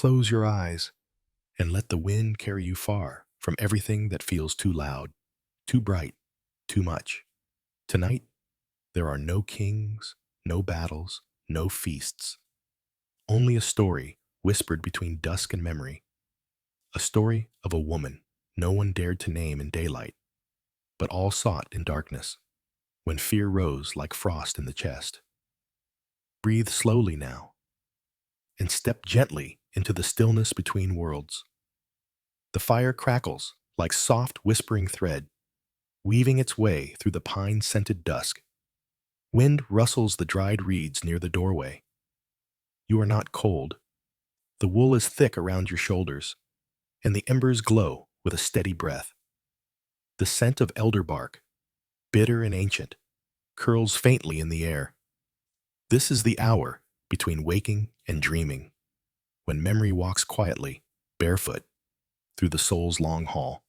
close your eyes and let the wind carry you far from everything that feels too loud, too bright, too much. Tonight, there are no kings, no battles, no feasts. Only a story whispered between dusk and memory. A story of a woman no one dared to name in daylight, but all sought in darkness, when fear rose like frost in the chest. Breathe slowly now, and step gently into the stillness between worlds. The fire crackles like soft whispering thread, weaving its way through the pine-scented dusk. Wind rustles the dried reeds near the doorway. You are not cold. The wool is thick around your shoulders, and the embers glow with a steady breath. The scent of elder bark, bitter and ancient, curls faintly in the air. This is the hour between waking and dreaming, when memory walks quietly, barefoot, through the soul's long hall.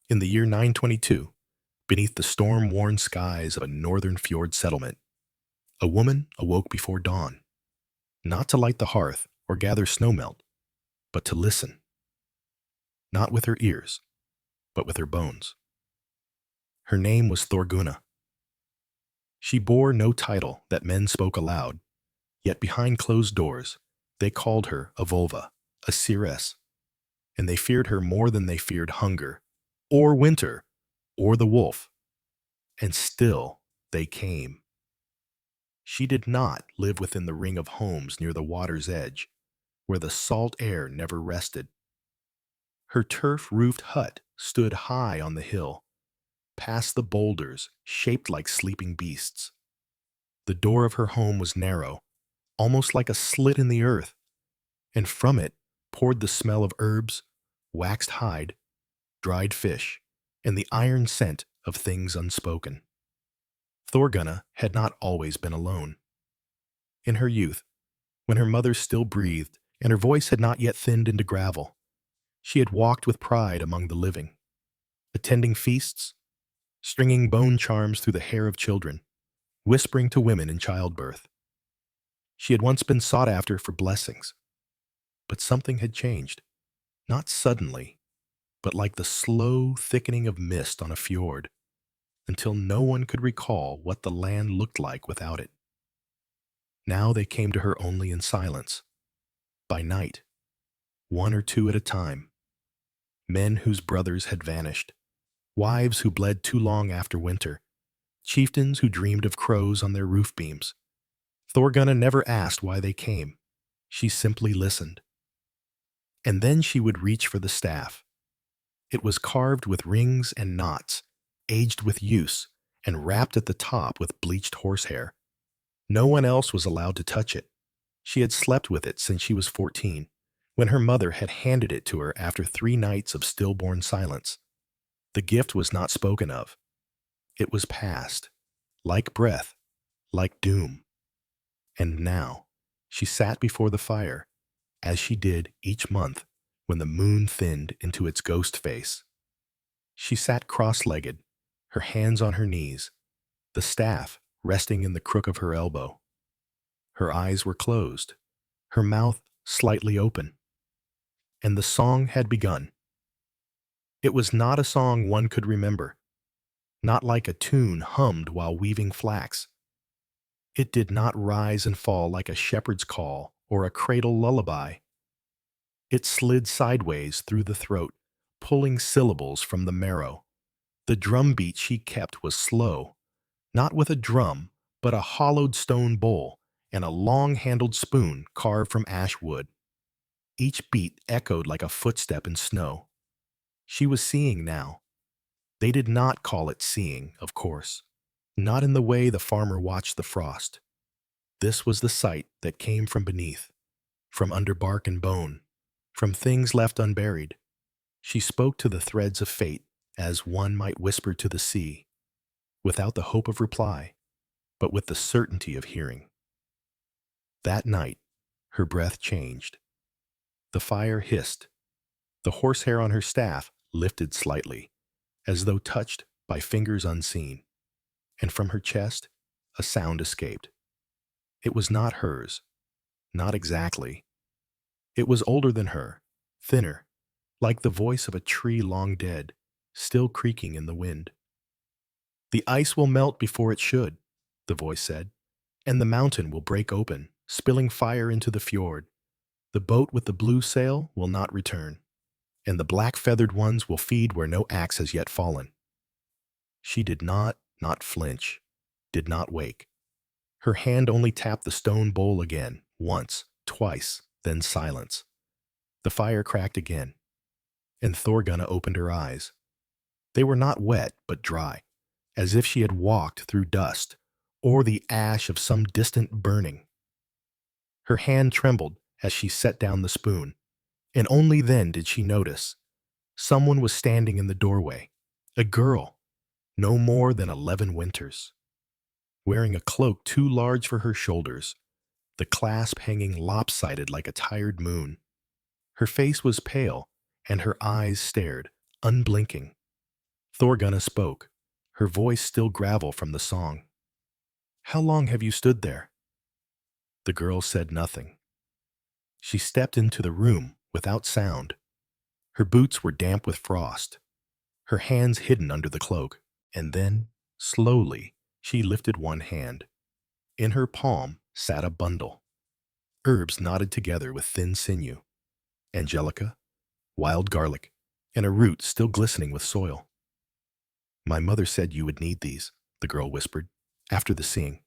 In the year 922, beneath the storm-worn skies of a northern fjord settlement, a woman awoke before dawn, not to light the hearth or gather snowmelt, but to listen. Not with her ears, but with her bones. Her name was Thorgunna. She bore no title that men spoke aloud, yet behind closed doors, they called her a vulva, a seeress, and they feared her more than they feared hunger, or winter, or the wolf. And still they came. She did not live within the ring of homes near the water's edge, where the salt air never rested. Her turf-roofed hut stood high on the hill, past the boulders shaped like sleeping beasts. The door of her home was narrow, almost like a slit in the earth, and from it poured the smell of herbs, waxed hide, dried fish, and the iron scent of things unspoken. Thorgunna had not always been alone. In her youth, when her mother still breathed and her voice had not yet thinned into gravel, she had walked with pride among the living, attending feasts, stringing bone charms through the hair of children, whispering to women in childbirth. She had once been sought after for blessings, but something had changed, not suddenly, but like the slow thickening of mist on a fjord, until no one could recall what the land looked like without it. Now they came to her only in silence, by night, one or two at a time. Men whose brothers had vanished, wives who bled too long after winter, chieftains who dreamed of crows on their roof beams. Thorgunna never asked why they came. She simply listened. And then she would reach for the staff. It was carved with rings and knots, aged with use, and wrapped at the top with bleached horsehair. No one else was allowed to touch it. She had slept with it since she was 14, when her mother had handed it to her after 3 nights of stillborn silence. The gift was not spoken of. It was past, like breath, like doom. And now, she sat before the fire, as she did each month when the moon thinned into its ghost face. She sat cross-legged, her hands on her knees, the staff resting in the crook of her elbow. Her eyes were closed, her mouth slightly open, and the song had begun. It was not a song one could remember, not like a tune hummed while weaving flax. It did not rise and fall like a shepherd's call or a cradle lullaby. It slid sideways through the throat, pulling syllables from the marrow. The drum beat she kept was slow, not with a drum, but a hollowed stone bowl and a long-handled spoon carved from ash wood. Each beat echoed like a footstep in snow. She was seeing now. They did not call it seeing, of course, not in the way the farmer watched the frost. This was the sight that came from beneath, from under bark and bone, from things left unburied. She spoke to the threads of fate as one might whisper to the sea, without the hope of reply, but with the certainty of hearing. That night, her breath changed. The fire hissed. The horsehair on her staff lifted slightly, as though touched by fingers unseen, and from her chest a sound escaped. It was not hers, not exactly. It was older than her, thinner, like the voice of a tree long dead, still creaking in the wind. "The ice will melt before it should," the voice said, "and the mountain will break open, spilling fire into the fjord. The boat with the blue sail will not return, and the black-feathered ones will feed where no axe has yet fallen." She did not flinch, did not wake. Her hand only tapped the stone bowl again, once, twice, then silence. The fire cracked again, and Thorgunna opened her eyes. They were not wet, but dry, as if she had walked through dust, or the ash of some distant burning. Her hand trembled as she set down the spoon, and only then did she notice. Someone was standing in the doorway, a girl, no more than 11 winters, wearing a cloak too large for her shoulders, the clasp hanging lopsided like a tired moon. Her face was pale, and her eyes stared, unblinking. Thorgunna spoke, her voice still gravel from the song. "How long have you stood there?" The girl said nothing. She stepped into the room without sound. Her boots were damp with frost, her hands hidden under the cloak, and then, slowly, she lifted one hand. In her palm sat a bundle, herbs knotted together with thin sinew, angelica, wild garlic, and a root still glistening with soil. "My mother said you would need these," the girl whispered, "after the seeing."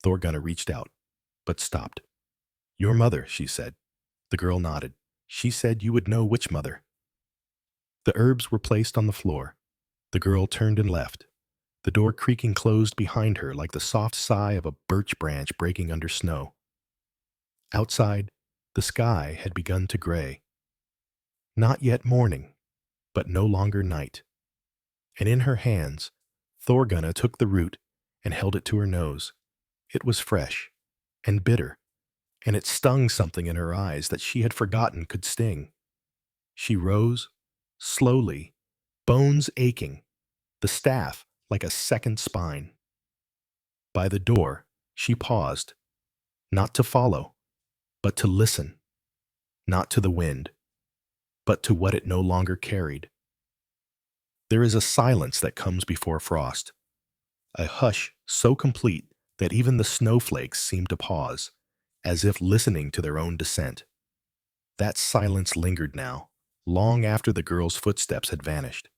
Thorgunna reached out, but stopped. "Your mother," she said. The girl nodded. "She said you would know which mother." The herbs were placed on the floor. The girl turned and left, the door creaking closed behind her like the soft sigh of a birch branch breaking under snow. Outside, the sky had begun to gray. Not yet morning, but no longer night. And in her hands, Thorgunna took the root and held it to her nose. It was fresh and bitter, and it stung something in her eyes that she had forgotten could sting. She rose, slowly, bones aching, the staff like a second spine. By the door, she paused, not to follow, but to listen, not to the wind, but to what it no longer carried. There is a silence that comes before frost, a hush so complete that even the snowflakes seem to pause, as if listening to their own descent. That silence lingered now, long after the girl's footsteps had vanished.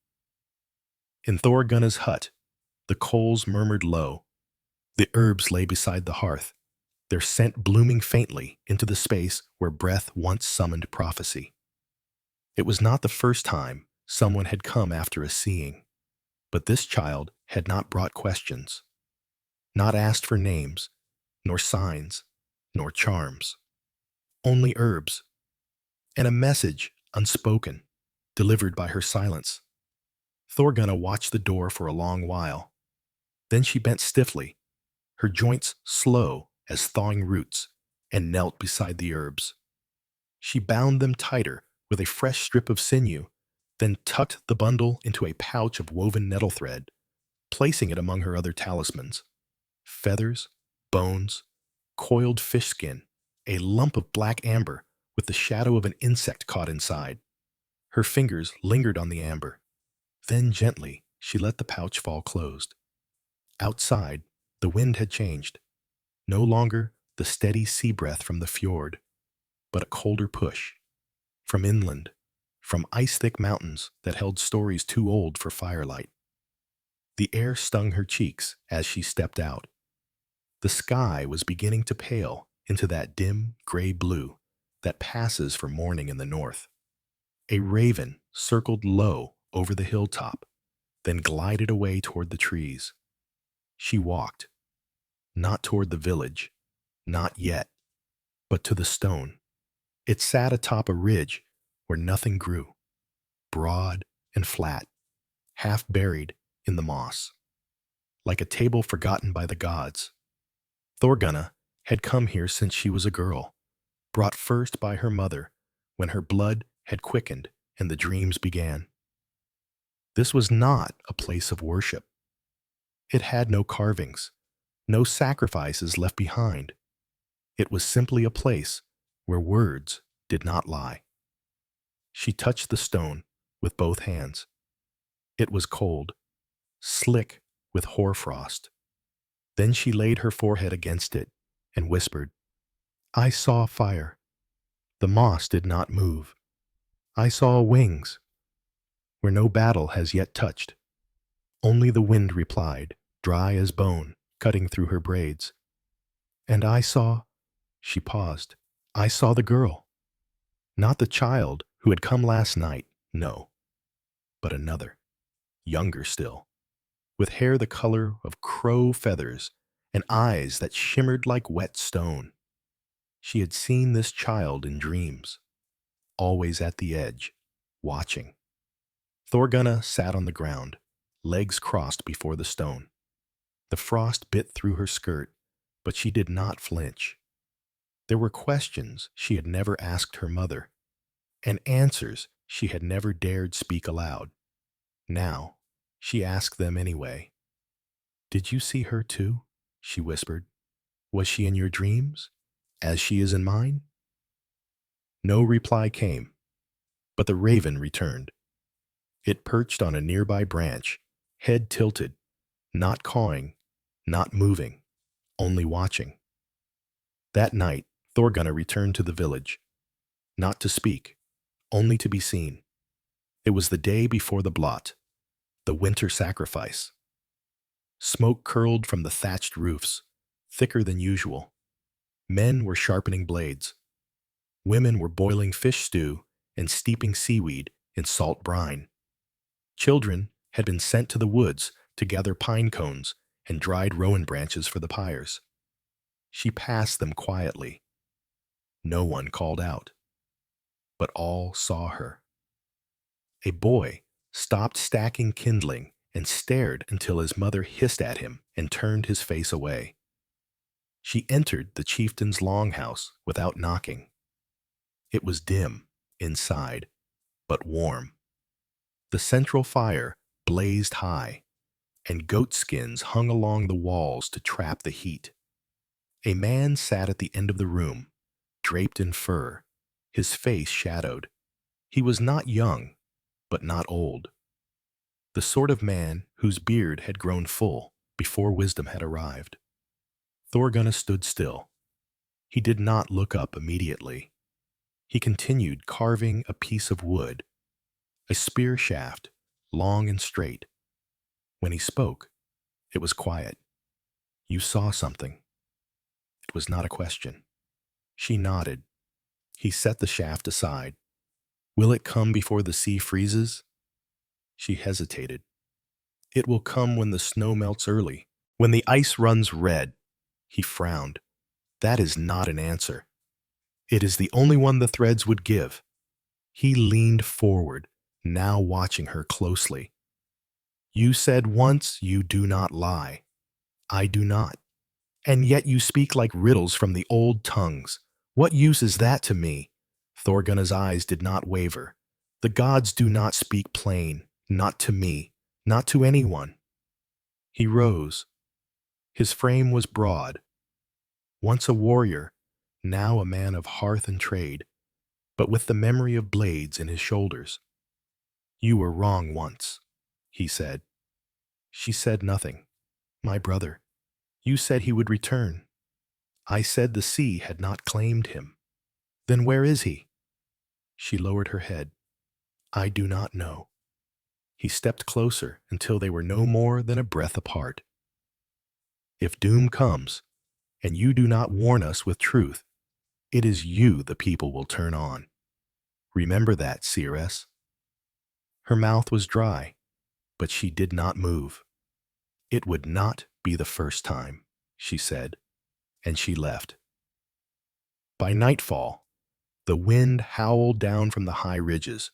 In Thorgunna's hut, the coals murmured low. The herbs lay beside the hearth, their scent blooming faintly into the space where breath once summoned prophecy. It was not the first time someone had come after a seeing, but this child had not brought questions, not asked for names, nor signs, nor charms. Only herbs, and a message unspoken, delivered by her silence. Thorgunna watched the door for a long while. Then she bent stiffly, her joints slow as thawing roots, and knelt beside the herbs. She bound them tighter with a fresh strip of sinew, then tucked the bundle into a pouch of woven nettle thread, placing it among her other talismans. Feathers, bones, coiled fish skin, a lump of black amber with the shadow of an insect caught inside. Her fingers lingered on the amber. Then gently she let the pouch fall closed. Outside, the wind had changed. No longer the steady sea breath from the fjord, but a colder push. From inland, from ice-thick mountains that held stories too old for firelight. The air stung her cheeks as she stepped out. The sky was beginning to pale into that dim gray blue that passes for morning in the north. A raven circled low over the hilltop, then glided away toward the trees. She walked, not toward the village, not yet, but to the stone. It sat atop a ridge where nothing grew, broad and flat, half buried in the moss, like a table forgotten by the gods. Thorgunna had come here since she was a girl, brought first by her mother when her blood had quickened and the dreams began. This was not a place of worship. It had no carvings, no sacrifices left behind. It was simply a place where words did not lie. She touched the stone with both hands. It was cold, slick with hoarfrost. Then she laid her forehead against it and whispered, I saw fire. The moss did not move. I saw wings where no battle has yet touched. Only the wind replied, dry as bone, cutting through her braids. And I saw, she paused, I saw the girl. Not the child who had come last night, no, but another, younger still, with hair the color of crow feathers and eyes that shimmered like wet stone. She had seen this child in dreams, always at the edge, watching. Thorgunna sat on the ground, legs crossed before the stone. The frost bit through her skirt, but she did not flinch. There were questions she had never asked her mother, and answers she had never dared speak aloud. Now, she asked them anyway. Did you see her too? She whispered. Was she in your dreams, as she is in mine? No reply came, but the raven returned. It perched on a nearby branch, head tilted, not cawing, not moving, only watching. That night, Thorgunna returned to the village, not to speak, only to be seen. It was the day before the blot, the winter sacrifice. Smoke curled from the thatched roofs, thicker than usual. Men were sharpening blades. Women were boiling fish stew and steeping seaweed in salt brine. Children had been sent to the woods to gather pine cones and dried rowan branches for the pyres. She passed them quietly. No one called out, but all saw her. A boy stopped stacking kindling and stared until his mother hissed at him and turned his face away. She entered the chieftain's longhouse without knocking. It was dim inside, but warm. The central fire blazed high, and goat skins hung along the walls to trap the heat. A man sat at the end of the room, draped in fur, his face shadowed. He was not young, but not old. The sort of man whose beard had grown full before wisdom had arrived. Thorgunna stood still. He did not look up immediately. He continued carving a piece of wood, a spear shaft, long and straight. When he spoke, it was quiet. You saw something. It was not a question. She nodded. He set the shaft aside. Will it come before the sea freezes? She hesitated. It will come when the snow melts early, when the ice runs red. He frowned. That is not an answer. It is the only one the threads would give. He leaned forward, now watching her closely. You said once you do not lie. I do not. And yet you speak like riddles from the old tongues. What use is that to me? Thorgunna's eyes did not waver. The gods do not speak plain, not to me, not to anyone. He rose. His frame was broad. Once a warrior, now a man of hearth and trade, but with the memory of blades in his shoulders. You were wrong once, he said. She said nothing. My brother, you said he would return. I said the sea had not claimed him. Then where is he? She lowered her head. I do not know. He stepped closer until they were no more than a breath apart. If doom comes, and you do not warn us with truth, it is you the people will turn on. Remember that, seeress. Her mouth was dry, but she did not move. It would not be the first time, she said, and she left. By nightfall, the wind howled down from the high ridges,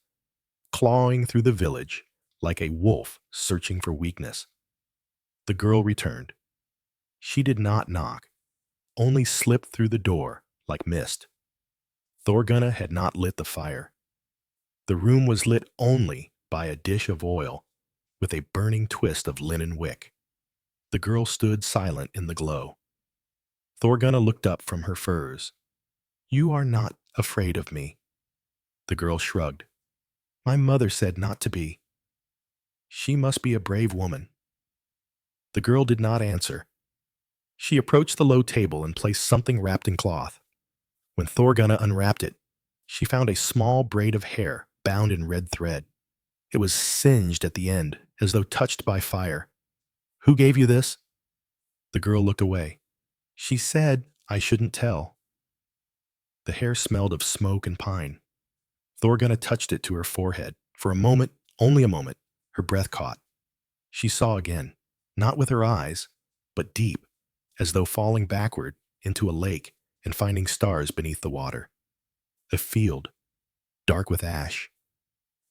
clawing through the village like a wolf searching for weakness. The girl returned. She did not knock, only slipped through the door like mist. Thorgunna had not lit the fire. The room was lit only by a dish of oil with a burning twist of linen wick. The girl stood silent in the glow. Thorgunna looked up from her furs. You are not afraid of me, The girl shrugged. My mother said not to be. She must be a brave woman. The girl did not answer. She approached the low table and placed something wrapped in cloth. When Thorgunna unwrapped it, she found a small braid of hair bound in red thread. It was singed at the end, as though touched by fire. Who gave you this? The girl looked away. She said I shouldn't tell. The hair smelled of smoke and pine. Thorgunna touched it to her forehead. For a moment, only a moment, her breath caught. She saw again, not with her eyes, but deep, as though falling backward into a lake and finding stars beneath the water. A field, dark with ash.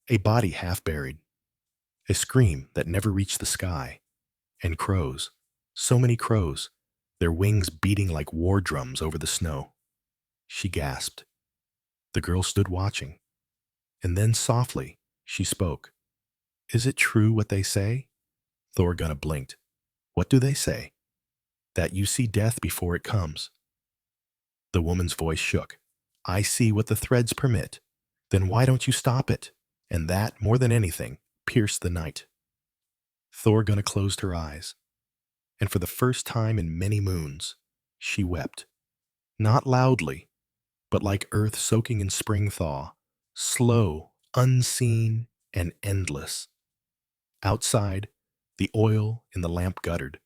A body half buried. A scream that never reached the sky. And crows, so many crows, their wings beating like war drums over the snow. She gasped. The girl stood watching. And then softly, she spoke. Is it true what they say? Thorgunna blinked. What do they say? That you see death before it comes. The woman's voice shook. I see what the threads permit. Then why don't you stop it? And that, more than anything, pierced the night. Thorgunna closed her eyes. And for the first time in many moons, she wept. Not loudly, but like earth soaking in spring thaw, slow, unseen, and endless. Outside, the oil in the lamp guttered,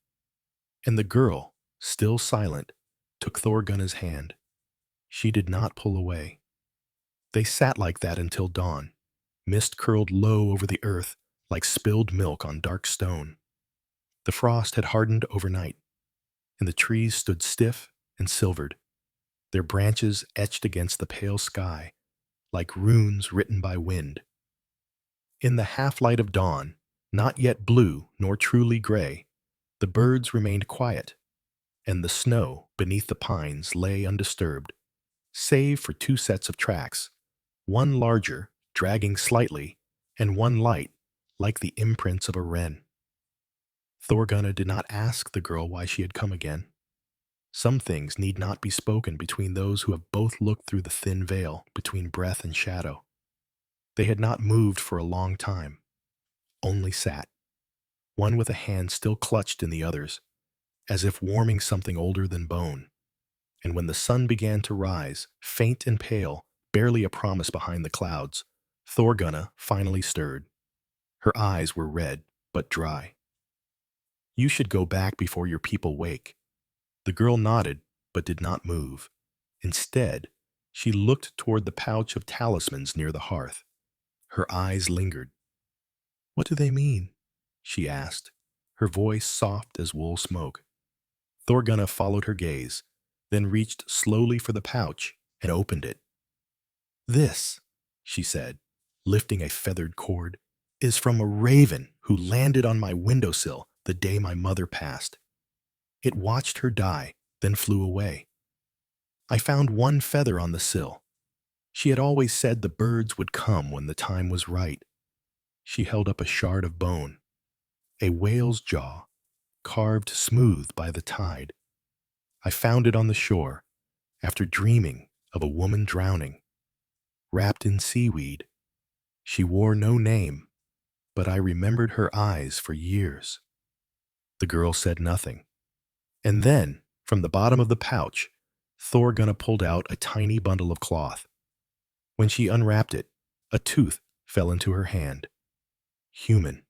and the girl, still silent, took Thorgunna's hand. She did not pull away. They sat like that until dawn. Mist curled low over the earth like spilled milk on dark stone. The frost had hardened overnight, and the trees stood stiff and silvered, their branches etched against the pale sky like runes written by wind. In the half-light of dawn, not yet blue nor truly gray, the birds remained quiet, and the snow beneath the pines lay undisturbed, save for two sets of tracks, one larger, dragging slightly, and one light, like the imprints of a wren. Thorgunna did not ask the girl why she had come again. Some things need not be spoken between those who have both looked through the thin veil between breath and shadow. They had not moved for a long time, only sat, one with a hand still clutched in the other's, as if warming something older than bone. And when the sun began to rise, faint and pale, barely a promise behind the clouds, Thorgunna finally stirred. Her eyes were red, but dry. You should go back before your people wake. The girl nodded, but did not move. Instead, she looked toward the pouch of talismans near the hearth. Her eyes lingered. What do they mean? She asked, her voice soft as wool smoke. Thorgunna followed her gaze, then reached slowly for the pouch and opened it. This, she said, lifting a feathered cord, is from a raven who landed on my windowsill the day my mother passed. It watched her die, then flew away. I found one feather on the sill. She had always said the birds would come when the time was right. She held up a shard of bone, a whale's jaw, carved smooth by the tide. I found it on the shore, after dreaming of a woman drowning. Wrapped in seaweed, she wore no name, but I remembered her eyes for years. The girl said nothing. And then, from the bottom of the pouch, Thorgunna pulled out a tiny bundle of cloth. When she unwrapped it, a tooth fell into her hand. Human.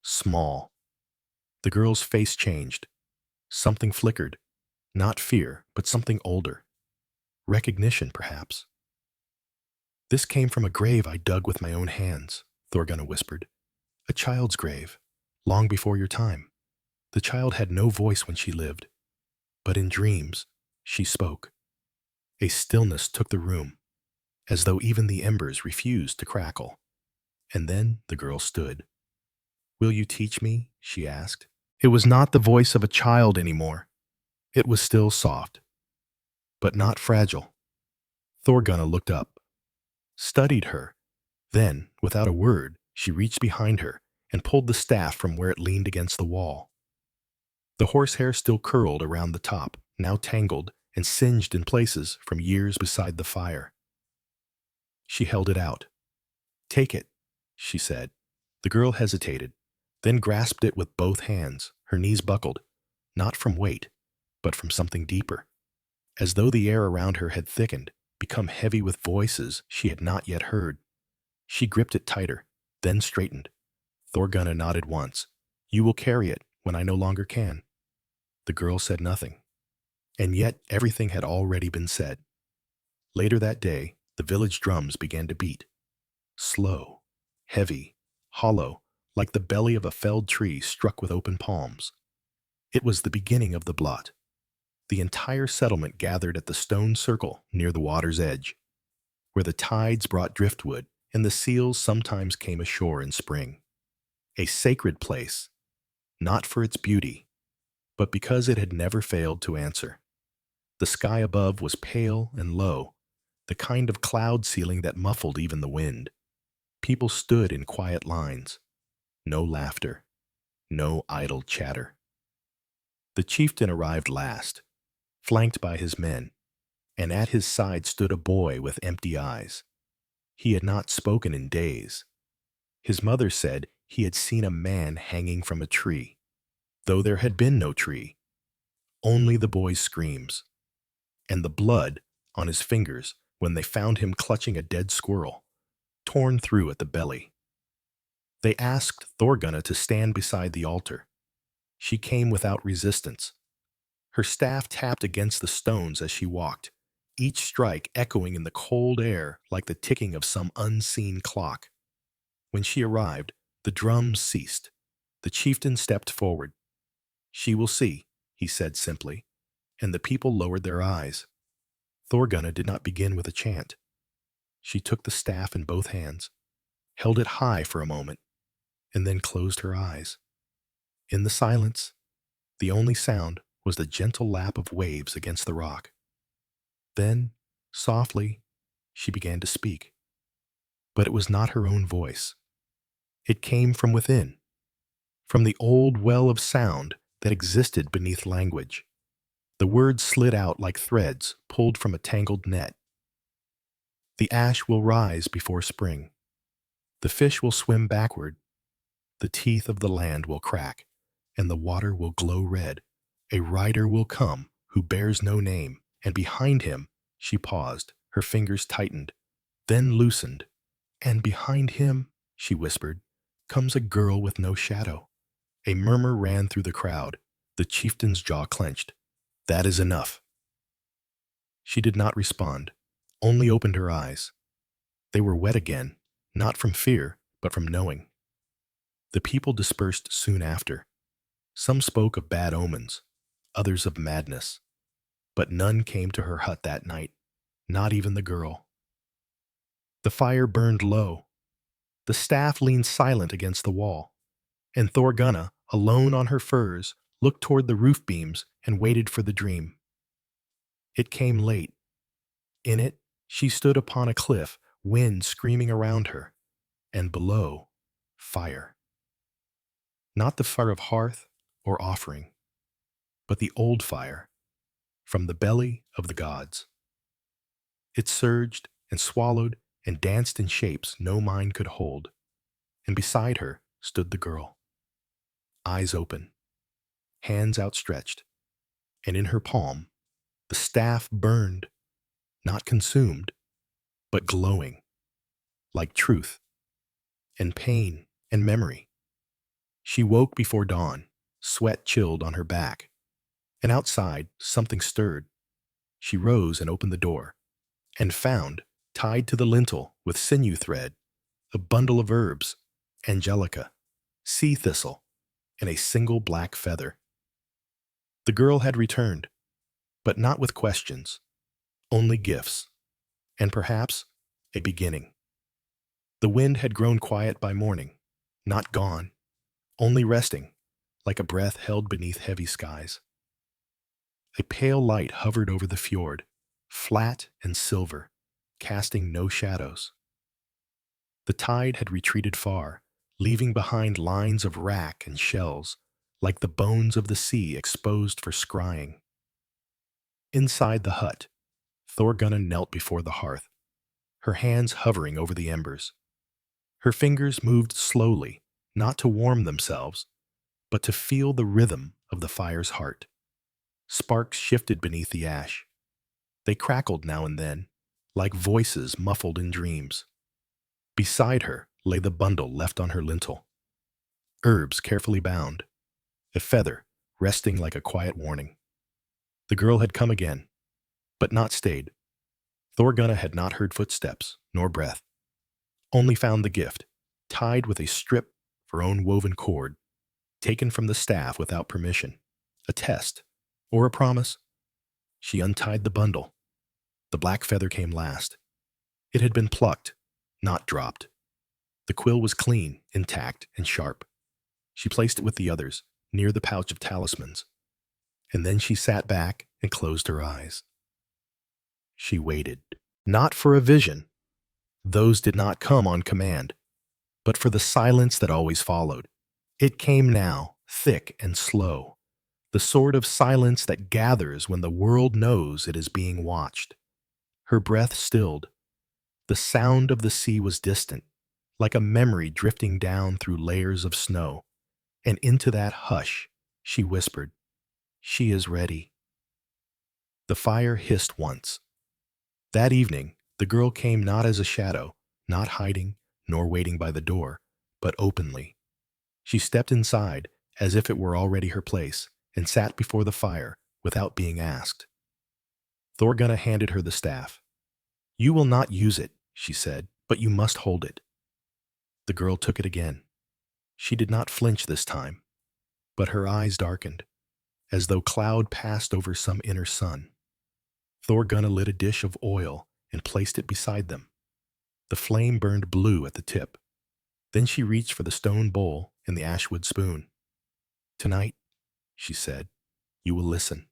Small. The girl's face changed. Something flickered. Not fear, but something older. Recognition, perhaps. This came from a grave I dug with my own hands, Thorgunna whispered. A child's grave, long before your time. The child had no voice when she lived, but in dreams, she spoke. A stillness took the room, as though even the embers refused to crackle. And then the girl stood. Will you teach me? She asked. It was not the voice of a child anymore. It was still soft, but not fragile. Thorgunna looked up, studied her. Then, without a word, she reached behind her and pulled the staff from where it leaned against the wall. The horsehair still curled around the top, now tangled and singed in places from years beside the fire. She held it out. "Take it," she said. The girl hesitated, then grasped it with both hands, her knees buckled, not from weight, but from something deeper, as though the air around her had thickened, become heavy with voices she had not yet heard. She gripped it tighter, then straightened. Thorgunna nodded once. "You will carry it when I no longer can." The girl said nothing, and yet everything had already been said. Later that day, the village drums began to beat. Slow, heavy, hollow, like the belly of a felled tree struck with open palms. It was the beginning of the blot. The entire settlement gathered at the stone circle near the water's edge, where the tides brought driftwood and the seals sometimes came ashore in spring. A sacred place, not for its beauty, but because it had never failed to answer. The sky above was pale and low, the kind of cloud ceiling that muffled even the wind. People stood in quiet lines. No laughter, no idle chatter. The chieftain arrived last, flanked by his men, and at his side stood a boy with empty eyes. He had not spoken in days. His mother said he had seen a man hanging from a tree, though there had been no tree, only the boy's screams, and the blood on his fingers when they found him clutching a dead squirrel, torn through at the belly. They asked Thorgunna to stand beside the altar. She came without resistance. Her staff tapped against the stones as she walked, each strike echoing in the cold air like the ticking of some unseen clock. When she arrived, the drums ceased. The chieftain stepped forward. "She will see," he said simply, and the people lowered their eyes. Thorgunna did not begin with a chant. She took the staff in both hands, held it high for a moment, and then closed her eyes. In the silence, the only sound was the gentle lap of waves against the rock. Then, softly, she began to speak. But it was not her own voice. It came from within, from the old well of sound that existed beneath language. The words slid out like threads pulled from a tangled net. The ash will rise before spring. The fish will swim backward. The teeth of the land will crack, and the water will glow red. A rider will come who bears no name, and behind him, she paused, her fingers tightened, then loosened. And behind him, she whispered, comes a girl with no shadow. A murmur ran through the crowd. The chieftain's jaw clenched. "That is enough." She did not respond, only opened her eyes. They were wet again, not from fear, but from knowing. The people dispersed soon after. Some spoke of bad omens, others of madness. But none came to her hut that night, not even the girl. The fire burned low. The staff leaned silent against the wall, and Thorgunna, alone on her furs, looked toward the roof beams and waited for the dream. It came late. In it, she stood upon a cliff, wind screaming around her, and below, fire. Not the fire of hearth or offering, but the old fire, from the belly of the gods. It surged and swallowed and danced in shapes no mind could hold, and beside her stood the girl, eyes open, hands outstretched, and in her palm the staff burned, not consumed, but glowing, like truth and pain and memory. She woke before dawn, sweat chilled on her back, and outside something stirred. She rose and opened the door, and found, tied to the lintel with sinew thread, a bundle of herbs, angelica, sea thistle, and a single black feather. The girl had returned, but not with questions, only gifts, and perhaps a beginning. The wind had grown quiet by morning, not gone, only resting, like a breath held beneath heavy skies. A pale light hovered over the fjord, flat and silver, casting no shadows. The tide had retreated far, leaving behind lines of wrack and shells, like the bones of the sea exposed for scrying. Inside the hut, Thorgunna knelt before the hearth. her hands hovering over the embers. Her fingers moved slowly, not to warm themselves, but to feel the rhythm of the fire's heart. Sparks shifted beneath the ash. They crackled now and then, like voices muffled in dreams. Beside her lay the bundle left on her lintel. Herbs carefully bound, a feather resting like a quiet warning. The girl had come again, but not stayed. Thorgunna had not heard footsteps, nor breath, only found the gift, tied with a strip of her own woven cord, taken from the staff without permission. A test, or a promise. She untied the bundle. The black feather came last. It had been plucked, not dropped. The quill was clean, intact, and sharp. She placed it with the others, near the pouch of talismans. And then she sat back and closed her eyes. She waited, not for a vision. Those did not come on command, but for the silence that always followed. It came now, thick and slow, the sort of silence that gathers when the world knows it is being watched. Her breath stilled. The sound of the sea was distant, like a memory drifting down through layers of snow. And into that hush, she whispered, "She is ready." The fire hissed once. That evening, the girl came not as a shadow, not hiding, nor waiting by the door, but openly. She stepped inside, as if it were already her place, and sat before the fire, without being asked. Thorgunna handed her the staff. "You will not use it," she said, "but you must hold it." The girl took it again. She did not flinch this time, but her eyes darkened, as though cloud passed over some inner sun. Thorgunna lit a dish of oil and placed it beside them. The flame burned blue at the tip. Then she reached for the stone bowl and the ashwood spoon. "Tonight," she said, "you will listen."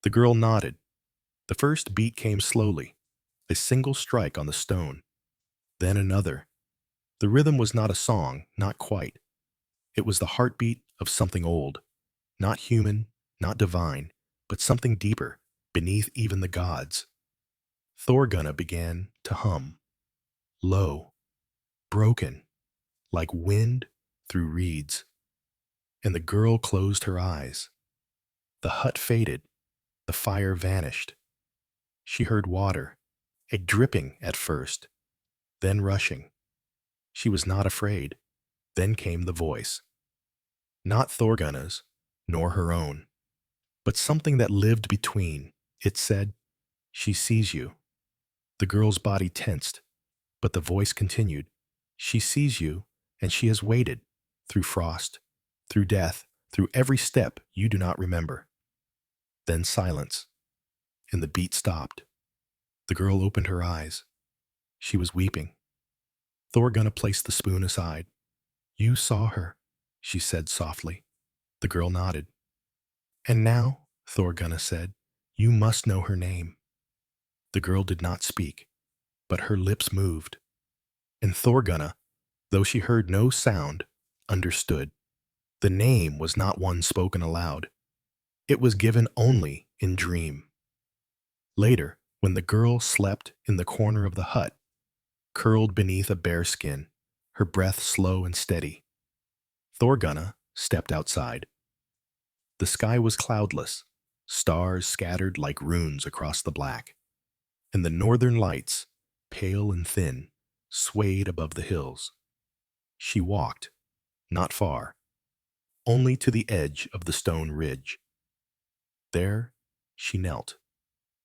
The girl nodded. The first beat came slowly, a single strike on the stone, then another. The rhythm was not a song, not quite. It was the heartbeat of something old, not human, not divine, but something deeper, beneath even the gods. Thorgunna began to hum, low, broken, like wind through reeds. And the girl closed her eyes. The hut faded, the fire vanished. She heard water, a dripping at first, then rushing. She was not afraid. Then came the voice. Not Thorgunna's, nor her own, but something that lived between. It said, "She sees you." The girl's body tensed, but the voice continued, "She sees you, and she has waited, through frost, through death, through every step you do not remember." Then silence, and the beat stopped. The girl opened her eyes. She was weeping. Thorgunna placed the spoon aside. "You saw her," she said softly. The girl nodded. "And now," Thorgunna said, "you must know her name." The girl did not speak, but her lips moved. And Thorgunna, though she heard no sound, understood. The name was not one spoken aloud. It was given only in dream. Later, when the girl slept in the corner of the hut, curled beneath a bearskin, her breath slow and steady, Thorgunna stepped outside. The sky was cloudless, stars scattered like runes across the black, and the northern lights, pale and thin, swayed above the hills. She walked, not far, only to the edge of the stone ridge. There she knelt,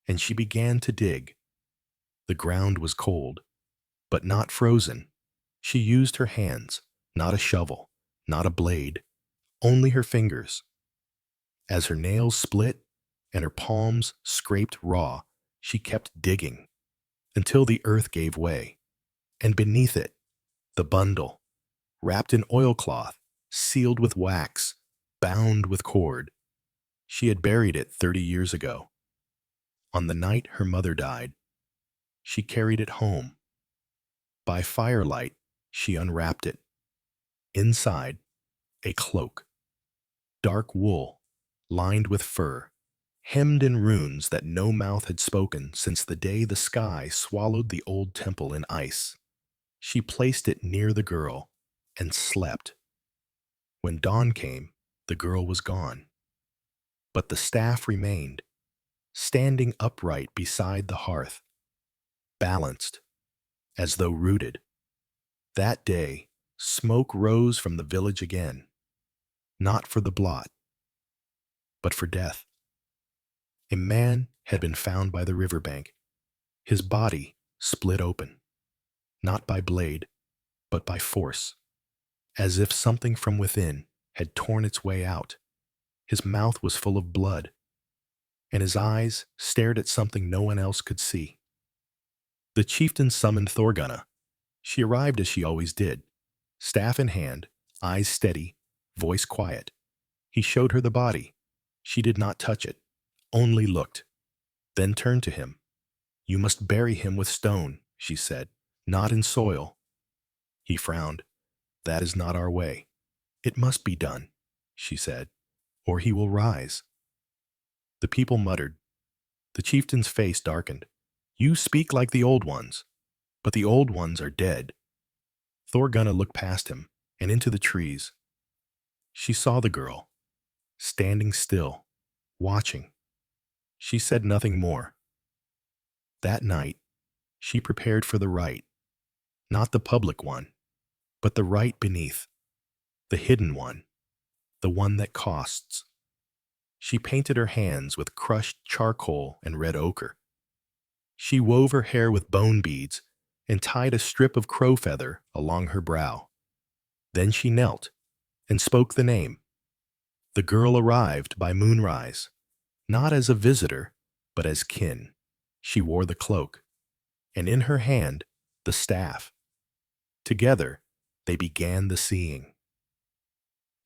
and she began to dig. The ground was cold, but not frozen. She used her hands, not a shovel, not a blade, only her fingers. As her nails split and her palms scraped raw, she kept digging until the earth gave way, and beneath it, the bundle, wrapped in oilcloth, sealed with wax, bound with cord. She had buried it 30 years ago. On the night her mother died, she carried it home. By firelight, she unwrapped it. Inside, a cloak, dark wool, lined with fur, hemmed in runes that no mouth had spoken since the day the sky swallowed the old temple in ice. She placed it near the girl and slept. When dawn came, the girl was gone. But the staff remained, standing upright beside the hearth, balanced, as though rooted. That day, smoke rose from the village again, not for the blot, but for death. A man had been found by the riverbank, his body split open, not by blade, but by force, as if something from within had torn its way out. His mouth was full of blood, and his eyes stared at something no one else could see. The chieftain summoned Thorgunna. She arrived as she always did, staff in hand, eyes steady, voice quiet. He showed her the body. She did not touch it, only looked, then turned to him. "You must bury him with stone," she said, "not in soil." He frowned. "That is not our way." "It must be done," she said, "or he will rise." The people muttered. The chieftain's face darkened. "You speak like the old ones, but the old ones are dead." Thorgunna looked past him and into the trees. She saw the girl, standing still, watching. She said nothing more. That night, she prepared for the rite, not the public one, but the rite beneath, the hidden one, the one that costs. She painted her hands with crushed charcoal and red ochre. She wove her hair with bone beads and tied a strip of crow feather along her brow. Then she knelt and spoke the name. The girl arrived by moonrise, not as a visitor, but as kin. She wore the cloak, and in her hand the staff. Together they began the seeing.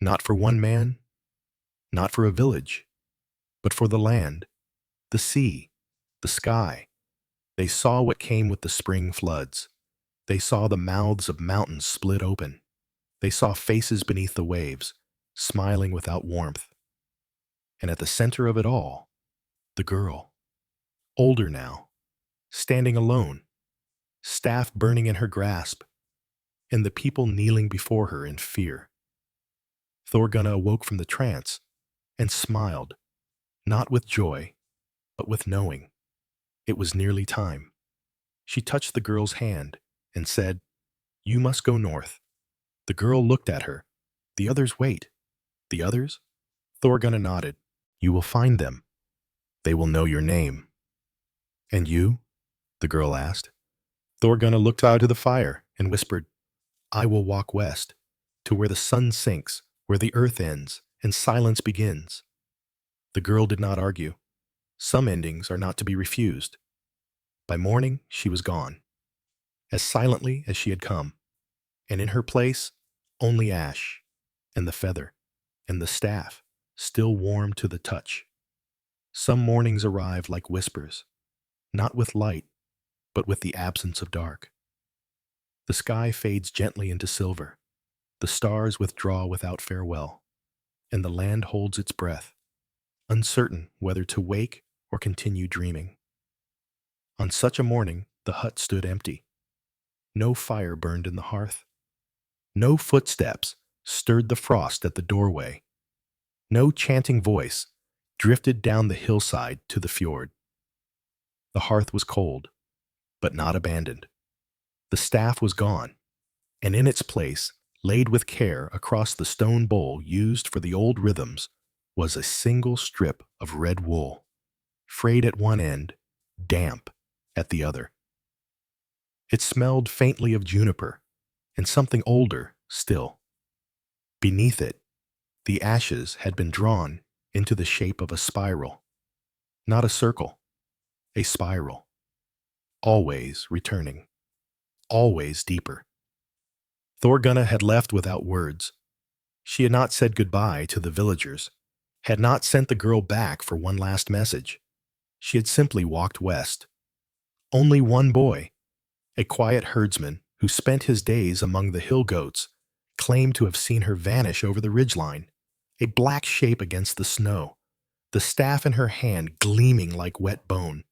Not for one man, not for a village, but for the land, the sea, the sky. They saw what came with the spring floods. They saw the mouths of mountains split open. They saw faces beneath the waves, smiling without warmth. And at the center of it all, the girl, older now, standing alone, staff burning in her grasp, and the people kneeling before her in fear. Thorgunna awoke from the trance and smiled, not with joy, but with knowing. It was nearly time. She touched the girl's hand and said, "You must go north." The girl looked at her. "The others wait." "The others?" Thorgunna nodded. "You will find them. They will know your name." "And you?" the girl asked. Thorgunna looked out to the fire and whispered, "I will walk west, to where the sun sinks, where the earth ends, and silence begins." The girl did not argue. Some endings are not to be refused. By morning, she was gone, as silently as she had come, and in her place, only ash, and the feather, and the staff, still warm to the touch. Some mornings arrive like whispers, not with light, but with the absence of dark. The sky fades gently into silver, the stars withdraw without farewell, and the land holds its breath, uncertain whether to wake or continue dreaming. On such a morning, the hut stood empty. No fire burned in the hearth. No footsteps stirred the frost at the doorway. No chanting voice drifted down the hillside to the fjord. The hearth was cold, but not abandoned. The staff was gone, and in its place, laid with care across the stone bowl used for the old rhythms, was a single strip of red wool, frayed at one end, damp at the other. It smelled faintly of juniper and something older still. Beneath it, the ashes had been drawn into the shape of a spiral, not a circle, a spiral, always returning, always deeper. Thorgunna had left without words. She had not said goodbye to the villagers, had not sent the girl back for one last message. She had simply walked west. Only one boy, a quiet herdsman who spent his days among the hill goats, claimed to have seen her vanish over the ridgeline, a black shape against the snow, the staff in her hand gleaming like wet bone.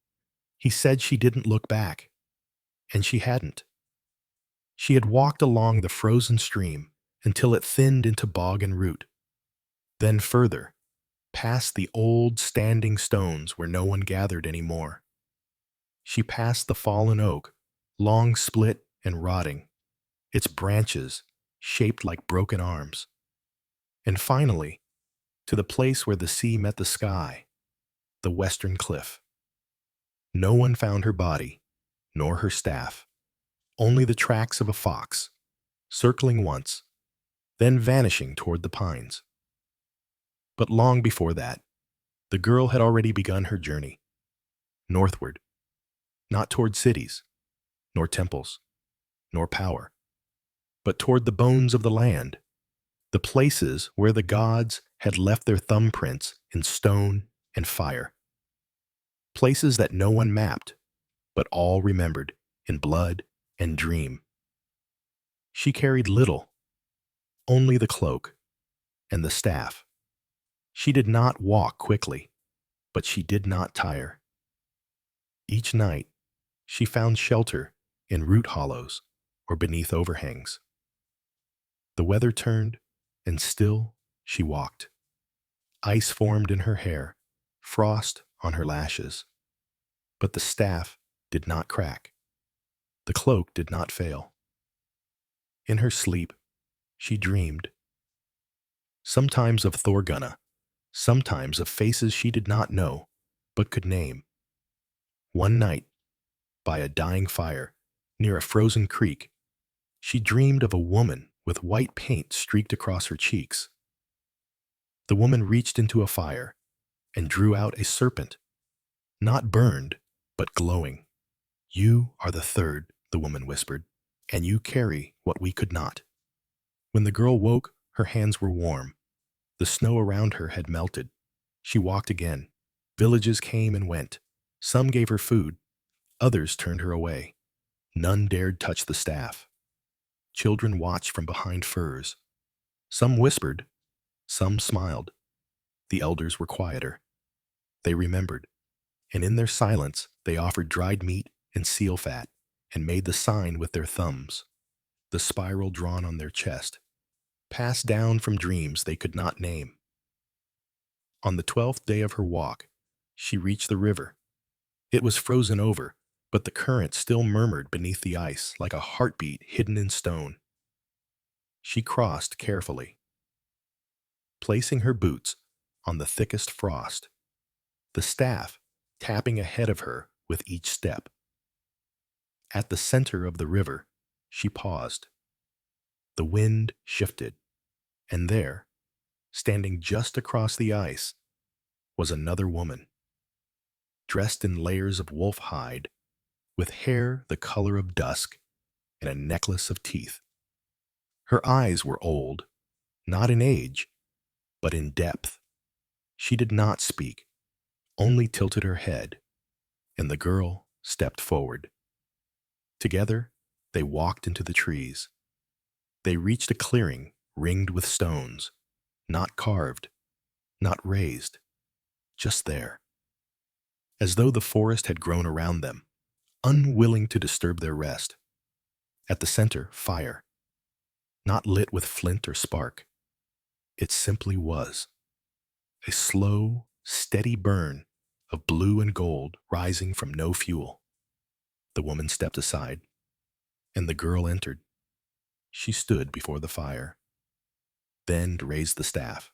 He said she didn't look back, and she hadn't. She had walked along the frozen stream until it thinned into bog and root, then further, past the old standing stones where no one gathered any more. She passed the fallen oak, long split and rotting, its branches shaped like broken arms, and finally, to the place where the sea met the sky, the western cliff. No one found her body, nor her staff, only the tracks of a fox, circling once, then vanishing toward the pines. But long before that, the girl had already begun her journey, northward, not toward cities, nor temples, nor power, but toward the bones of the land, the places where the gods had left their thumbprints in stone and fire. Places that no one mapped, but all remembered in blood and dream. She carried little, only the cloak and the staff. She did not walk quickly, but she did not tire. Each night, she found shelter in root hollows or beneath overhangs. The weather turned, and still she walked. Ice formed in her hair, frost on her lashes. But the staff did not crack. The cloak did not fail. In her sleep, she dreamed. Sometimes of Thorgunna, sometimes of faces she did not know, but could name. One night, by a dying fire, near a frozen creek, she dreamed of a woman with white paint streaked across her cheeks. The woman reached into a fire and drew out a serpent, not burned, but glowing. "You are the third," the woman whispered, "and you carry what we could not." When the girl woke, her hands were warm. The snow around her had melted. She walked again. Villages came and went. Some gave her food. Others turned her away. None dared touch the staff. Children watched from behind firs. Some whispered. Some smiled. The elders were quieter. They remembered, and in their silence they offered dried meat and seal fat and made the sign with their thumbs, the spiral drawn on their chest, passed down from dreams they could not name. On the 12th day of her walk, she reached the river. It was frozen over, but the current still murmured beneath the ice like a heartbeat hidden in stone. She crossed carefully, placing her boots on the thickest frost, the staff tapping ahead of her with each step. At the center of the river, she paused. The wind shifted, and there, standing just across the ice, was another woman, dressed in layers of wolf hide, with hair the color of dusk and a necklace of teeth. Her eyes were old, not in age, but in depth. She did not speak, only tilted her head, and the girl stepped forward. Together, they walked into the trees. They reached a clearing ringed with stones, not carved, not raised, just there, as though the forest had grown around them, unwilling to disturb their rest. At the center, fire, not lit with flint or spark. It simply was. A slow, steady burn of blue and gold rising from no fuel. The woman stepped aside, and the girl entered. She stood before the fire, then raised the staff.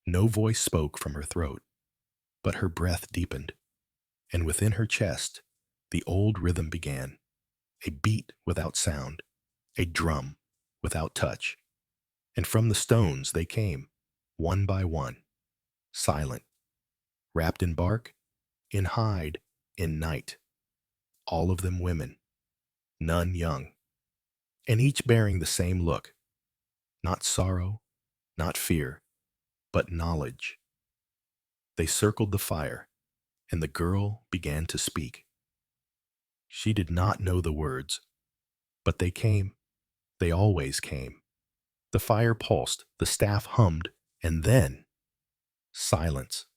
No voice spoke from her throat, but her breath deepened, and within her chest, the old rhythm began, a beat without sound, a drum without touch. And from the stones they came, one by one, silent, wrapped in bark, in hide, in night. All of them women, none young, and each bearing the same look, not sorrow, not fear, but knowledge. They circled the fire, and the girl began to speak. She did not know the words, but they came. They always came. The fire pulsed, the staff hummed, and then silence.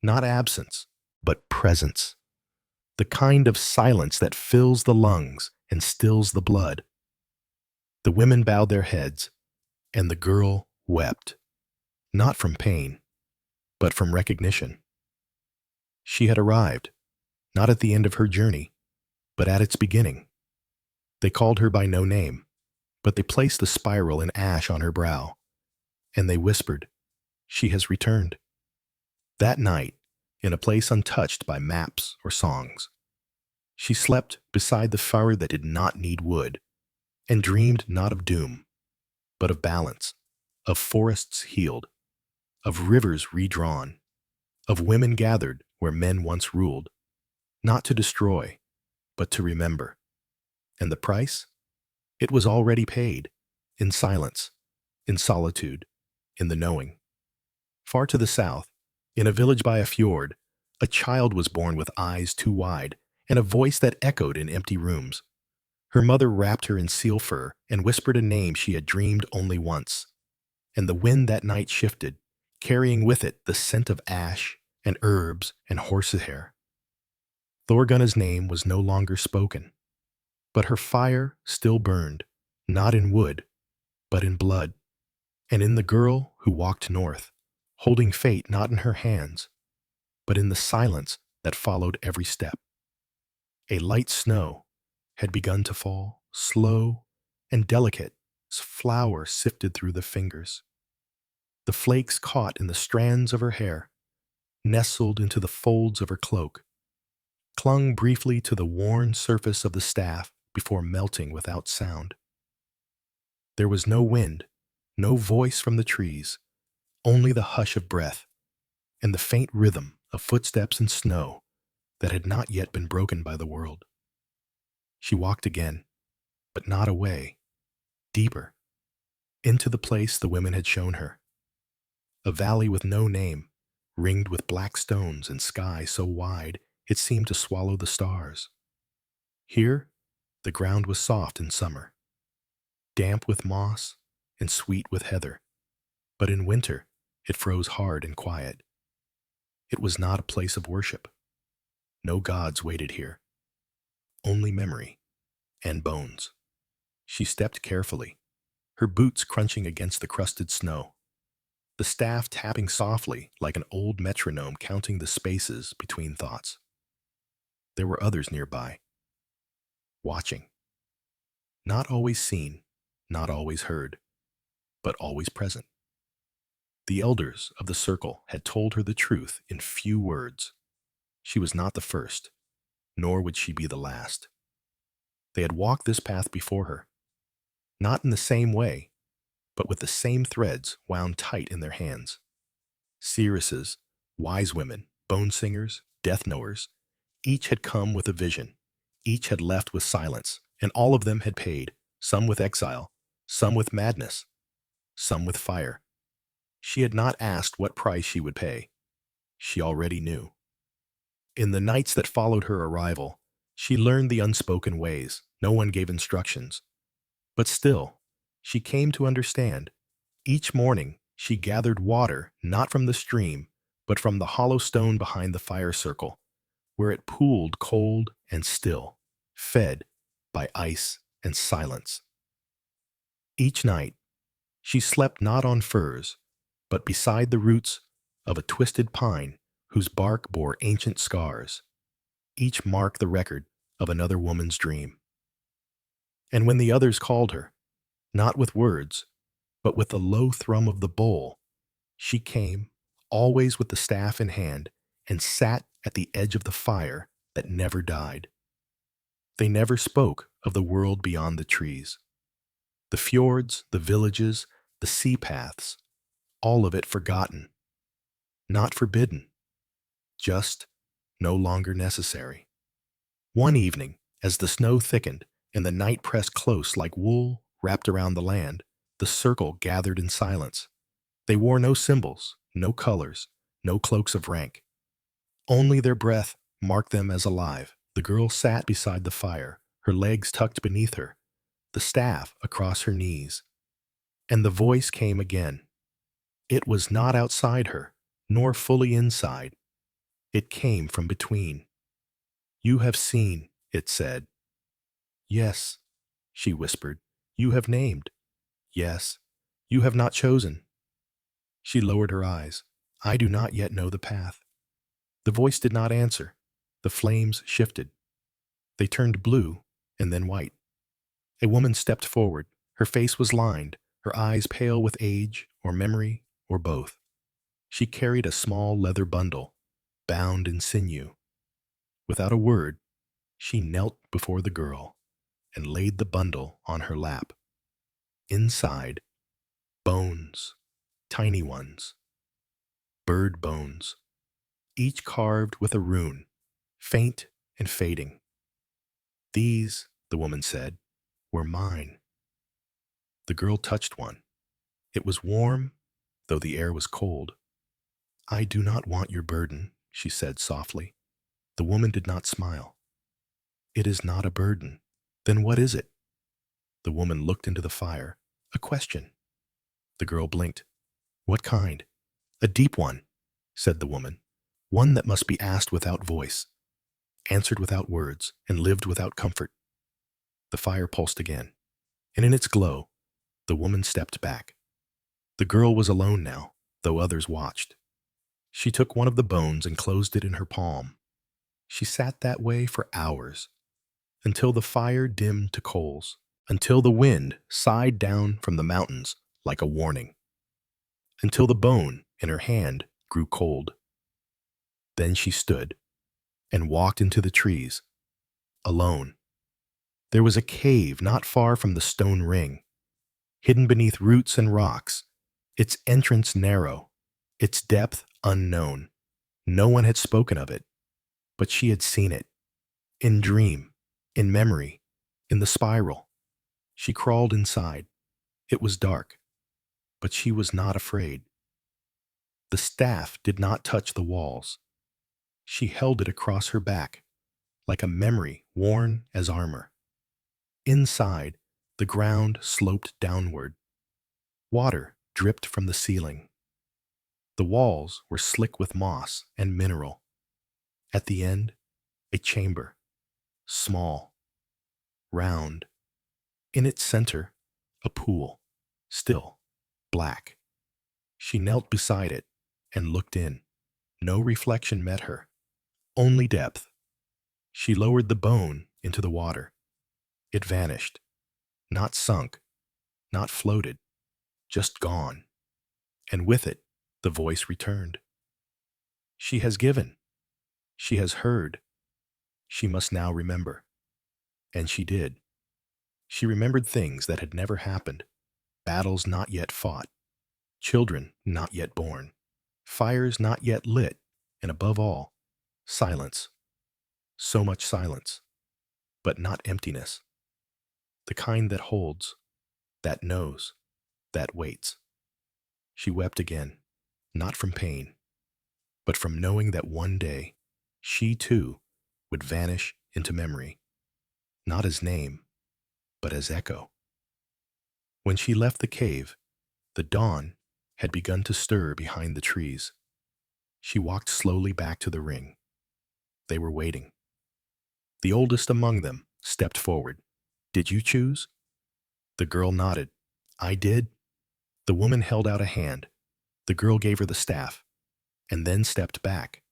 Not absence, but presence. The kind of silence that fills the lungs and stills the blood. The women bowed their heads, and the girl wept, not from pain, but from recognition. She had arrived, not at the end of her journey, but at its beginning. They called her by no name, but they placed the spiral in ash on her brow, and they whispered, "She has returned." That night, in a place untouched by maps or songs, she slept beside the fire that did not need wood, and dreamed not of doom, but of balance, of forests healed, of rivers redrawn, of women gathered where men once ruled, not to destroy, but to remember. And the price? It was already paid, in silence, in solitude, in the knowing. Far to the south, in a village by a fjord, a child was born with eyes too wide and a voice that echoed in empty rooms. Her mother wrapped her in seal fur and whispered a name she had dreamed only once. And the wind that night shifted, carrying with it the scent of ash and herbs and horsehair. Thorgunna's name was no longer spoken, but her fire still burned, not in wood, but in blood, and in the girl who walked north, holding fate not in her hands, but in the silence that followed every step. A light snow had begun to fall, slow and delicate as flour sifted through the fingers. The flakes caught in the strands of her hair, nestled into the folds of her cloak, clung briefly to the worn surface of the staff before melting without sound. There was no wind, no voice from the trees, only the hush of breath and the faint rhythm of footsteps in snow that had not yet been broken by the world. She walked again, but not away, deeper, into the place the women had shown her. A valley with no name, ringed with black stones and sky so wide it seemed to swallow the stars. Here, the ground was soft in summer, damp with moss and sweet with heather, but in winter it froze hard and quiet. It was not a place of worship. No gods waited here, only memory and bones. She stepped carefully, her boots crunching against the crusted snow, the staff tapping softly like an old metronome counting the spaces between thoughts. There were others nearby, watching. Not always seen, not always heard, but always present. The elders of the circle had told her the truth in few words. She was not the first, nor would she be the last. They had walked this path before her, not in the same way, but with the same threads wound tight in their hands. Seeresses, wise women, bone singers, death knowers, each had come with a vision, each had left with silence, and all of them had paid, some with exile, some with madness, some with fire. She had not asked what price she would pay. She already knew. In the nights that followed her arrival, she learned the unspoken ways. No one gave instructions. But still, she came to understand. Each morning, she gathered water not from the stream, but from the hollow stone behind the fire circle, where it pooled cold and still, fed by ice and silence. Each night, she slept not on furs, but beside the roots of a twisted pine whose bark bore ancient scars, each marked the record of another woman's dream. And when the others called her, not with words, but with the low thrum of the bowl, she came, always with the staff in hand, and sat at the edge of the fire that never died. They never spoke of the world beyond the trees. The fjords, the villages, the sea paths, all of it forgotten, not forbidden, just no longer necessary. One evening, as the snow thickened and the night pressed close like wool wrapped around the land, the circle gathered in silence. They wore no symbols, no colors, no cloaks of rank. Only their breath marked them as alive. The girl sat beside the fire, her legs tucked beneath her, the staff across her knees. And the voice came again. It was not outside her, nor fully inside. It came from between. "You have seen," it said. "Yes," she whispered. "You have named." "Yes." "You have not chosen." She lowered her eyes. "I do not yet know the path." The voice did not answer. The flames shifted. They turned blue and then white. A woman stepped forward. Her face was lined, her eyes pale with age or memory or both. She carried a small leather bundle, bound in sinew. Without a word, she knelt before the girl and laid the bundle on her lap. Inside, bones, tiny ones, bird bones, each carved with a rune, faint and fading. "These," the woman said, "were mine." The girl touched one. It was warm, though the air was cold. "I do not want your burden," she said softly. The woman did not smile. "It is not a burden. Then what is it?" The woman looked into the fire. "A question." The girl blinked. "What kind?" "A deep one," said the woman. "One that must be asked without voice, answered without words, and lived without comfort." The fire pulsed again, and in its glow, the woman stepped back. The girl was alone now, though others watched. She took one of the bones and closed it in her palm. She sat that way for hours, until the fire dimmed to coals, until the wind sighed down from the mountains like a warning, until the bone in her hand grew cold. Then she stood and walked into the trees, alone. There was a cave not far from the stone ring, hidden beneath roots and rocks, its entrance narrow, its depth unknown. No one had spoken of it, but she had seen it, in dream, in memory, in the spiral. She crawled inside. It was dark, but she was not afraid. The staff did not touch the walls. She held it across her back, like a memory worn as armor. Inside, the ground sloped downward. Water dripped from the ceiling. The walls were slick with moss and mineral. At the end, a chamber, small, round. In its center, a pool, still, black. She knelt beside it and looked in. No reflection met her, only depth. She lowered the bone into the water. It vanished, not sunk, not floated, just gone. And with it, the voice returned. She has given. She has heard. She must now remember. And she did. She remembered things that had never happened, battles not yet fought, children not yet born, fires not yet lit, and above all, silence. So much silence, but not emptiness. The kind that holds, that knows, that waits. She wept again, not from pain, but from knowing that one day she too would vanish into memory, not as name, but as echo. When she left the cave, the dawn had begun to stir behind the trees. She walked slowly back to the ring. They were waiting. The oldest among them stepped forward. "Did you choose?" The girl nodded. "I did." The woman held out a hand. The girl gave her the staff, and then stepped back.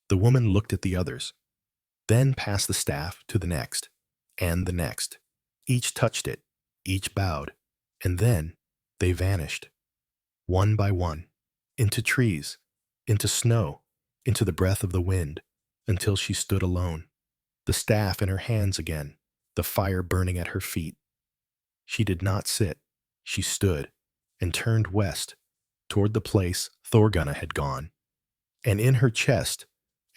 The woman looked at the others, then passed the staff to the next, and the next. Each touched it, each bowed, and then they vanished, one by one, into trees, into snow, into the breath of the wind, until she stood alone, the staff in her hands again, the fire burning at her feet. She did not sit. She stood and turned west, toward the place Thorgunna had gone, and in her chest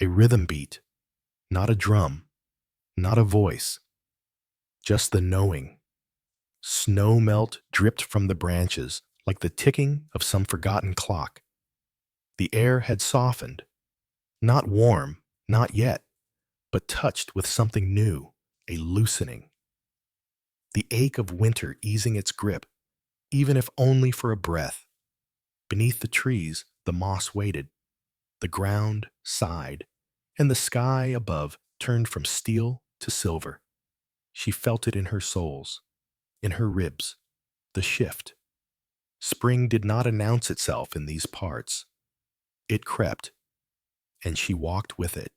a rhythm beat, not a drum, not a voice, just the knowing. Snow melt dripped from the branches like the ticking of some forgotten clock. The air had softened, not warm, not yet, but touched with something new, a loosening. The ache of winter easing its grip, even if only for a breath. Beneath the trees, the moss waited. The ground sighed, and the sky above turned from steel to silver. She felt it in her soles, in her ribs, the shift. Spring did not announce itself in these parts. It crept, and she walked with it.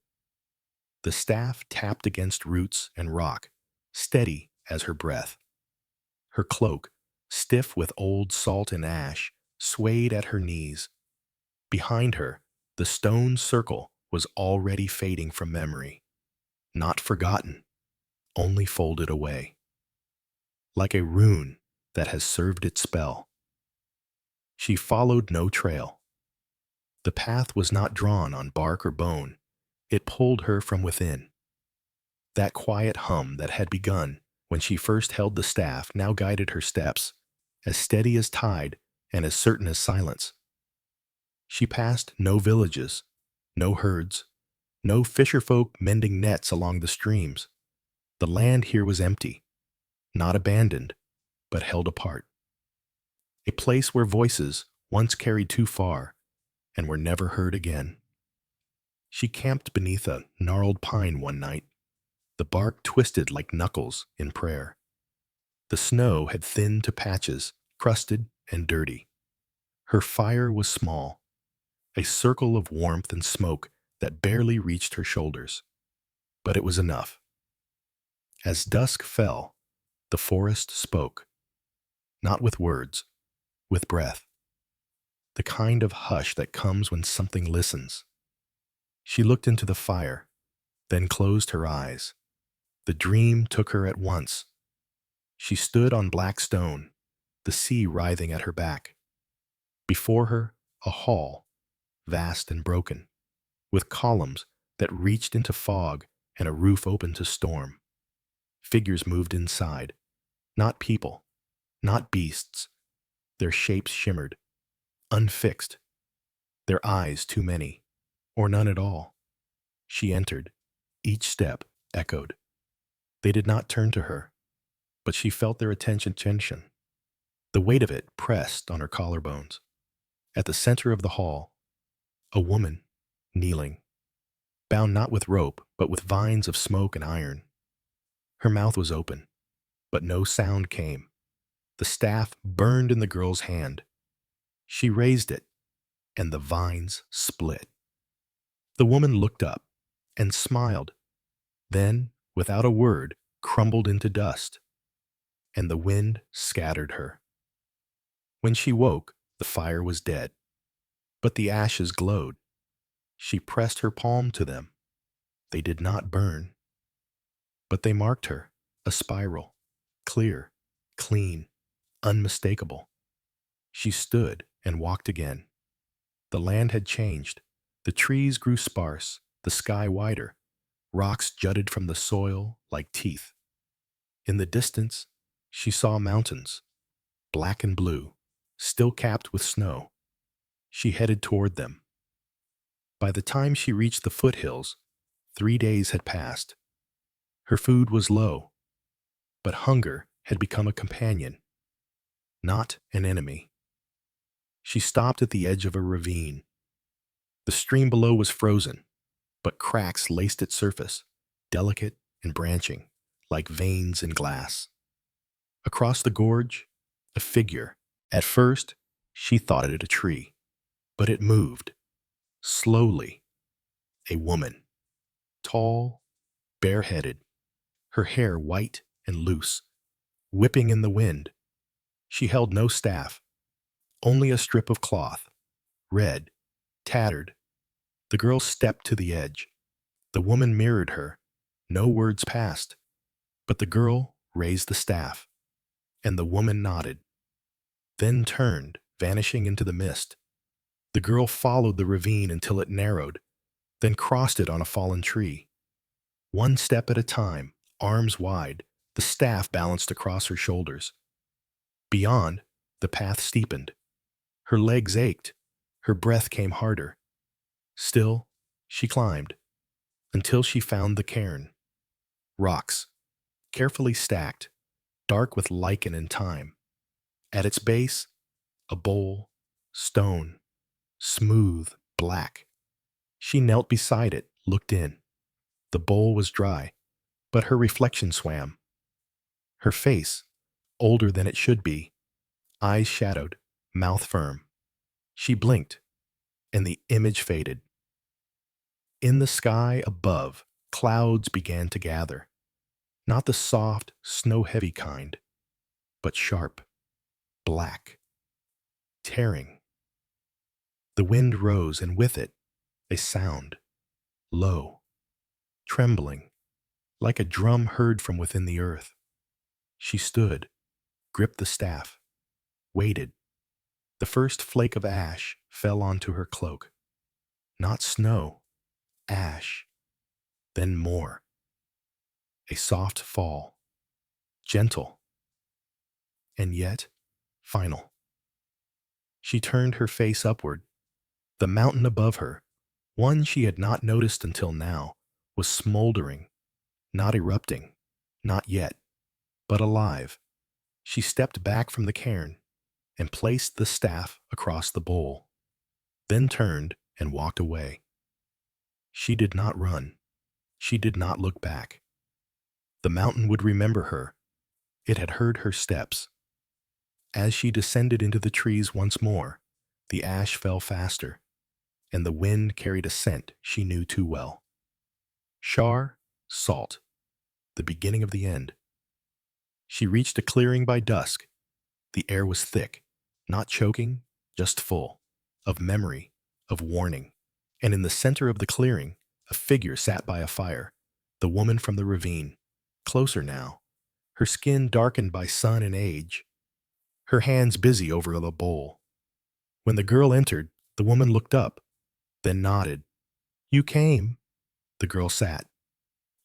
The staff tapped against roots and rock, steady as her breath. Her cloak, stiff with old salt and ash, swayed at her knees. Behind her, the stone circle was already fading from memory. Not forgotten, only folded away. Like a rune that has served its spell. She followed no trail. The path was not drawn on bark or bone. It pulled her from within. That quiet hum that had begun when she first held the staff now guided her steps, as steady as tide and as certain as silence. She passed no villages, no herds, no fisherfolk mending nets along the streams. The land here was empty, not abandoned, but held apart. A place where voices once carried too far and were never heard again. She camped beneath a gnarled pine one night, the bark twisted like knuckles in prayer. The snow had thinned to patches, crusted and dirty. Her fire was small, a circle of warmth and smoke that barely reached her shoulders. But it was enough. As dusk fell, the forest spoke, not with words, with breath, the kind of hush that comes when something listens. She looked into the fire, then closed her eyes. The dream took her at once. She stood on black stone, the sea writhing at her back. Before her, a hall, vast and broken, with columns that reached into fog and a roof open to storm. Figures moved inside, not people, not beasts. Their shapes shimmered, unfixed, their eyes too many, or none at all. She entered. Each step echoed. They did not turn to her, but she felt their tension. The weight of it pressed on her collarbones. At the center of the hall, a woman, kneeling, bound not with rope, but with vines of smoke and iron. Her mouth was open, but no sound came. The staff burned in the girl's hand. She raised it, and the vines split. The woman looked up and smiled, then, without a word, crumbled into dust, and the wind scattered her. When she woke, the fire was dead, but the ashes glowed. She pressed her palm to them. They did not burn, but they marked her, a spiral, clear, clean, unmistakable. She stood and walked again. The land had changed. The trees grew sparse, the sky wider. Rocks jutted from the soil like teeth. In the distance, she saw mountains, black and blue, still capped with snow. She headed toward them. By the time she reached the foothills, 3 days had passed. Her food was low, but hunger had become a companion, not an enemy. She stopped at the edge of a ravine. The stream below was frozen, but cracks laced its surface, delicate and branching, like veins in glass. Across the gorge, a figure. At first, she thought it a tree, but it moved, slowly. A woman, tall, bareheaded, her hair white and loose, whipping in the wind. She held no staff, only a strip of cloth, red, tattered. The girl stepped to the edge. The woman mirrored her. No words passed, but the girl raised the staff, and the woman nodded, then turned, vanishing into the mist. The girl followed the ravine until it narrowed, then crossed it on a fallen tree. One step at a time, arms wide, the staff balanced across her shoulders. Beyond, the path steepened. Her legs ached. Her breath came harder. Still, she climbed, until she found the cairn. Rocks, carefully stacked, dark with lichen and time. At its base, a bowl, stone, smooth, black. She knelt beside it, looked in. The bowl was dry, but her reflection swam. Her face, older than it should be, eyes shadowed, mouth firm. She blinked, and the image faded. In the sky above, clouds began to gather, not the soft, snow-heavy kind, but sharp, black, tearing. The wind rose, and with it, a sound, low, trembling, like a drum heard from within the earth. She stood, gripped the staff, waited. The first flake of ash fell onto her cloak. Not snow, ash, then more. A soft fall, gentle, and yet final. She turned her face upward. The mountain above her, one she had not noticed until now, was smoldering, not erupting, not yet, but alive. She stepped back from the cairn and placed the staff across the bowl, then turned and walked away. She did not run. She did not look back. The mountain would remember her. It had heard her steps. As she descended into the trees once more, the ash fell faster, and the wind carried a scent she knew too well. Char, salt, the beginning of the end. She reached a clearing by dusk. The air was thick, not choking, just full, of memory, of warning. And in the center of the clearing, a figure sat by a fire, the woman from the ravine, closer now, her skin darkened by sun and age, her hands busy over the bowl. When the girl entered, the woman looked up, then nodded. "You came." The girl sat.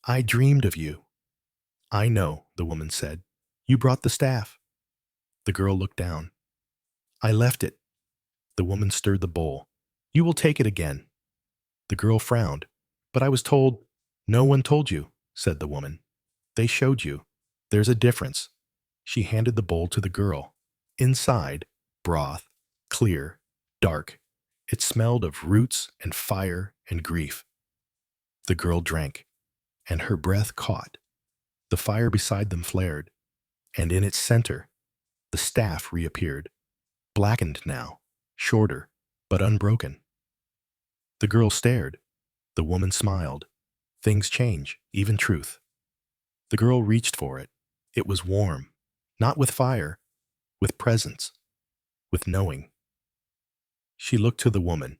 "I dreamed of you." "I know," the woman said. "You brought the staff." The girl looked down. "I left it." The woman stirred the bowl. "You will take it again." The girl frowned. "But I was told—" "No one told you," said the woman. "They showed you. There's a difference." She handed the bowl to the girl. Inside, broth, clear, dark. It smelled of roots and fire and grief. The girl drank, and her breath caught. The fire beside them flared, and in its center, the staff reappeared, blackened now, shorter, but unbroken. The girl stared. The woman smiled. Things change, even truth. The girl reached for it. It was warm, not with fire, with presence, with knowing. She looked to the woman,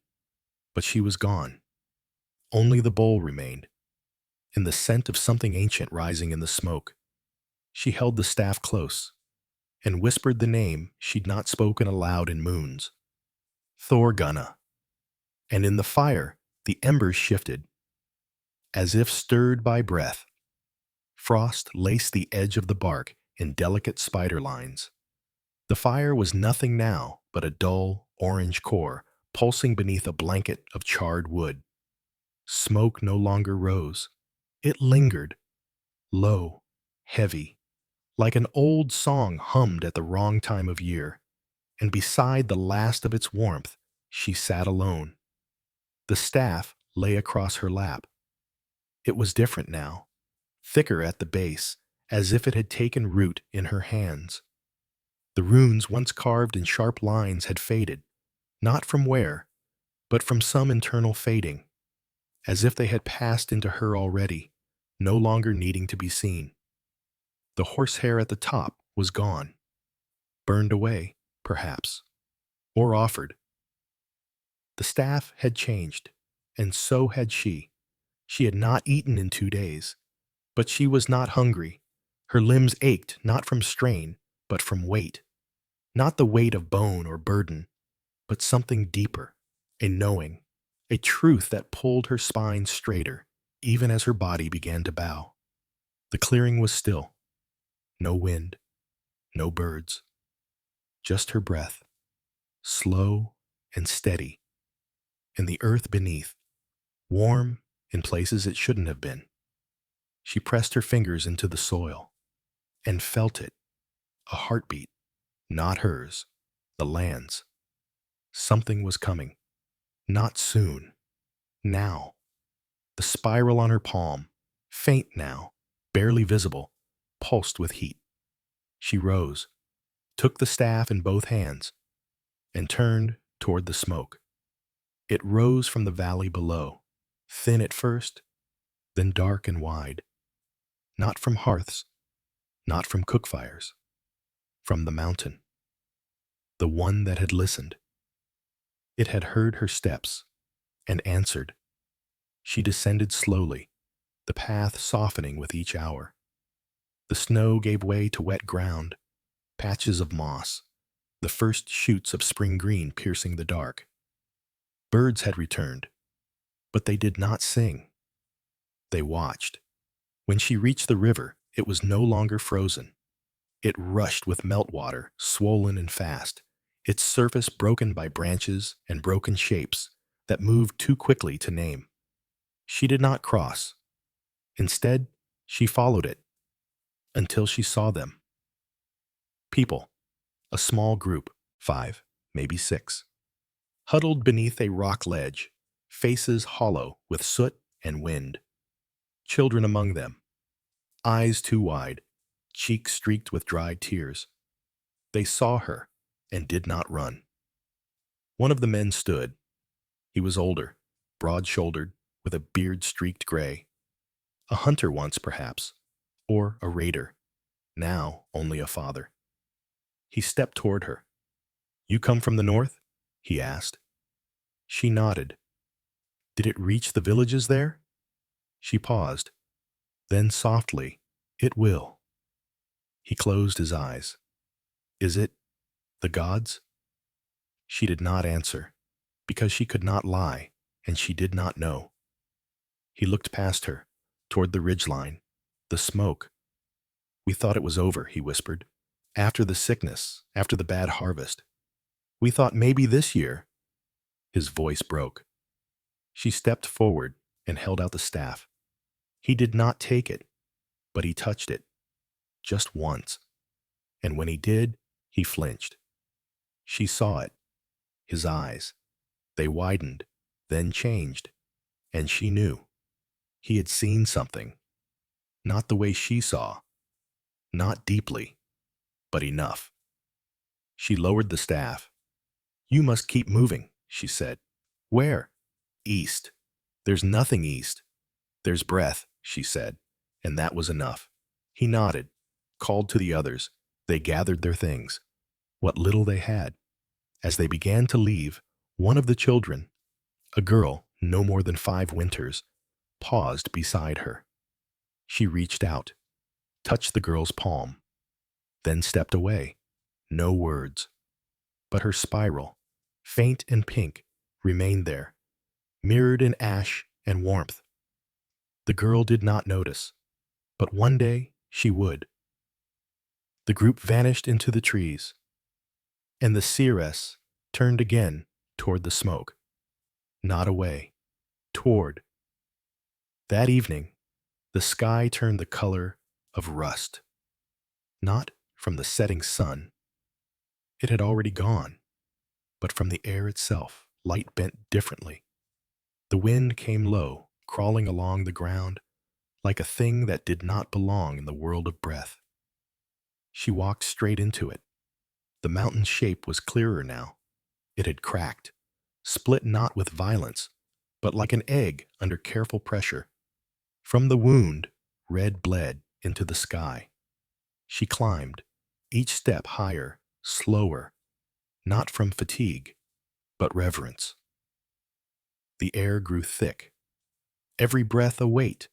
but she was gone. Only the bowl remained, and the scent of something ancient rising in the smoke. She held the staff close and whispered the name she'd not spoken aloud in moons. Thorgunna. And in the fire, the embers shifted, as if stirred by breath. Frost laced the edge of the bark in delicate spider lines. The fire was nothing now but a dull, orange core pulsing beneath a blanket of charred wood. Smoke no longer rose. It lingered, low, heavy, like an old song hummed at the wrong time of year. And beside the last of its warmth, she sat alone. The staff lay across her lap. It was different now, thicker at the base, as if it had taken root in her hands. The runes once carved in sharp lines had faded, not from wear, but from some internal fading, as if they had passed into her already, no longer needing to be seen. The horsehair at the top was gone, burned away, perhaps, or offered. The staff had changed, and so had she. She had not eaten in 2 days, but she was not hungry. Her limbs ached not from strain, but from weight. Not the weight of bone or burden, but something deeper, a knowing, a truth that pulled her spine straighter, even as her body began to bow. The clearing was still. No wind, no birds, just her breath, slow and steady, and the earth beneath, warm in places it shouldn't have been. She pressed her fingers into the soil and felt it, a heartbeat, not hers, the land's. Something was coming, not soon, Now, the spiral on her palm, faint now, barely visible, pulsed with heat. She rose, took the staff in both hands, and turned toward the smoke. It rose from the valley below, thin at first, then dark and wide, not from hearths, not from cook fires, from the mountain, the one that had listened. It had heard her steps and answered. She descended slowly, the path softening with each hour. The snow gave way to wet ground, patches of moss, the first shoots of spring green piercing the dark. Birds had returned, but they did not sing. They watched. When she reached the river, it was no longer frozen. It rushed with meltwater, swollen and fast, its surface broken by branches and broken shapes that moved too quickly to name. She did not cross. Instead, she followed it until she saw them. People, a small group, 5, maybe 6, huddled beneath a rock ledge, faces hollow with soot and wind. Children among them, eyes too wide, cheeks streaked with dried tears. They saw her and did not run. One of the men stood. He was older, broad-shouldered, with a beard streaked gray. A hunter once, perhaps, or a raider, now only a father. He stepped toward her. "You come from the north?" he asked. She nodded. "Did it reach the villages there?" She paused. Then softly, "It will." He closed his eyes. "Is it the gods?" She did not answer, because she could not lie, and she did not know. He looked past her, toward the ridgeline, the smoke. "We thought it was over," he whispered. "After the sickness, after the bad harvest. We thought maybe this year." His voice broke. She stepped forward and held out the staff. He did not take it, but he touched it, just once. And when he did, he flinched. She saw it, his eyes. They widened, then changed, and she knew. He had seen something. Not the way she saw. Not deeply, but enough. She lowered the staff. "You must keep moving," she said. "Where?" "East. There's nothing east. There's breath," she said, and that was enough. He nodded, called to the others. They gathered their things, what little they had. As they began to leave, one of the children, a girl no more than 5 winters, paused beside her. She reached out, touched the girl's palm, then stepped away. No words. But her spiral, faint and pink, remained there, mirrored in ash and warmth. The girl did not notice, but one day she would. The group vanished into the trees, and the seeress turned again toward the smoke, not away, toward. That evening, the sky turned the color of rust, not from the setting sun. It had already gone, but from the air itself, light bent differently. The wind came low, crawling along the ground, like a thing that did not belong in the world of breath. She walked straight into it. The mountain's shape was clearer now. It had cracked, split not with violence, but like an egg under careful pressure. From the wound, red bled into the sky. She climbed, each step higher, slower, not from fatigue, but reverence. The air grew thick, every breath a weight,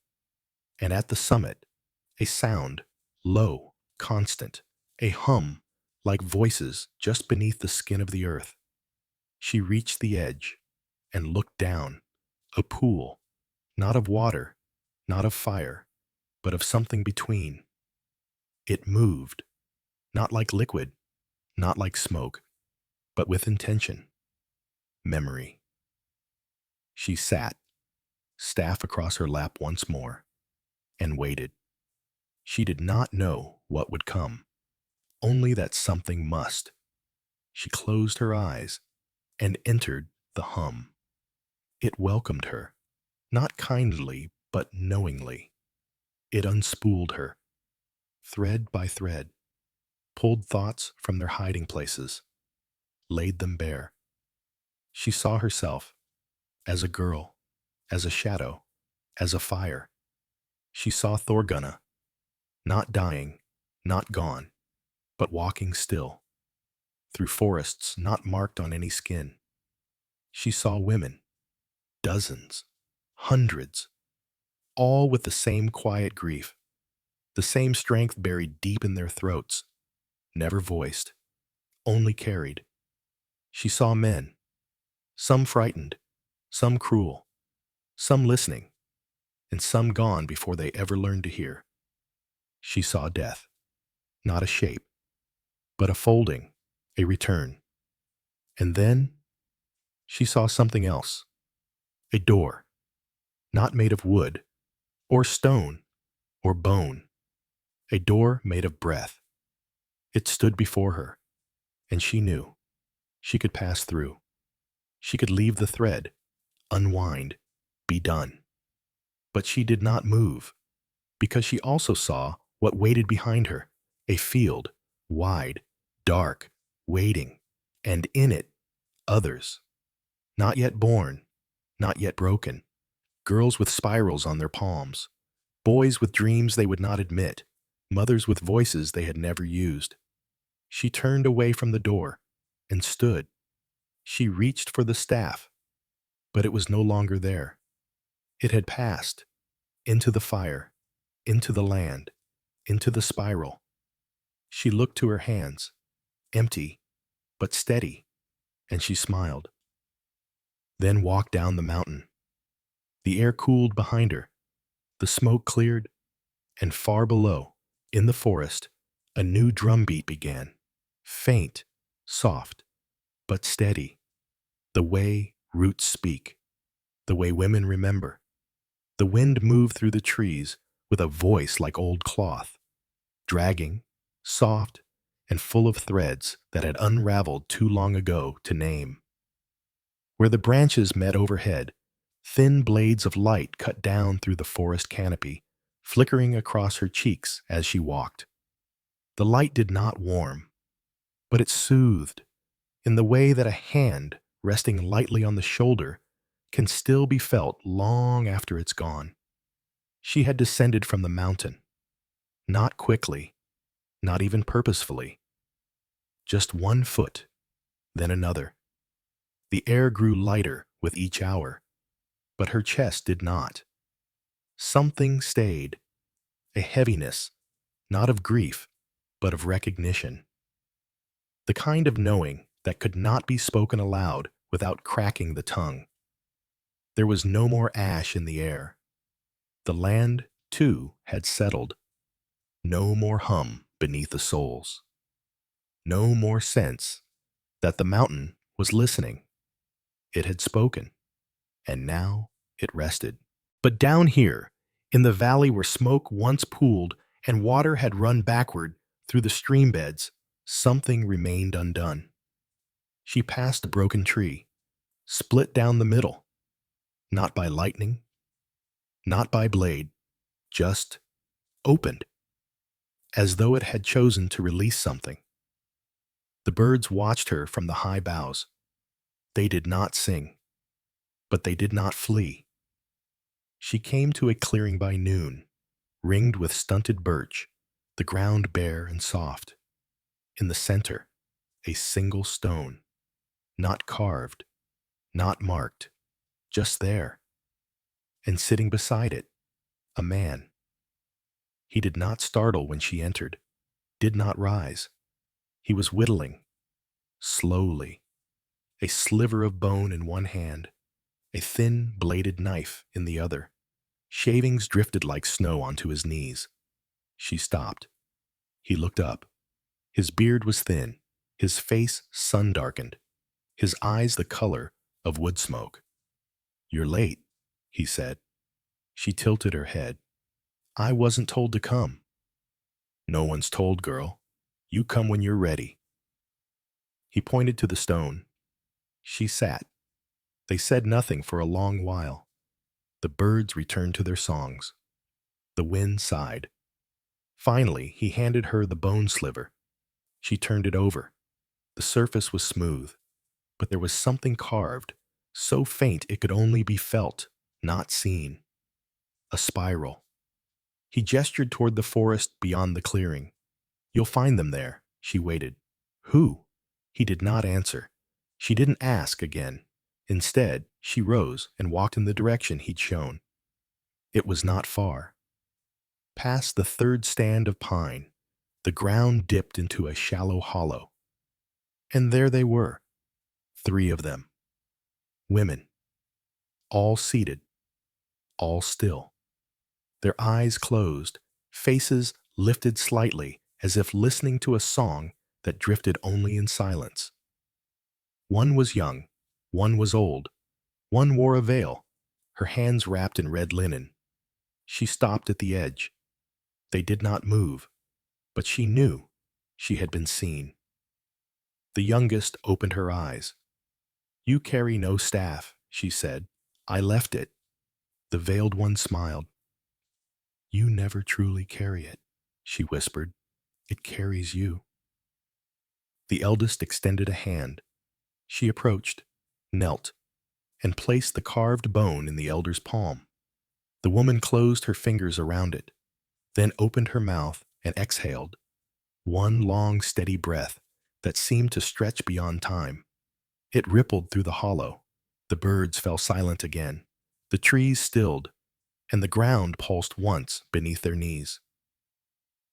and at the summit, a sound, low, constant, a hum, like voices just beneath the skin of the earth. She reached the edge and looked down, a pool, not of water, not of fire, but of something between. It moved, not like liquid, not like smoke, but with intention, memory. She sat, staff across her lap once more, and waited. She did not know what would come, only that something must. She closed her eyes and entered the hum. It welcomed her, not kindly, but knowingly. It unspooled her, thread by thread, pulled thoughts from their hiding places, laid them bare. She saw herself as a girl, as a shadow, as a fire. She saw Thorgunna, not dying, not gone, but walking still, through forests not marked on any skin. She saw women, dozens, hundreds, all with the same quiet grief, the same strength buried deep in their throats, never voiced, only carried. She saw men, some frightened, some cruel, some listening, and some gone before they ever learned to hear. She saw death, not a shape, but a folding, a return. And then she saw something else, a door, not made of wood, or stone, or bone, a door made of breath. It stood before her, and she knew she could pass through. She could leave the thread, unwind, be done. But she did not move, because she also saw what waited behind her, a field, wide, dark, waiting, and in it, others, not yet born, not yet broken, girls with spirals on their palms, boys with dreams they would not admit, mothers with voices they had never used. She turned away from the door and stood. She reached for the staff, but it was no longer there. It had passed into the fire, into the land, into the spiral. She looked to her hands, empty but steady, and she smiled. Then walked down the mountain. The air cooled behind her, the smoke cleared, and far below, in the forest, a new drumbeat began, faint, soft, but steady, the way roots speak, the way women remember. The wind moved through the trees with a voice like old cloth, dragging, soft, and full of threads that had unraveled too long ago to name. Where the branches met overhead, thin blades of light cut down through the forest canopy, flickering across her cheeks as she walked. The light did not warm, but it soothed in the way that a hand resting lightly on the shoulder can still be felt long after it's gone. She had descended from the mountain, not quickly, not even purposefully. Just one foot, then another. The air grew lighter with each hour, but her chest did not. Something stayed, a heaviness, not of grief, but of recognition. The kind of knowing that could not be spoken aloud without cracking the tongue. There was no more ash in the air. The land, too, had settled. No more hum beneath the soles. No more sense that the mountain was listening. It had spoken, and now it rested. But down here, in the valley where smoke once pooled and water had run backward through the stream beds, something remained undone. She passed a broken tree, split down the middle, not by lightning, not by blade, just opened, as though it had chosen to release something. The birds watched her from the high boughs. They did not sing, but they did not flee. She came to a clearing by noon, ringed with stunted birch, the ground bare and soft. In the center, a single stone, not carved, not marked, just there. And sitting beside it, a man. He did not startle when she entered, did not rise. He was whittling, slowly, a sliver of bone in one hand, a thin bladed knife in the other. Shavings drifted like snow onto his knees. She stopped. He looked up. His beard was thin, his face sun-darkened, his eyes the color of wood smoke. "You're late," he said. She tilted her head. "I wasn't told to come." "No one's told, girl. You come when you're ready." He pointed to the stone. She sat. They said nothing for a long while. The birds returned to their songs. The wind sighed. Finally, he handed her the bone sliver. She turned it over. The surface was smooth, but there was something carved, so faint it could only be felt, not seen. A spiral. He gestured toward the forest beyond the clearing. You'll find them there. She waited. Who? He did not answer. She didn't ask again. Instead, she rose and walked in the direction he'd shown. It was not far. Past the third stand of pine, the ground dipped into a shallow hollow. And there they were, 3 of them. Women. All seated. All still. Their eyes closed, faces lifted slightly as if listening to a song that drifted only in silence. One was young, one was old, one wore a veil, her hands wrapped in red linen. She stopped at the edge. They did not move, but she knew she had been seen. The youngest opened her eyes. You carry no staff, she said. I left it. The veiled one smiled. You never truly carry it, she whispered. It carries you. The eldest extended a hand. She approached, knelt, and placed the carved bone in the elder's palm. The woman closed her fingers around it, then opened her mouth and exhaled, one long, steady breath that seemed to stretch beyond time. It rippled through the hollow. The birds fell silent again. The trees stilled, and the ground pulsed once beneath their knees.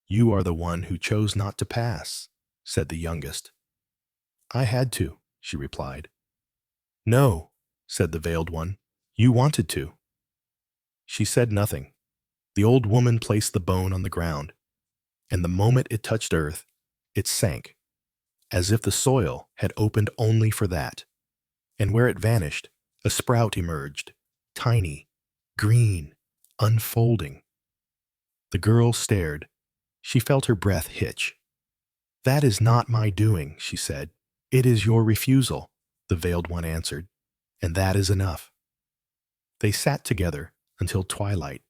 You are the one who chose not to pass, said the youngest. I had to, she replied. No, said the veiled one. You wanted to. She said nothing. The old woman placed the bone on the ground, and the moment it touched earth, it sank, as if the soil had opened only for that. And where it vanished, a sprout emerged, tiny, green, unfolding. The girl stared. She felt her breath hitch. That is not my doing, she said. It is your refusal, the veiled one answered, and that is enough. They sat together until twilight,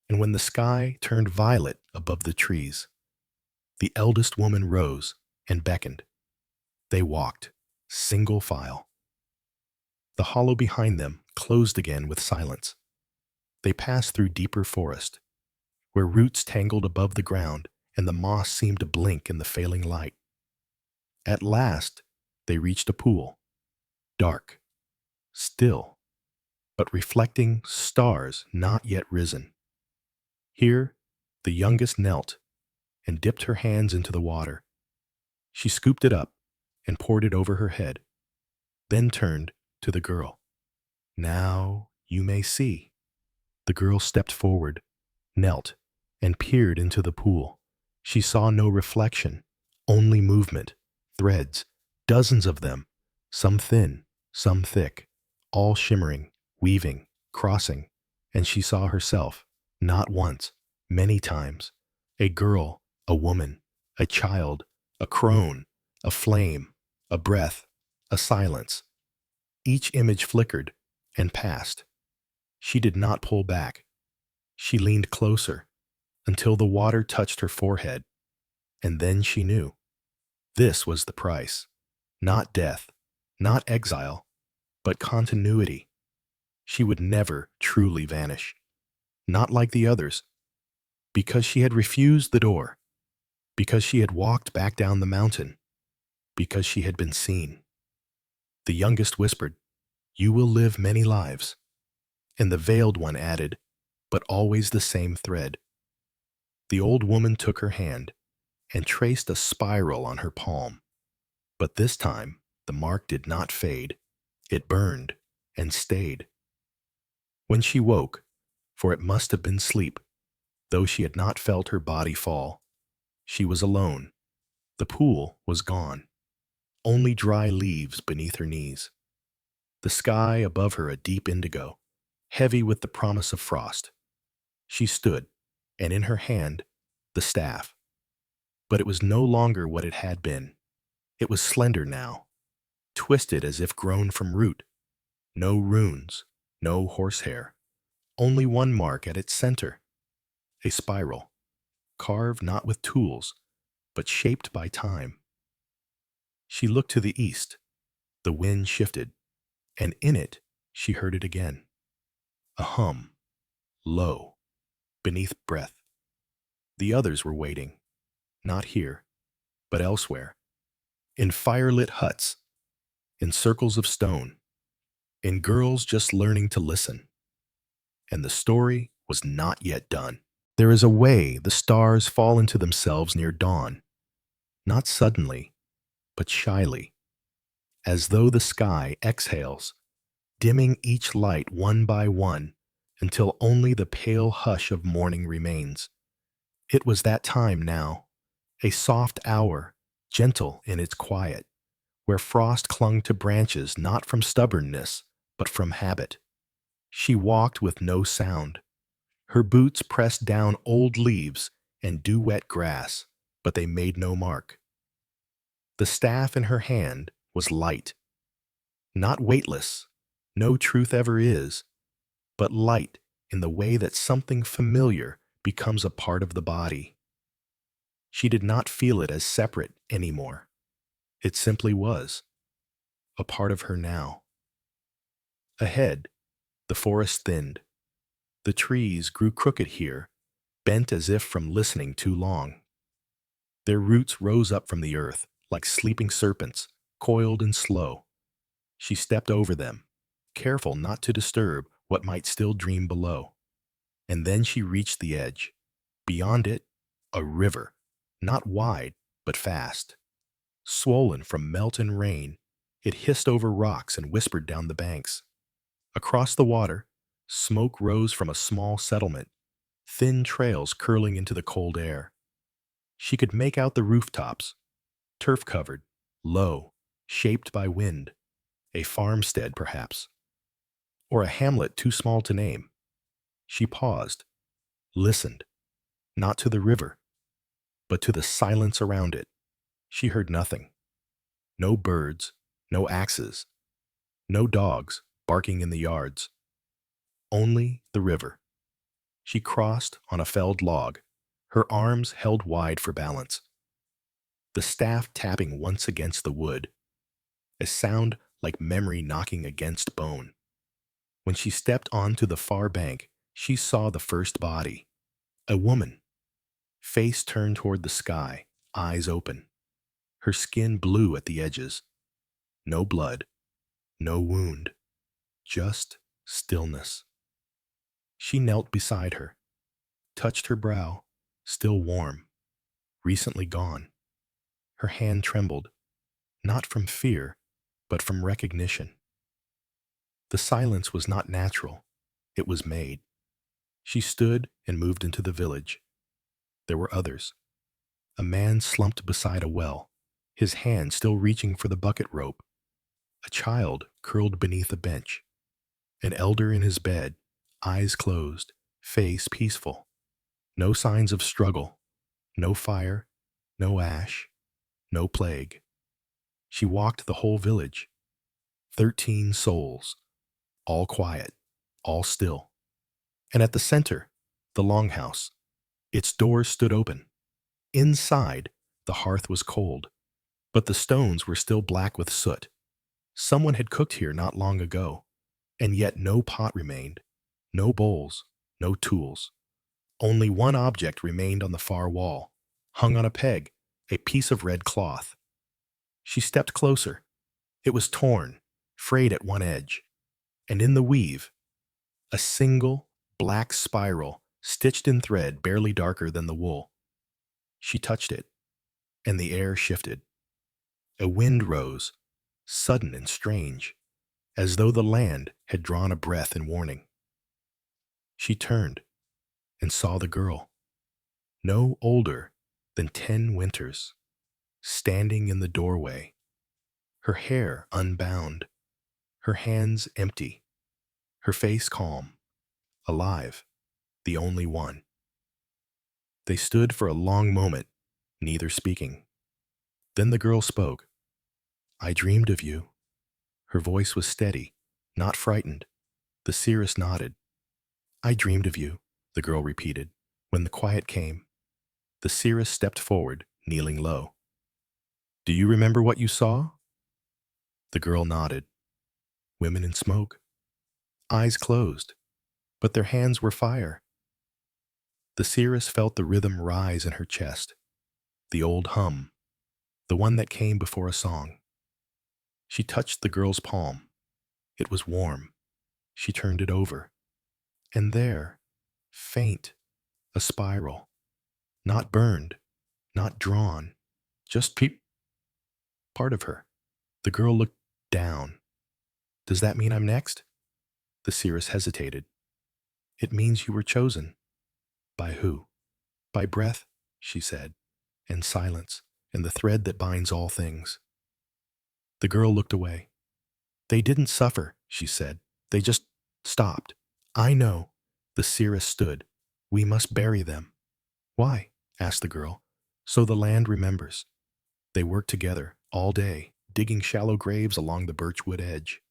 and when the sky turned violet above the trees, the eldest woman rose and beckoned. They walked, single file. The hollow behind them closed again with silence. They passed through deeper forest, where roots tangled above the ground and the moss seemed to blink in the failing light. At last, they reached a pool, dark, still, but reflecting stars not yet risen. Here, the youngest knelt and dipped her hands into the water. She scooped it up and poured it over her head, then turned to the girl. Now you may see. The girl stepped forward, knelt, and peered into the pool. She saw no reflection, only movement, threads, dozens of them, some thin, some thick, all shimmering, weaving, crossing, and she saw herself, not once, many times, a girl, a woman, a child, a crone, a flame, a breath, a silence. Each image flickered and passed. She did not pull back. She leaned closer until the water touched her forehead, and then she knew. This was the price. Not death, not exile, but continuity. She would never truly vanish. Not like the others. Because she had refused the door. Because she had walked back down the mountain. Because she had been seen. The youngest whispered, You will live many lives. And the veiled one added, But always the same thread. The old woman took her hand and traced a spiral on her palm. But this time, the mark did not fade. It burned and stayed. When she woke, for it must have been sleep, though she had not felt her body fall, she was alone. The pool was gone. Only dry leaves beneath her knees. The sky above her a deep indigo, heavy with the promise of frost. She stood, and in her hand, the staff. But it was no longer what it had been. It was slender now, twisted as if grown from root. No runes, no horsehair, only one mark at its center, a spiral, carved not with tools, but shaped by time. She looked to the east. The wind shifted, and in it she heard it again. A hum, low, beneath breath. The others were waiting, not here, but elsewhere, in firelit huts, in circles of stone, in girls just learning to listen. And the story was not yet done. There is a way the stars fall into themselves near dawn, not suddenly, but shyly, as though the sky exhales, dimming each light one by one until only the pale hush of morning remains. It was that time now, a soft hour, gentle in its quiet, where frost clung to branches not from stubbornness, but from habit. She walked with no sound. Her boots pressed down old leaves and dew-wet grass, but they made no mark. The staff in her hand was light, not weightless, no truth ever is, but light in the way that something familiar becomes a part of the body. She did not feel it as separate anymore. It simply was, a part of her now. Ahead, the forest thinned. The trees grew crooked here, bent as if from listening too long. Their roots rose up from the earth like sleeping serpents, coiled and slow. She stepped over them, careful not to disturb what might still dream below. And then she reached the edge. Beyond it, a river, not wide, but fast. Swollen from melt and rain, it hissed over rocks and whispered down the banks. Across the water, smoke rose from a small settlement, thin trails curling into the cold air. She could make out the rooftops, turf-covered, low, shaped by wind, a farmstead perhaps, or a hamlet too small to name. She paused, listened, not to the river, but to the silence around it. She heard nothing. No birds, no axes, no dogs barking in the yards. Only the river. She crossed on a felled log, her arms held wide for balance. The staff tapping once against the wood, a sound like memory knocking against bone. When she stepped onto the far bank, she saw the first body. A woman, face turned toward the sky, eyes open. Her skin blue at the edges. No blood, no wound, just stillness. She knelt beside her, touched her brow, still warm, recently gone. Her hand trembled, not from fear, but from recognition. The silence was not natural, it was made. She stood and moved into the village. There were others. A man slumped beside a well, his hand still reaching for the bucket rope. A child curled beneath a bench. An elder in his bed, eyes closed, face peaceful. No signs of struggle, no fire, no ash, no plague. She walked the whole village. 13 souls, all quiet, all still. And at the center, the longhouse. Its doors stood open. Inside, the hearth was cold, but the stones were still black with soot. Someone had cooked here not long ago, and yet no pot remained, no bowls, no tools. Only one object remained on the far wall, hung on a peg, a piece of red cloth. She stepped closer. It was torn, frayed at one edge, and in the weave, a single black spiral stitched in thread barely darker than the wool. She touched it, and the air shifted. A wind rose, sudden and strange, as though the land had drawn a breath in warning. She turned and saw the girl, no older than 10 winters, standing in the doorway, her hair unbound, her hands empty, her face calm, alive, the only one. They stood for a long moment, neither speaking. Then the girl spoke. "I dreamed of you." Her voice was steady, not frightened. The seeress nodded. I dreamed of you, the girl repeated. When the quiet came, the seeress stepped forward, kneeling low. Do you remember what you saw? The girl nodded. Women in smoke, eyes closed, but their hands were fire. The seeress felt the rhythm rise in her chest, the old hum, the one that came before a song. She touched the girl's palm. It was warm. She turned it over. And there, faint, a spiral, not burned, not drawn, just part of her. The girl looked down. Does that mean I'm next? The seeress hesitated. It means you were chosen. By who? By breath, she said, and silence, and the thread that binds all things. The girl looked away. They didn't suffer, she said. They just stopped. I know. The seeress stood. We must bury them. Why? Asked the girl. So the land remembers. They worked together all day, digging shallow graves along the birchwood edge,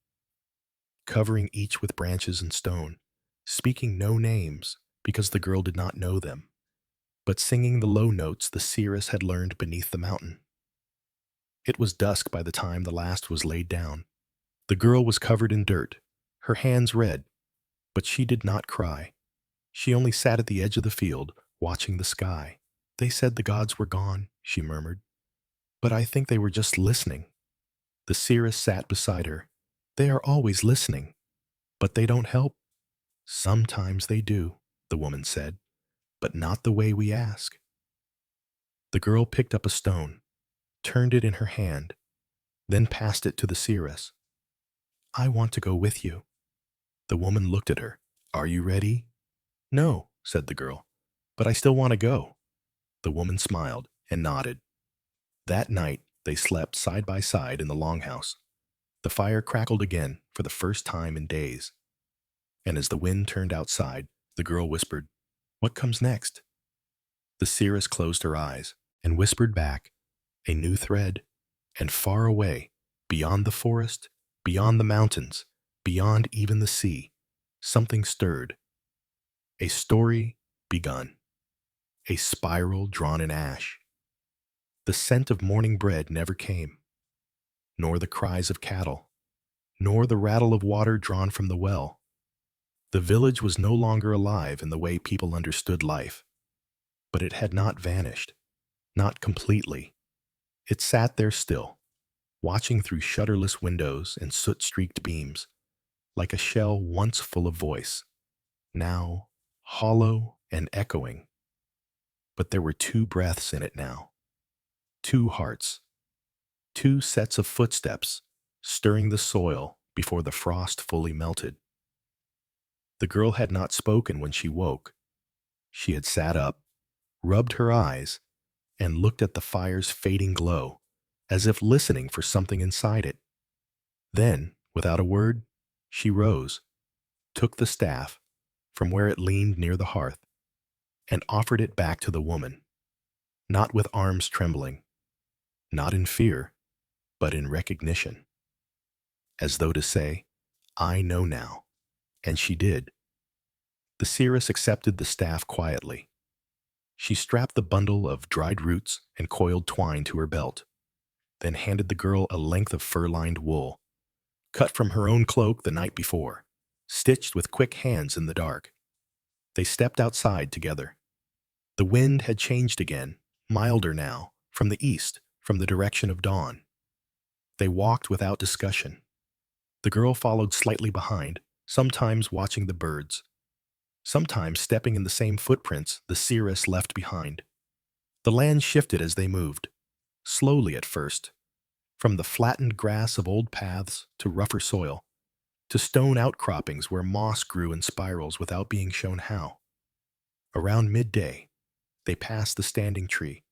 covering each with branches and stone, speaking no names because the girl did not know them, but singing the low notes the seeress had learned beneath the mountain. It was dusk by the time the last was laid down. The girl was covered in dirt, her hands red, but she did not cry. She only sat at the edge of the field, watching the sky. They said the gods were gone, she murmured, but I think they were just listening. The seeress sat beside her. They are always listening, but they don't help. Sometimes they do, the woman said, but not the way we ask. The girl picked up a stone, turned it in her hand, then passed it to the seeress. I want to go with you. The woman looked at her. Are you ready? No, said the girl, but I still want to go. The woman smiled and nodded. That night, they slept side by side in the longhouse. The fire crackled again for the first time in days. And as the wind turned outside, the girl whispered, What comes next? The seeress closed her eyes and whispered back, a new thread, and far away, beyond the forest, beyond the mountains, beyond even the sea, something stirred. A story begun. A spiral drawn in ash. The scent of morning bread never came, nor the cries of cattle, nor the rattle of water drawn from the well. The village was no longer alive in the way people understood life, but it had not vanished, not completely. It sat there still, watching through shutterless windows and soot-streaked beams, like a shell once full of voice, now hollow and echoing. But there were two breaths in it now, two hearts, two sets of footsteps stirring the soil before the frost fully melted. The girl had not spoken when she woke. She had sat up, rubbed her eyes, and looked at the fire's fading glow, as if listening for something inside it. Then, without a word, she rose, took the staff from where it leaned near the hearth, and offered it back to the woman, not with arms trembling, not in fear, but in recognition, as though to say, I know now. And she did. The seeress accepted the staff quietly. She strapped the bundle of dried roots and coiled twine to her belt, then handed the girl a length of fur-lined wool, cut from her own cloak the night before, stitched with quick hands in the dark. They stepped outside together. The wind had changed again, milder now, from the east, from the direction of dawn. They walked without discussion. The girl followed slightly behind, sometimes watching the birds, sometimes stepping in the same footprints the seeress left behind. The land shifted as they moved, slowly at first, from the flattened grass of old paths to rougher soil, to stone outcroppings where moss grew in spirals without being shown how. Around midday, they passed the standing tree.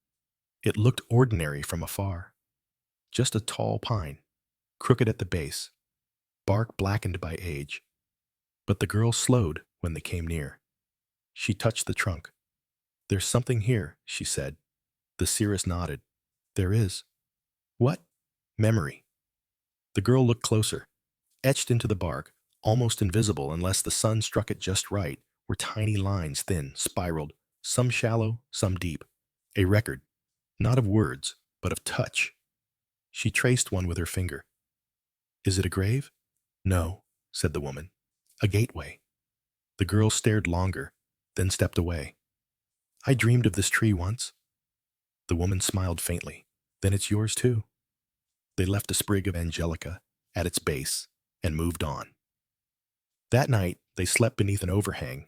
It looked ordinary from afar, just a tall pine, crooked at the base, bark blackened by age. But the girl slowed when they came near. She touched the trunk. There's something here, she said. The seeress nodded. There is. What? Memory. The girl looked closer. Etched into the bark, almost invisible unless the sun struck it just right, were tiny lines, thin, spiraled, some shallow, some deep. A record, not of words, but of touch. She traced one with her finger. Is it a grave? No, said the woman. A gateway. The girl stared longer, then stepped away. I dreamed of this tree once. The woman smiled faintly. Then it's yours too. They left a sprig of angelica at its base and moved on. That night, they slept beneath an overhang,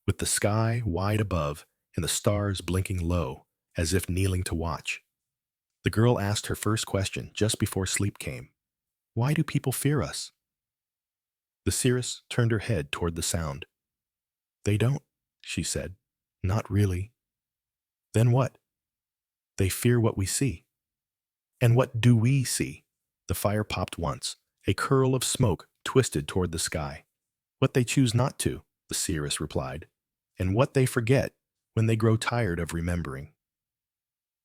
with the sky wide above and the stars blinking low, as if kneeling to watch. The girl asked her first question just before sleep came. Why do people fear us? The seeress turned her head toward the sound. They don't, she said. Not really. Then what? They fear what we see. And what do we see? The fire popped once. A curl of smoke twisted toward the sky. What they choose not to, the seeress replied, and what they forget when they grow tired of remembering.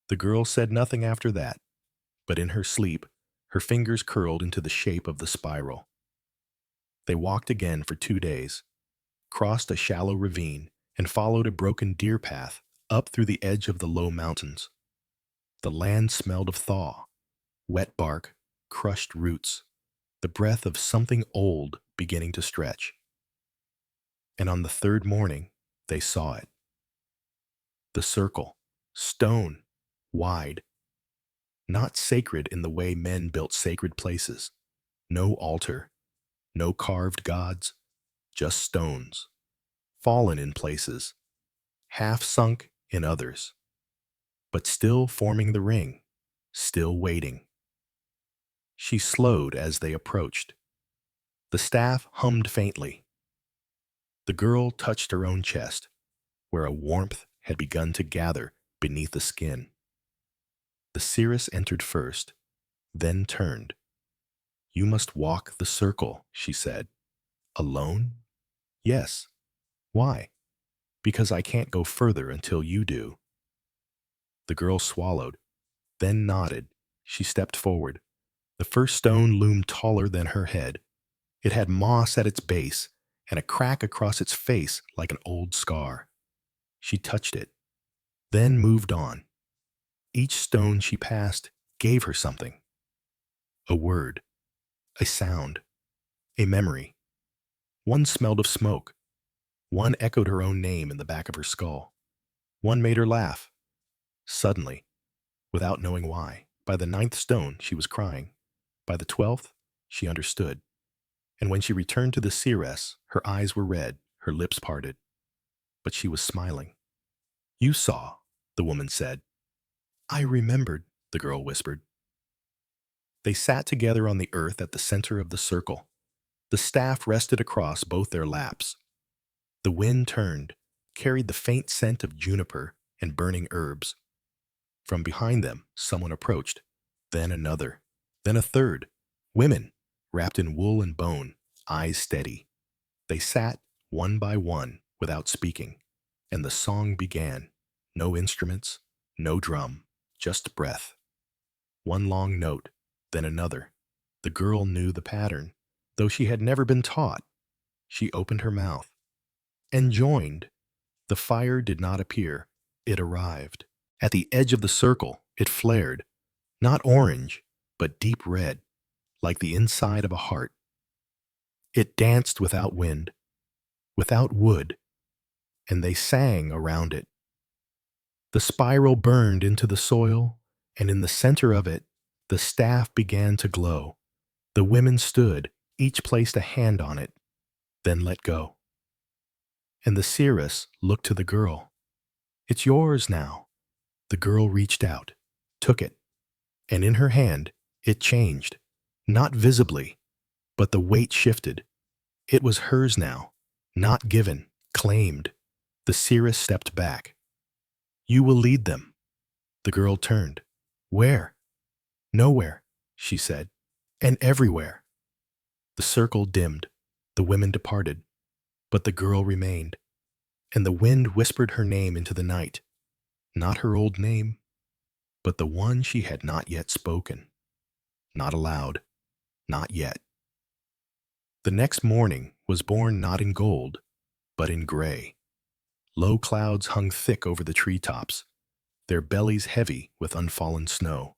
The girl said nothing after that, but in her sleep, her fingers curled into the shape of the spiral. They walked again for 2 days, crossed a shallow ravine, and followed a broken deer path up through the edge of the low mountains. The land smelled of thaw, wet bark, crushed roots, the breath of something old beginning to stretch. And on the third morning, they saw it. The circle, stone, wide, not sacred in the way men built sacred places. No altar, no carved gods, just stones, fallen in places, half sunk in others, but still forming the ring, still waiting. She slowed as they approached. The staff hummed faintly. The girl touched her own chest, where a warmth had begun to gather beneath the skin. The seeress entered first, then turned. You must walk the circle, she said. Alone? Yes. Why? Because I can't go further until you do. The girl swallowed, then nodded. She stepped forward. The first stone loomed taller than her head. It had moss at its base and a crack across its face like an old scar. She touched it, then moved on. Each stone she passed gave her something. A word, a sound, a memory. One smelled of smoke. One echoed her own name in the back of her skull. One made her laugh. Suddenly, without knowing why, by the 9th stone she was crying. By the 12th, she understood. And when she returned to the seeress, her eyes were red, her lips parted. But she was smiling. You saw, the woman said. I remembered, the girl whispered. They sat together on the earth at the center of the circle. The staff rested across both their laps. The wind turned, carried the faint scent of juniper and burning herbs. From behind them, someone approached, then another, then a third. Women, wrapped in wool and bone, eyes steady. They sat, one by one, without speaking, and the song began. No instruments, no drum, just breath. One long note, then another. The girl knew the pattern, though she had never been taught. She opened her mouth and joined. The fire did not appear. It arrived. At the edge of the circle, it flared, not orange, but deep red, like the inside of a heart. It danced without wind, without wood, and they sang around it. The spiral burned into the soil, and in the center of it, the staff began to glow. The women stood, each placed a hand on it, then let go. And the seeress looked to the girl. It's yours now. The girl reached out, took it, and in her hand, it changed, not visibly, but the weight shifted. It was hers now, not given, claimed. The seeress stepped back. You will lead them. The girl turned. Where? Nowhere, she said, and everywhere. The circle dimmed. The women departed, but the girl remained, and the wind whispered her name into the night. Not her old name, but the one she had not yet spoken. Not aloud, not yet. The next morning was born not in gold, but in gray. Low clouds hung thick over the treetops, their bellies heavy with unfallen snow.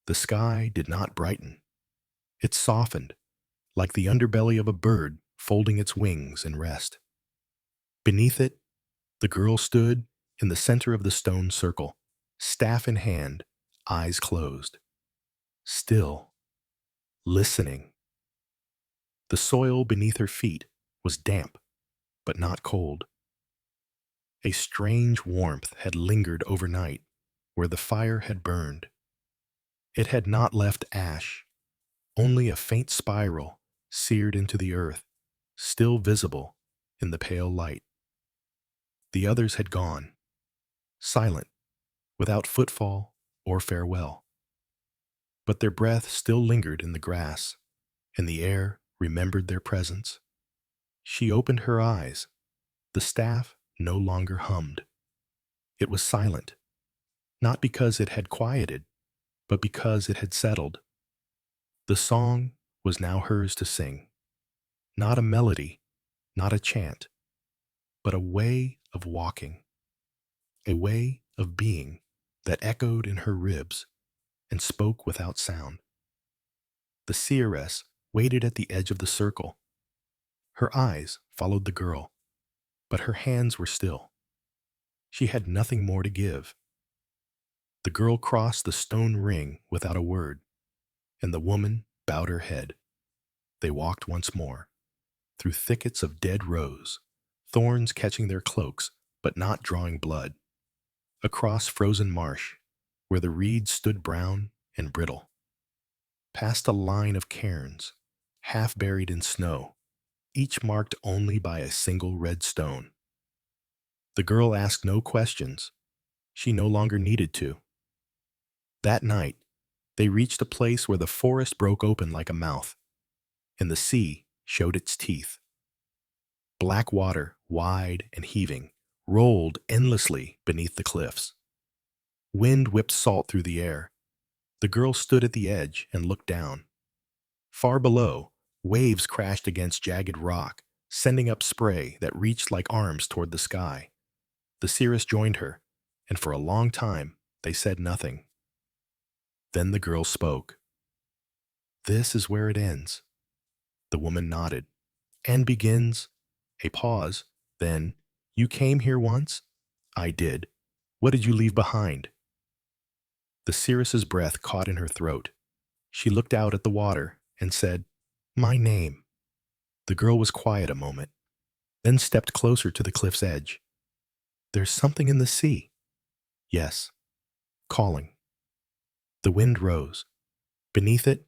The sky did not brighten. It softened, like the underbelly of a bird folding its wings in rest. Beneath it, the girl stood in the center of the stone circle, staff in hand, eyes closed, still, listening. The soil beneath her feet was damp, but not cold. A strange warmth had lingered overnight where the fire had burned. It had not left ash, only a faint spiral seared into the earth, still visible in the pale light. The others had gone, silent, without footfall or farewell. But their breath still lingered in the grass, and the air remembered their presence. She opened her eyes. The staff no longer hummed. It was silent, not because it had quieted, but because it had settled. The song was now hers to sing, not a melody, not a chant, but a way of walking, a way of being that echoed in her ribs and spoke without sound. The seeress waited at the edge of the circle. Her eyes followed the girl, but her hands were still. She had nothing more to give. The girl crossed the stone ring without a word, and the woman bowed her head. They walked once more, through thickets of dead rose, thorns catching their cloaks but not drawing blood, across frozen marsh, where the reeds stood brown and brittle, past a line of cairns, half buried in snow, each marked only by a single red stone. The girl asked no questions. She no longer needed to. That night, they reached a place where the forest broke open like a mouth, and the sea showed its teeth. Black water, wide and heaving, rolled endlessly beneath the cliffs. Wind whipped salt through the air. The girl stood at the edge and looked down. Far below, waves crashed against jagged rock, sending up spray that reached like arms toward the sky. The seeress joined her, and for a long time they said nothing. Then the girl spoke. "This is where it ends." The woman nodded. "And begins?" A pause. Then, "You came here once?" "I did. What did you leave behind?" The seeress's breath caught in her throat. She looked out at the water and said, "My name." The girl was quiet a moment, then stepped closer to the cliff's edge. "There's something in the sea." "Yes." "Calling." The wind rose. Beneath it,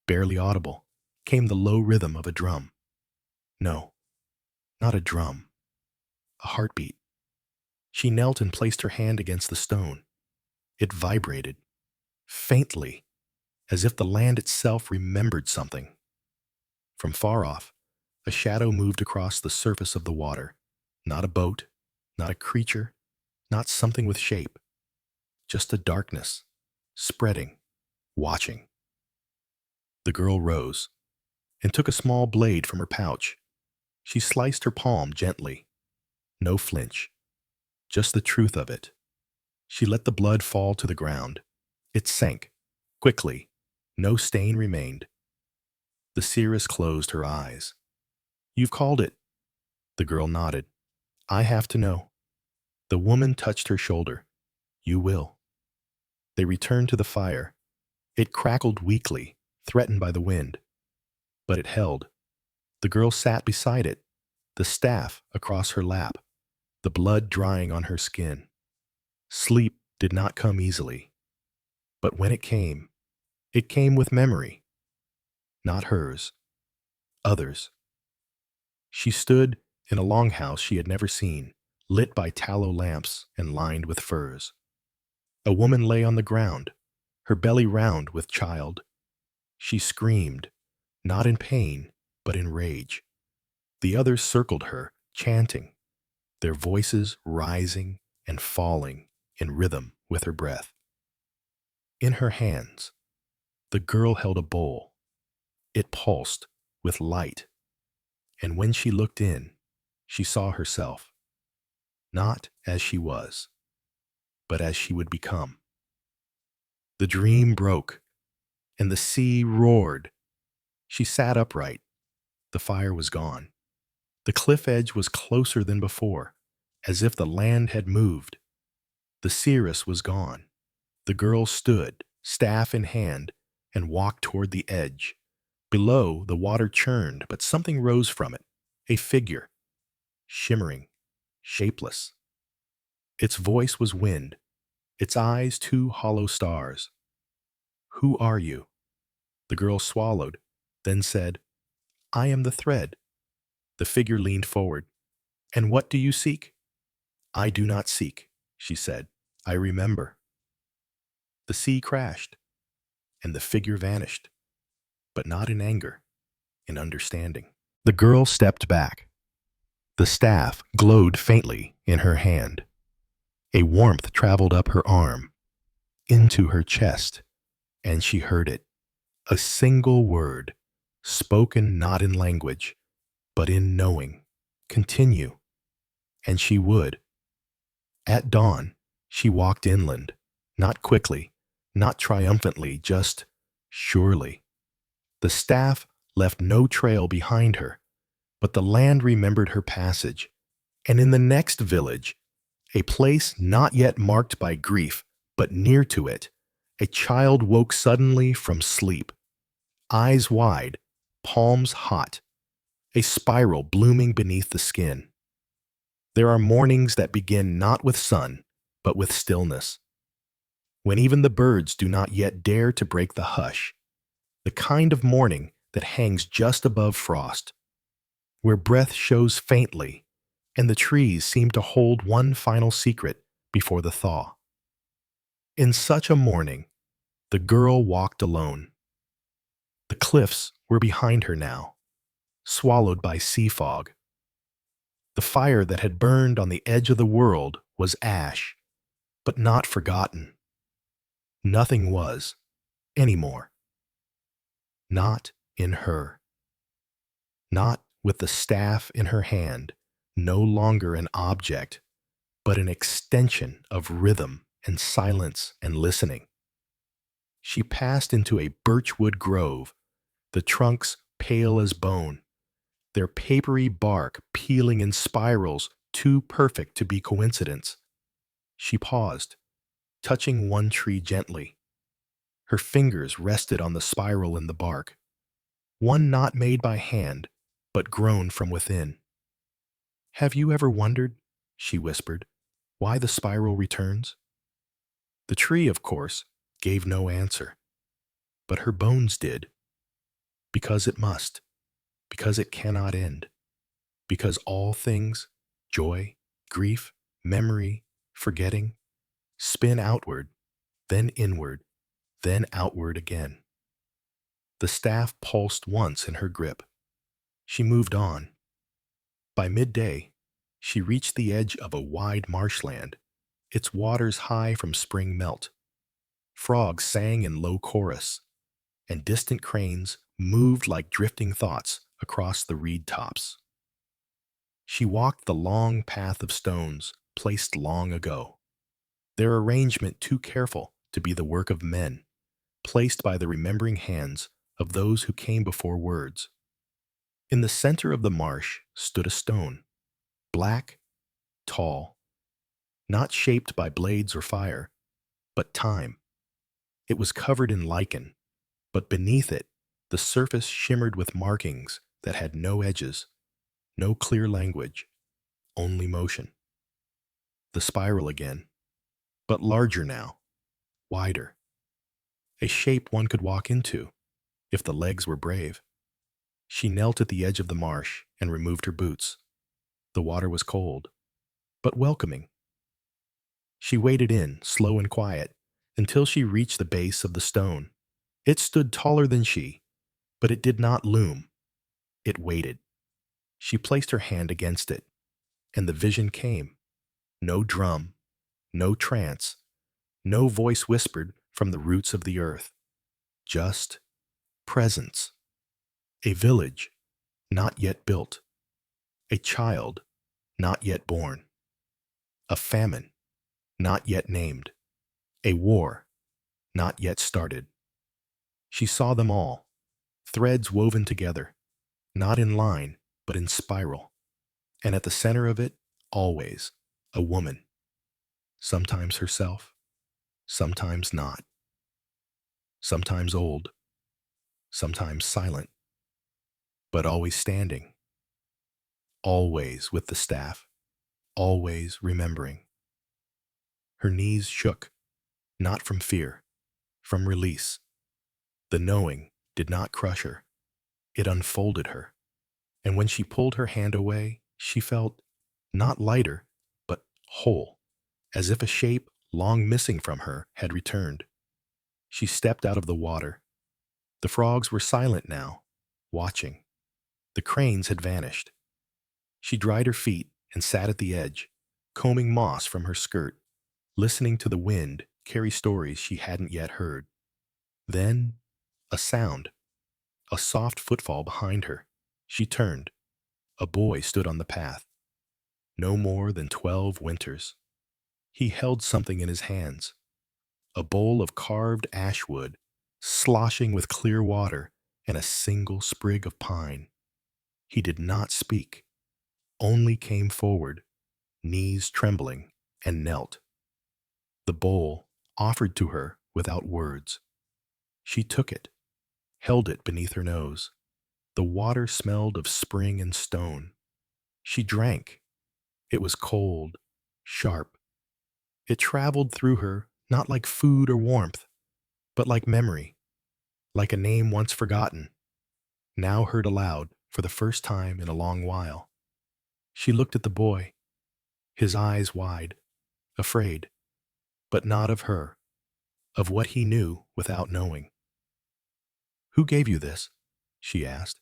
barely audible, came the low rhythm of a drum. No, not a drum. A heartbeat. She knelt and placed her hand against the stone. It vibrated, faintly, as if the land itself remembered something. From far off, a shadow moved across the surface of the water. Not a boat, not a creature, not something with shape. Just a darkness, spreading, watching. The girl rose and took a small blade from her pouch. She sliced her palm gently. No flinch, just the truth of it. She let the blood fall to the ground. It sank, quickly. No stain remained. The seeress closed her eyes. "You've called it." The girl nodded. "I have to know." The woman touched her shoulder. "You will." They returned to the fire. It crackled weakly, threatened by the wind. But it held. The girl sat beside it, the staff across her lap, the blood drying on her skin. Sleep did not come easily. But when it came with memory. Not hers. Others. She stood in a longhouse she had never seen, lit by tallow lamps and lined with furs. A woman lay on the ground, her belly round with child. She screamed, not in pain, but in rage. The others circled her, chanting, their voices rising and falling in rhythm with her breath. In her hands, the girl held a bowl. It pulsed with light, and when she looked in, she saw herself. not as she was, but as she would become. The dream broke, and the sea roared. She sat upright. The fire was gone. The cliff edge was closer than before, as if the land had moved. The seeress was gone. The girl stood, staff in hand, and walked toward the edge. Below, the water churned, but something rose from it, a figure, shimmering, shapeless. Its voice was wind, its eyes two hollow stars. "Who are you?" The girl swallowed, then said, "I am the thread." The figure leaned forward. "And what do you seek?" "I do not seek," she said. "I remember." The sea crashed, and the figure vanished, but not in anger, in understanding. The girl stepped back. The staff glowed faintly in her hand. A warmth traveled up her arm, into her chest, and she heard it. A single word, spoken not in language, but in knowing. Continue. And she would. At dawn, she walked inland, not quickly, not triumphantly, just surely. The staff left no trail behind her, but the land remembered her passage. And in the next village, a place not yet marked by grief, but near to it, a child woke suddenly from sleep, eyes wide, palms hot, a spiral blooming beneath the skin. There are mornings that begin not with sun, but with stillness, when even the birds do not yet dare to break the hush, the kind of morning that hangs just above frost, where breath shows faintly, and the trees seem to hold one final secret before the thaw. In such a morning, the girl walked alone. The cliffs were behind her now, swallowed by sea fog. The fire that had burned on the edge of the world was ash, but not forgotten. Nothing was, anymore. Not in her. Not with the staff in her hand, no longer an object, but an extension of rhythm and silence and listening. She passed into a birchwood grove, the trunks pale as bone, their papery bark peeling in spirals too perfect to be coincidence. She paused, touching one tree gently. Her fingers rested on the spiral in the bark, one not made by hand, but grown from within. "Have you ever wondered," she whispered, "why the spiral returns?" The tree, of course, gave no answer, but her bones did, because it must, because it cannot end, because all things, joy, grief, memory, forgetting, spin outward, then inward, then outward again. The staff pulsed once in her grip. She moved on. By midday, she reached the edge of a wide marshland, its waters high from spring melt. Frogs sang in low chorus, and distant cranes moved like drifting thoughts across the reed tops. She walked the long path of stones placed long ago, their arrangement too careful to be the work of men, placed by the remembering hands of those who came before words. In the center of the marsh stood a stone, black, tall, not shaped by blades or fire, but time. It was covered in lichen, but beneath it, the surface shimmered with markings that had no edges, no clear language, only motion. The spiral again, but larger now, wider. A shape one could walk into, if the legs were brave. She knelt at the edge of the marsh and removed her boots. The water was cold, but welcoming. She waded in, slow and quiet, until she reached the base of the stone. It stood taller than she, but it did not loom. It waited. She placed her hand against it, and the vision came. No drum, no trance, no voice whispered from the roots of the earth. Just presence. A village, not yet built. A child, not yet born. a famine not yet named, a war not yet started. She saw them all, threads woven together, not in line, but in spiral, and at the center of it, always, a woman, sometimes herself, sometimes not, sometimes old, sometimes silent, but always standing, always with the staff, always remembering. Her knees shook, not from fear, from release. The knowing did not crush her, it unfolded her. And when she pulled her hand away, she felt not lighter, but whole, as if a shape long missing from her had returned. She stepped out of the water. The frogs were silent now, watching. The cranes had vanished. She dried her feet and sat at the edge, combing moss from her skirt, listening to the wind carry stories she hadn't yet heard. Then, a sound, a soft footfall behind her. She turned. A boy stood on the path, no more than 12 winters. He held something in his hands, a bowl of carved ash wood, sloshing with clear water and a single sprig of pine. He did not speak, only came forward, knees trembling, and knelt. The bowl offered to her without words. She took it, held it beneath her nose. The water smelled of spring and stone. She drank. It was cold, sharp. It traveled through her, not like food or warmth, but like memory, like a name once forgotten, now heard aloud for the first time in a long while. She looked at the boy, his eyes wide, afraid, but not of her, of what he knew without knowing. "Who gave you this?" she asked.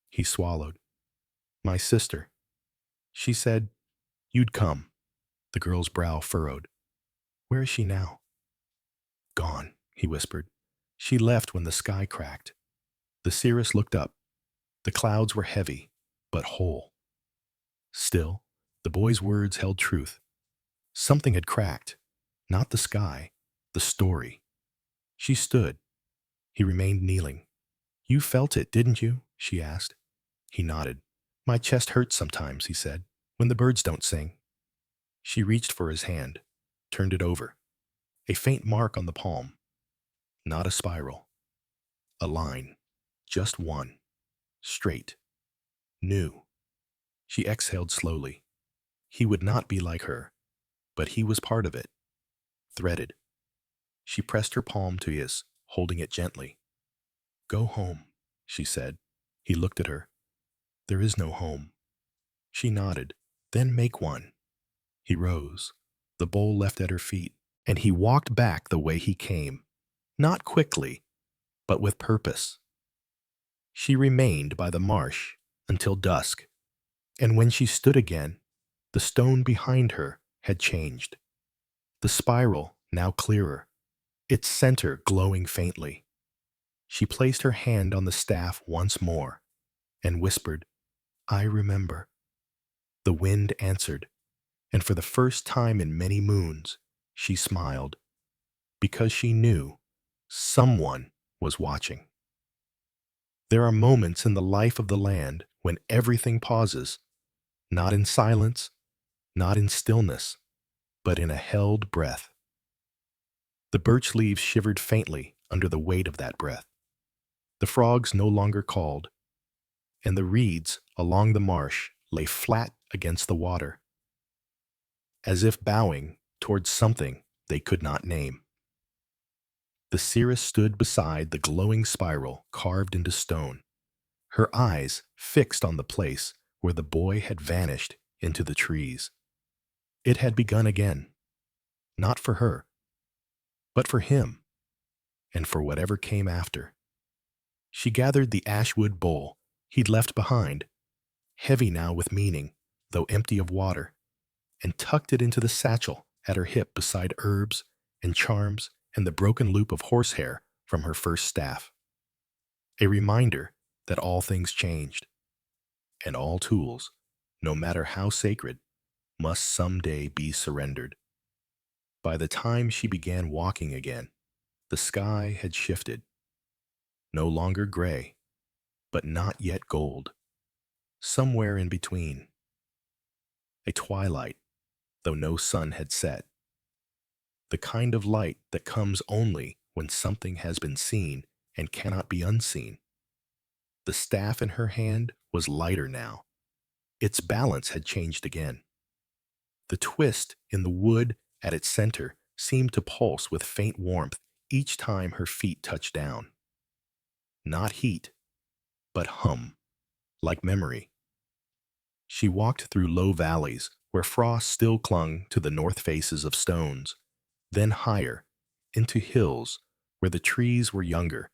He swallowed. "My sister. She said you'd come." The girl's brow furrowed. "Where is she now?" "Gone," he whispered. "She left when the sky cracked." The seeress looked up. The clouds were heavy, but whole. Still, the boy's words held truth. Something had cracked, not the sky, the story. She stood. He remained kneeling. "You felt it, didn't you?" she asked. He nodded. "My chest hurts sometimes," he said, "when the birds don't sing." She reached for his hand, turned it over. A faint mark on the palm. Not a spiral. A line. Just one. Straight. New. She exhaled slowly. He would not be like her, but he was part of it. Threaded. She pressed her palm to his, holding it gently. "Go home," she said. He looked at her. "There is no home." She nodded. "Then make one." He rose. The bowl left at her feet, and he walked back the way he came. Not quickly, but with purpose. She remained by the marsh until dusk, and when she stood again, the stone behind her had changed. The spiral now clearer, its center glowing faintly. She placed her hand on the staff once more and whispered, "I remember." The wind answered, and for the first time in many moons, she smiled, because she knew someone was watching. There are moments in the life of the land when everything pauses, not in silence, not in stillness, but in a held breath. The birch leaves shivered faintly under the weight of that breath. The frogs no longer called, and the reeds along the marsh lay flat against the water, as if bowing towards something they could not name. The seeress stood beside the glowing spiral carved into stone, her eyes fixed on the place where the boy had vanished into the trees. It had begun again, not for her, but for him, and for whatever came after. She gathered the ashwood bowl he'd left behind, heavy now with meaning, though empty of water, and tucked it into the satchel at her hip beside herbs and charms and the broken loop of horsehair from her first staff. A reminder that all things changed, and all tools, no matter how sacred, must someday be surrendered. By the time she began walking again, the sky had shifted, no longer gray, but not yet gold, somewhere in between. A twilight, though no sun had set, the kind of light that comes only when something has been seen and cannot be unseen. The staff in her hand was lighter now. Its balance had changed again. The twist in the wood at its center seemed to pulse with faint warmth each time her feet touched down. Not heat, but hum, like memory. She walked through low valleys where frost still clung to the north faces of stones, then higher, into hills where the trees were younger,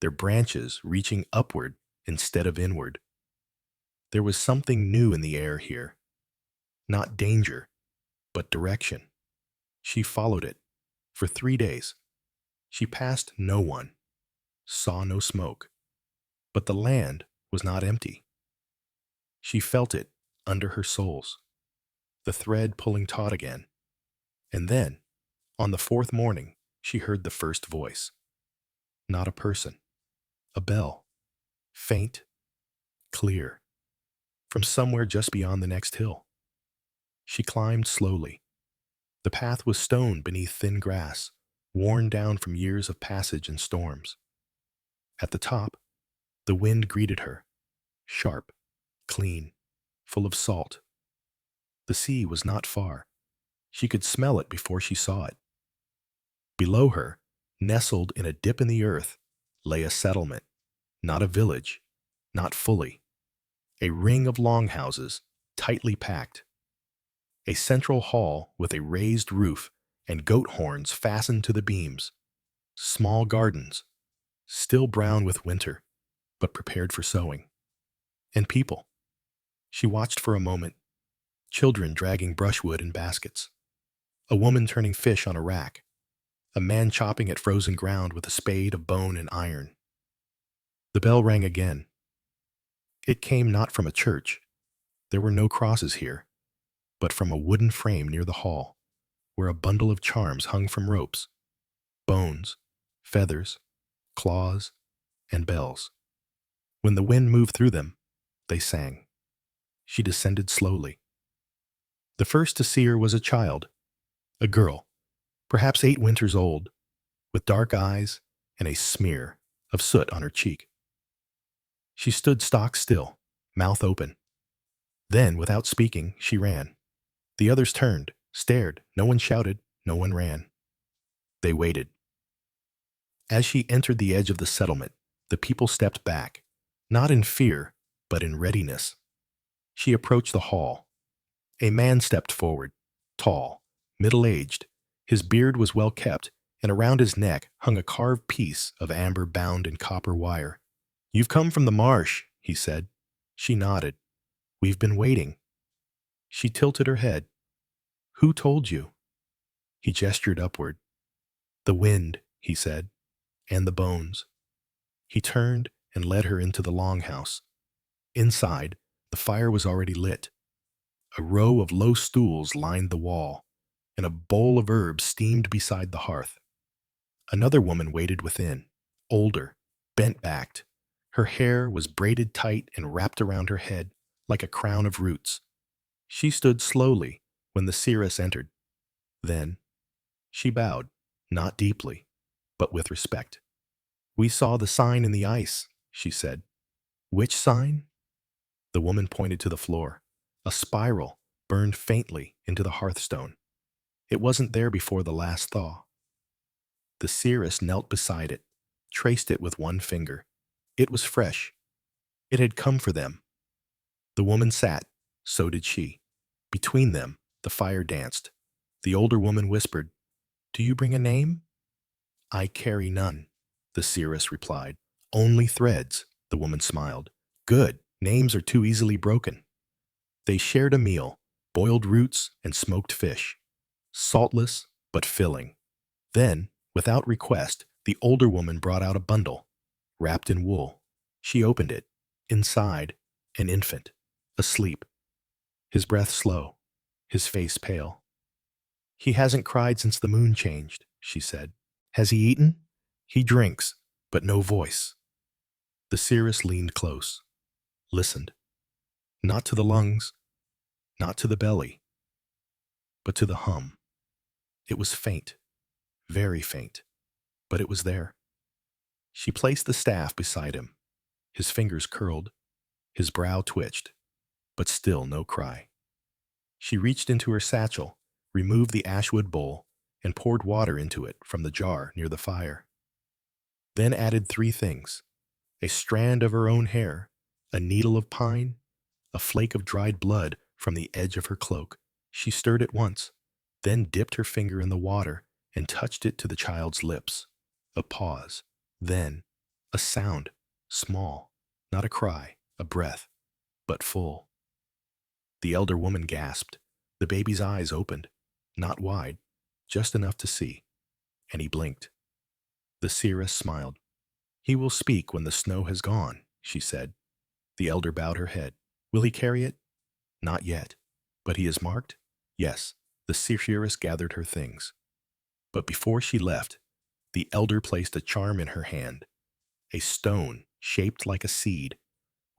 their branches reaching upward instead of inward. There was something new in the air here, not danger, but direction. She followed it for 3 days. She passed no one, saw no smoke, but the land was not empty. She felt it under her soles, the thread pulling taut again. And then, on the fourth morning, she heard the first voice. Not a person, a bell, faint, clear, from somewhere just beyond the next hill. She climbed slowly. The path was stone beneath thin grass, worn down from years of passage and storms. At the top, the wind greeted her, sharp, clean, full of salt. The sea was not far. She could smell it before she saw it. Below her, nestled in a dip in the earth, lay a settlement, not a village, not fully. A ring of longhouses, tightly packed. A central hall with a raised roof and goat horns fastened to the beams. Small gardens, still brown with winter, but prepared for sowing. And people. She watched for a moment. Children dragging brushwood in baskets. A woman turning fish on a rack. A man chopping at frozen ground with a spade of bone and iron. The bell rang again. It came not from a church. There were no crosses here, but from a wooden frame near the hall, where a bundle of charms hung from ropes. Bones, feathers, claws, and bells. When the wind moved through them, they sang. She descended slowly. The first to see her was a child, a girl, perhaps 8 winters old, with dark eyes and a smear of soot on her cheek. She stood stock still, mouth open. Then, without speaking, she ran. The others turned, stared. No one shouted, no one ran. They waited. As she entered the edge of the settlement, the people stepped back, not in fear, but in readiness. She approached the hall. A man stepped forward, tall, middle-aged. His beard was well kept, and around his neck hung a carved piece of amber bound in copper wire. "You've come from the marsh," he said. She nodded. "We've been waiting." She tilted her head. "Who told you?" He gestured upward. "The wind," he said, "and the bones." He turned and led her into the longhouse. Inside, the fire was already lit. A row of low stools lined the wall, and a bowl of herbs steamed beside the hearth. Another woman waited within, older, bent-backed. Her hair was braided tight and wrapped around her head like a crown of roots. She stood slowly when the seeress entered. Then, she bowed, not deeply, but with respect. "We saw the sign in the ice," she said. "Which sign?" The woman pointed to the floor. A spiral burned faintly into the hearthstone. It wasn't there before the last thaw. The seeress knelt beside it, traced it with one finger. It was fresh. It had come for them. The woman sat, so did she. Between them, the fire danced. The older woman whispered, "Do you bring a name?" "I carry none," the seeress replied. "Only threads," the woman smiled. "Good, names are too easily broken." They shared a meal, boiled roots and smoked fish, saltless but filling. Then, without request, the older woman brought out a bundle, wrapped in wool. She opened it. Inside, an infant, asleep, his breath slow, his face pale. "He hasn't cried since the moon changed," she said. "Has he eaten?" "He drinks, but no voice." The seeress leaned close, listened. Not to the lungs, not to the belly, but to the hum. It was faint, very faint, but it was there. She placed the staff beside him. His fingers curled, his brow twitched, but still no cry. She reached into her satchel, removed the ashwood bowl, and poured water into it from the jar near the fire. Then added three things: a strand of her own hair, a needle of pine, a flake of dried blood from the edge of her cloak. She stirred it once, then dipped her finger in the water and touched it to the child's lips. A pause, then a sound, small, not a cry, a breath, but full. The elder woman gasped. The baby's eyes opened, not wide, just enough to see, and he blinked. The seeress smiled. "He will speak when the snow has gone," she said. The elder bowed her head. "Will he carry it?" "Not yet. But he is marked?" "Yes." The seeress gathered her things. But before she left, the elder placed a charm in her hand, a stone shaped like a seed,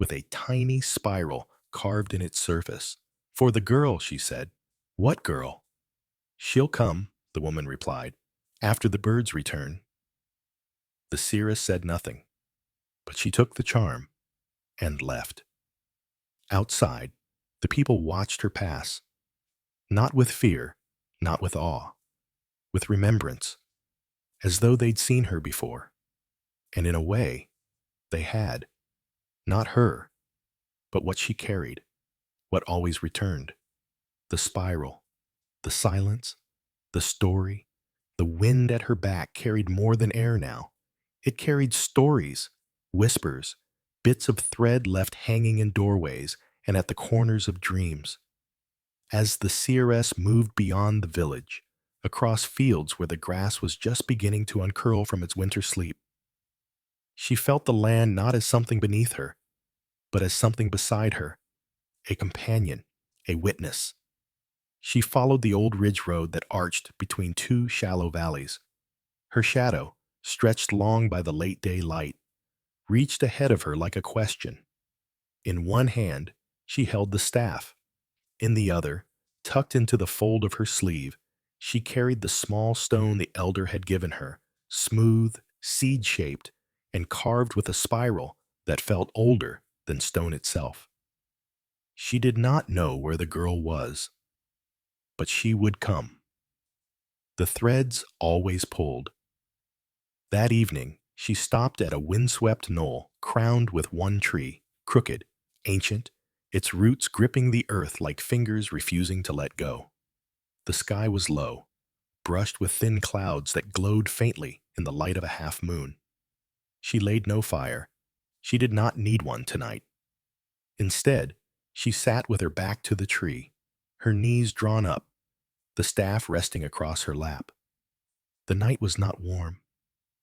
with a tiny spiral carved in its surface. "For the girl," she said. "What girl?" "She'll come," the woman replied, "after the birds return." The seeress said nothing, but she took the charm and left. Outside, the people watched her pass, not with fear, not with awe, with remembrance, as though they'd seen her before. And in a way, they had. Not her, but what she carried, what always returned. The spiral, the silence, the story, the wind at her back carried more than air now. It carried stories, whispers, bits of thread left hanging in doorways and at the corners of dreams. As the seeress moved beyond the village, across fields where the grass was just beginning to uncurl from its winter sleep, she felt the land not as something beneath her, but as something beside her, a companion, a witness. She followed the old ridge road that arched between two shallow valleys. Her shadow, stretched long by the late day light, reached ahead of her like a question. In one hand, she held the staff. In the other, tucked into the fold of her sleeve, she carried the small stone the elder had given her, smooth, seed-shaped, and carved with a spiral that felt older than stone itself. She did not know where the girl was, but she would come. The threads always pulled. That evening, she stopped at a windswept knoll crowned with one tree, crooked, ancient, its roots gripping the earth like fingers refusing to let go. The sky was low, brushed with thin clouds that glowed faintly in the light of a half-moon. She laid no fire. She did not need one tonight. Instead, she sat with her back to the tree, her knees drawn up, the staff resting across her lap. The night was not warm,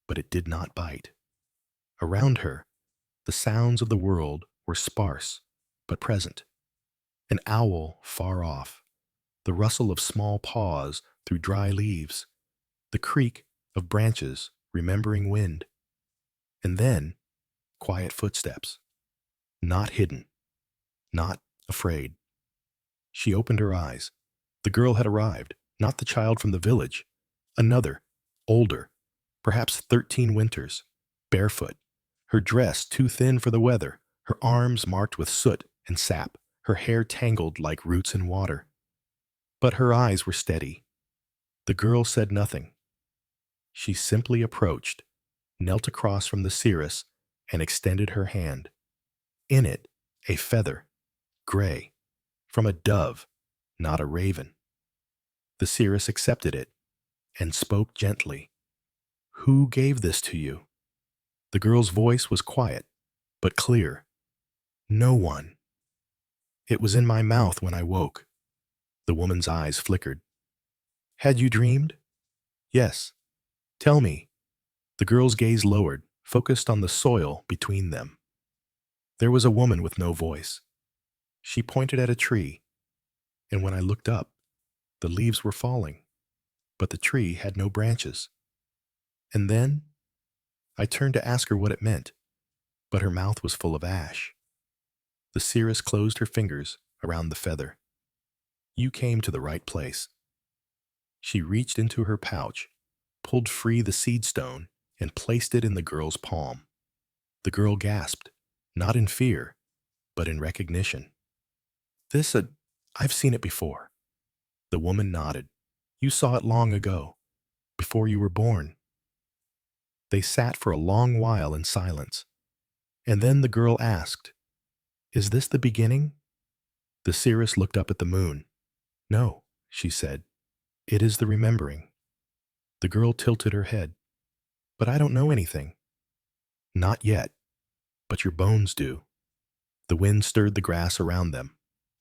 but it did not bite. Around her, the sounds of the world were sparse, but present. An owl far off, the rustle of small paws through dry leaves, the creak of branches remembering wind. And then, quiet footsteps, not hidden, not afraid. She opened her eyes. The girl had arrived, not the child from the village, another, older, perhaps 13 winters, barefoot, her dress too thin for the weather, her arms marked with soot and sap, her hair tangled like roots in water. But her eyes were steady. The girl said nothing. She simply approached, knelt across from the seeress, and extended her hand. In it, a feather, gray, from a dove, not a raven. The seeress accepted it and spoke gently. "Who gave this to you?" The girl's voice was quiet, but clear. "No one. It was in my mouth when I woke." The woman's eyes flickered. "Had you dreamed?" "Yes." "Tell me." The girl's gaze lowered, focused on the soil between them. There was a woman with no voice. She pointed at a tree, and when I looked up, The leaves were falling, but the tree had no branches. And then I turned to ask her what it meant, but her mouth was full of ash. The seeress closed her fingers around the feather. You came to the right place. She reached into her pouch, pulled free the seed stone, and placed it in the girl's palm. The girl gasped, not in fear, but in recognition. I've seen it before. The woman nodded. You saw it long ago, before you were born. They sat for a long while in silence, and then the girl asked, Is this the beginning? The seeress looked up at the moon. No, she said. It is the remembering. The girl tilted her head. But I don't know anything. Not yet, but your bones do. The wind stirred the grass around them.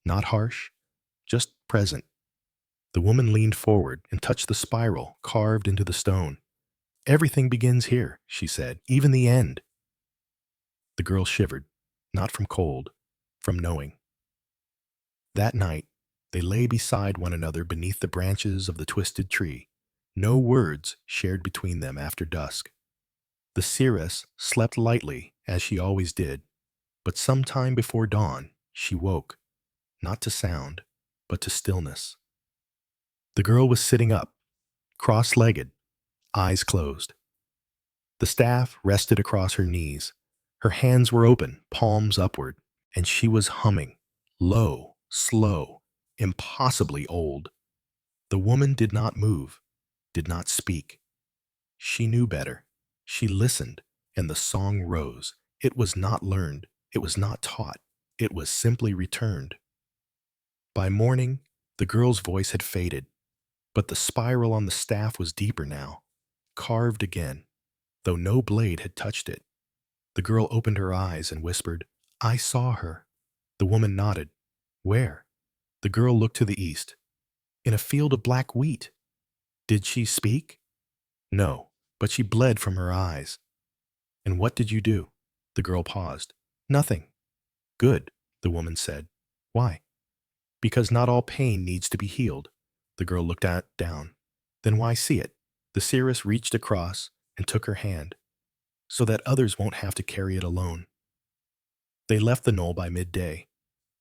Not harsh, just present. The woman leaned forward and touched the spiral carved into the stone. Everything begins here, she said, even the end. The girl shivered, not from cold, from knowing. That night, they lay beside one another beneath the branches of the twisted tree. No words shared between them after dusk. The seeress slept lightly, as she always did, but some time before dawn, she woke, not to sound, but to stillness. The girl was sitting up, cross-legged, eyes closed. The staff rested across her knees. Her hands were open, palms upward, and she was humming, low, slow, impossibly old. The woman did not move, did not speak. She knew better. She listened, and the song rose. It was not learned. It was not taught. It was simply returned. By morning, the girl's voice had faded, but the spiral on the staff was deeper now, carved again, though no blade had touched it. The girl opened her eyes and whispered, I saw her. The woman nodded. Where? The girl looked to the east. In a field of black wheat. Did she speak? No, but she bled from her eyes. And what did you do? The girl paused. Nothing. Good, the woman said. Why? Because not all pain needs to be healed. The girl looked down. Then why see it? The seeress reached across and took her hand, so that others won't have to carry it alone. They left the knoll by midday.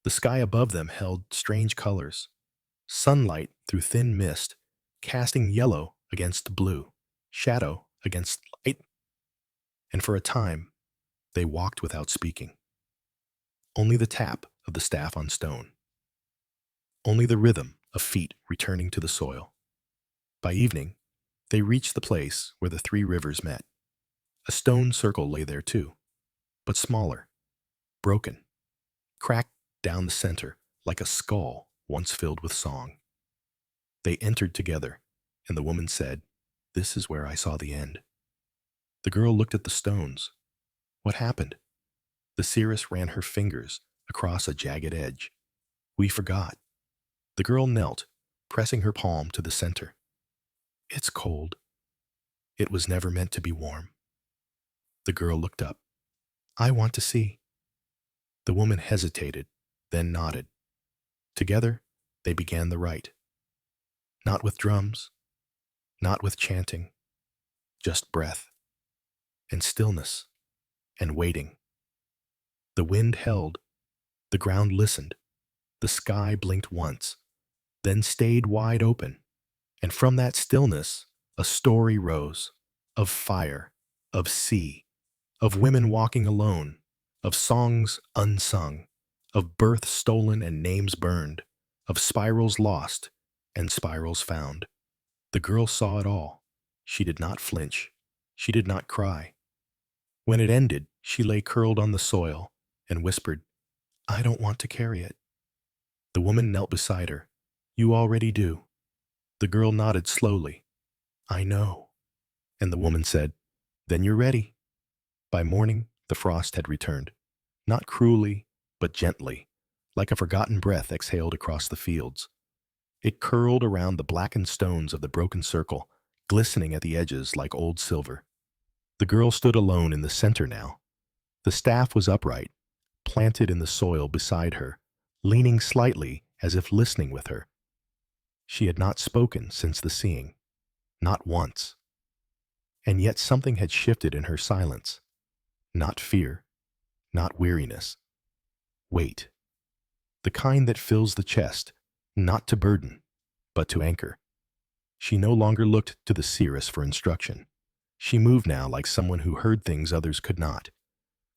The sky above them held strange colors. Sunlight through thin mist, casting yellow against blue, shadow against light. And for a time, they walked without speaking. Only the tap of the staff on stone. Only the rhythm of feet returning to the soil. By evening, they reached the place where the three rivers met. A stone circle lay there too, but smaller, broken, cracked down the center like a skull once filled with song. They entered together, and the woman said, This is where I saw the end. The girl looked at the stones. What happened? The seeress ran her fingers across a jagged edge. We forgot. The girl knelt, pressing her palm to the center. It's cold. It was never meant to be warm. The girl looked up. I want to see. The woman hesitated, then nodded. Together, they began the rite. Not with drums, not with chanting, just breath, and stillness, and waiting. The wind held, the ground listened, the sky blinked once, then stayed wide open, and from that stillness, a story rose, of fire, of sea, of women walking alone, of songs unsung, of birth stolen and names burned, of spirals lost and spirals found. The girl saw it all. She did not flinch. She did not cry. When it ended, she lay curled on the soil and whispered, I don't want to carry it. The woman knelt beside her. You already do. The girl nodded slowly. I know. And the woman said, Then you're ready. By morning, the frost had returned. Not cruelly, but gently, like a forgotten breath exhaled across the fields. It curled around the blackened stones of the broken circle, glistening at the edges like old silver. The girl stood alone in the center now. The staff was upright, planted in the soil beside her, leaning slightly as if listening with her. She had not spoken since the seeing, not once. And yet something had shifted in her silence. Not fear, not weariness. Weight. The kind that fills the chest, not to burden, but to anchor. She no longer looked to the seeress for instruction. She moved now like someone who heard things others could not,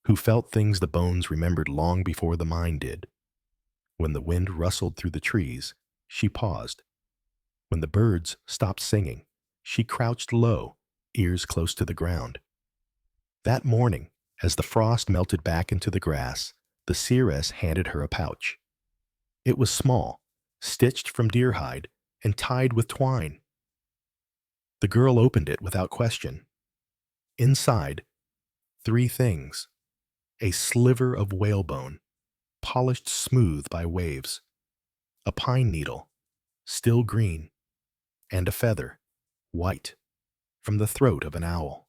who felt things the bones remembered long before the mind did. When the wind rustled through the trees, she paused. When the birds stopped singing, she crouched low, ears close to the ground. That morning, as the frost melted back into the grass, the seeress handed her a pouch. It was small, stitched from deer hide, and tied with twine. The girl opened it without question. Inside, three things: a sliver of whalebone, polished smooth by waves, a pine needle, still green, and a feather, white, from the throat of an owl.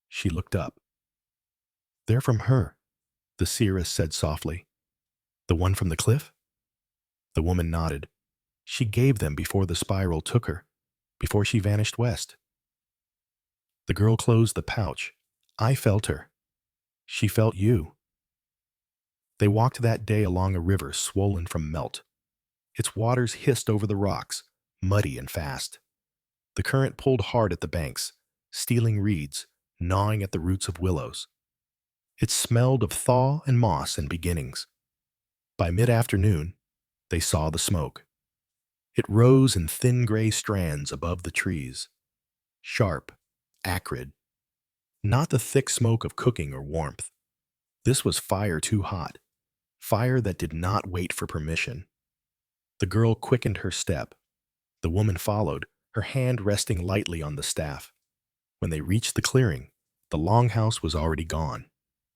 She looked up. "They're from her," the seeress said softly. "The one from the cliff?" The woman nodded. "She gave them before the spiral took her, before she vanished west." The girl closed the pouch. "I felt her. She felt you." They walked that day along a river swollen from melt. Its waters hissed over the rocks, muddy and fast. The current pulled hard at the banks, stealing reeds, gnawing at the roots of willows. It smelled of thaw and moss and beginnings. By mid-afternoon, they saw the smoke. It rose in thin gray strands above the trees. Sharp, acrid. Not the thick smoke of cooking or warmth. This was fire too hot. Fire that did not wait for permission. The girl quickened her step. The woman followed, her hand resting lightly on the staff. When they reached the clearing, the longhouse was already gone.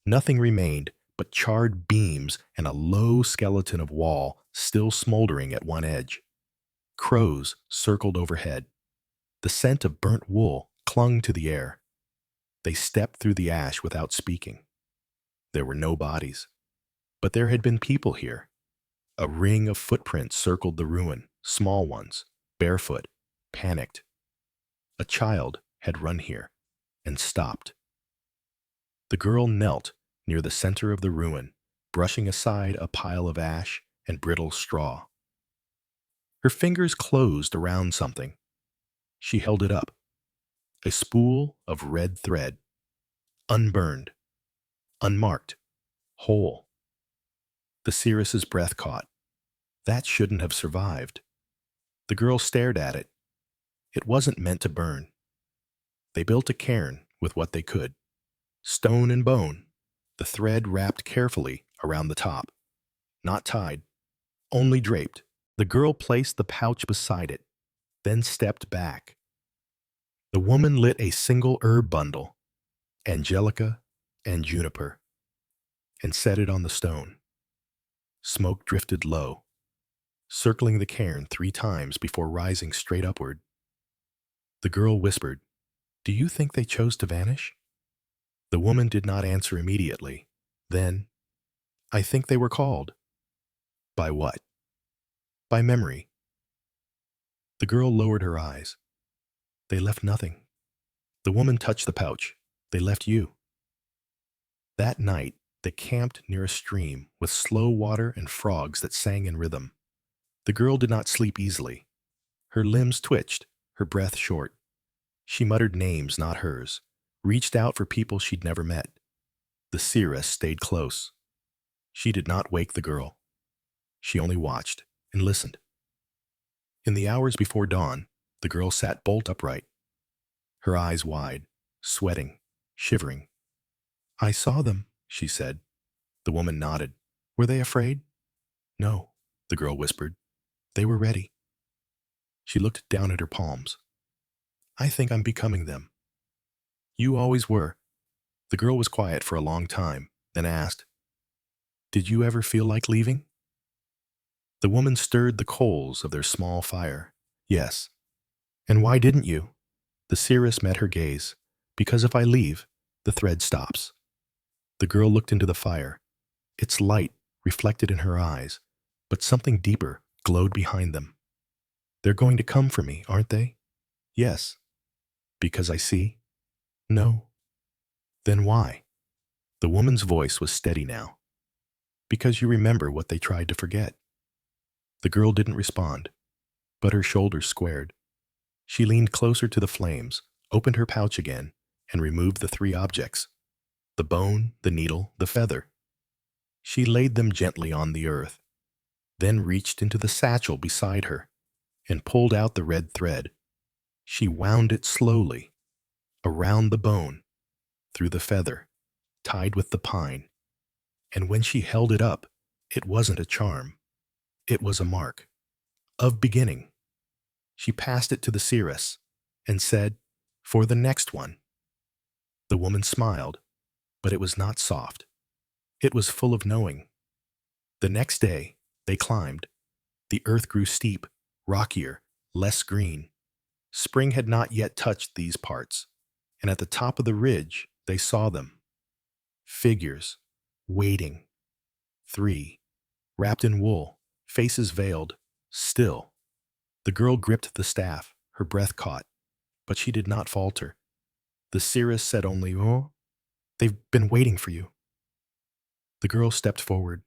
Nothing remained but charred beams and a low skeleton of wall still smoldering at one edge. Crows circled overhead. The scent of burnt wool clung to the air. They stepped through the ash without speaking. There were no bodies. But there had been people here. A ring of footprints circled the ruin, small ones, barefoot, panicked. A child had run here and stopped. The girl knelt near the center of the ruin, brushing aside a pile of ash and brittle straw. Her fingers closed around something. She held it up. A spool of red thread, unburned, unmarked, whole. The seeress's breath caught. That shouldn't have survived. The girl stared at it. It wasn't meant to burn. They built a cairn with what they could. Stone and bone, the thread wrapped carefully around the top. Not tied, only draped. The girl placed the pouch beside it, then stepped back. The woman lit a single herb bundle, angelica and juniper, and set it on the stone. Smoke drifted low, circling the cairn 3 times before rising straight upward. The girl whispered, "Do you think they chose to vanish?" The woman did not answer immediately. Then, "I think they were called." "By what?" "By memory." The girl lowered her eyes. "They left nothing." The woman touched the pouch. "They left you." That night, they camped near a stream with slow water and frogs that sang in rhythm. The girl did not sleep easily. Her limbs twitched, her breath short. She muttered names not hers, reached out for people she'd never met. The seeress stayed close. She did not wake the girl. She only watched and listened. In the hours before dawn, the girl sat bolt upright, her eyes wide, sweating, shivering. "I saw them," she said. The woman nodded. "Were they afraid?" "No," the girl whispered. "They were ready." She looked down at her palms. "I think I'm becoming them." "You always were." The girl was quiet for a long time, then asked, "Did you ever feel like leaving?" The woman stirred the coals of their small fire. "Yes." "And why didn't you?" The seeress met her gaze. "Because if I leave, the thread stops." The girl looked into the fire. Its light reflected in her eyes, but something deeper glowed behind them. They're going to come for me, aren't they? Yes. Because I see? No. Then why? The woman's voice was steady now. Because you remember what they tried to forget. The girl didn't respond, but her shoulders squared. She leaned closer to the flames, opened her pouch again, and removed the three objects: the bone, the needle, the feather. She laid them gently on the earth, then reached into the satchel beside her and pulled out the red thread. She wound it slowly, around the bone, through the feather, tied with the pine. And when she held it up, it wasn't a charm. It was a mark of beginning. She passed it to the seeress and said, "For the next one." The woman smiled, but it was not soft. It was full of knowing. The next day, they climbed. The earth grew steep, rockier, less green. Spring had not yet touched these parts, and at the top of the ridge, they saw them. Figures, waiting. 3, wrapped in wool, faces veiled, still. The girl gripped the staff, her breath caught, but she did not falter. The seeress said only, "Oh, they've been waiting for you." The girl stepped forward.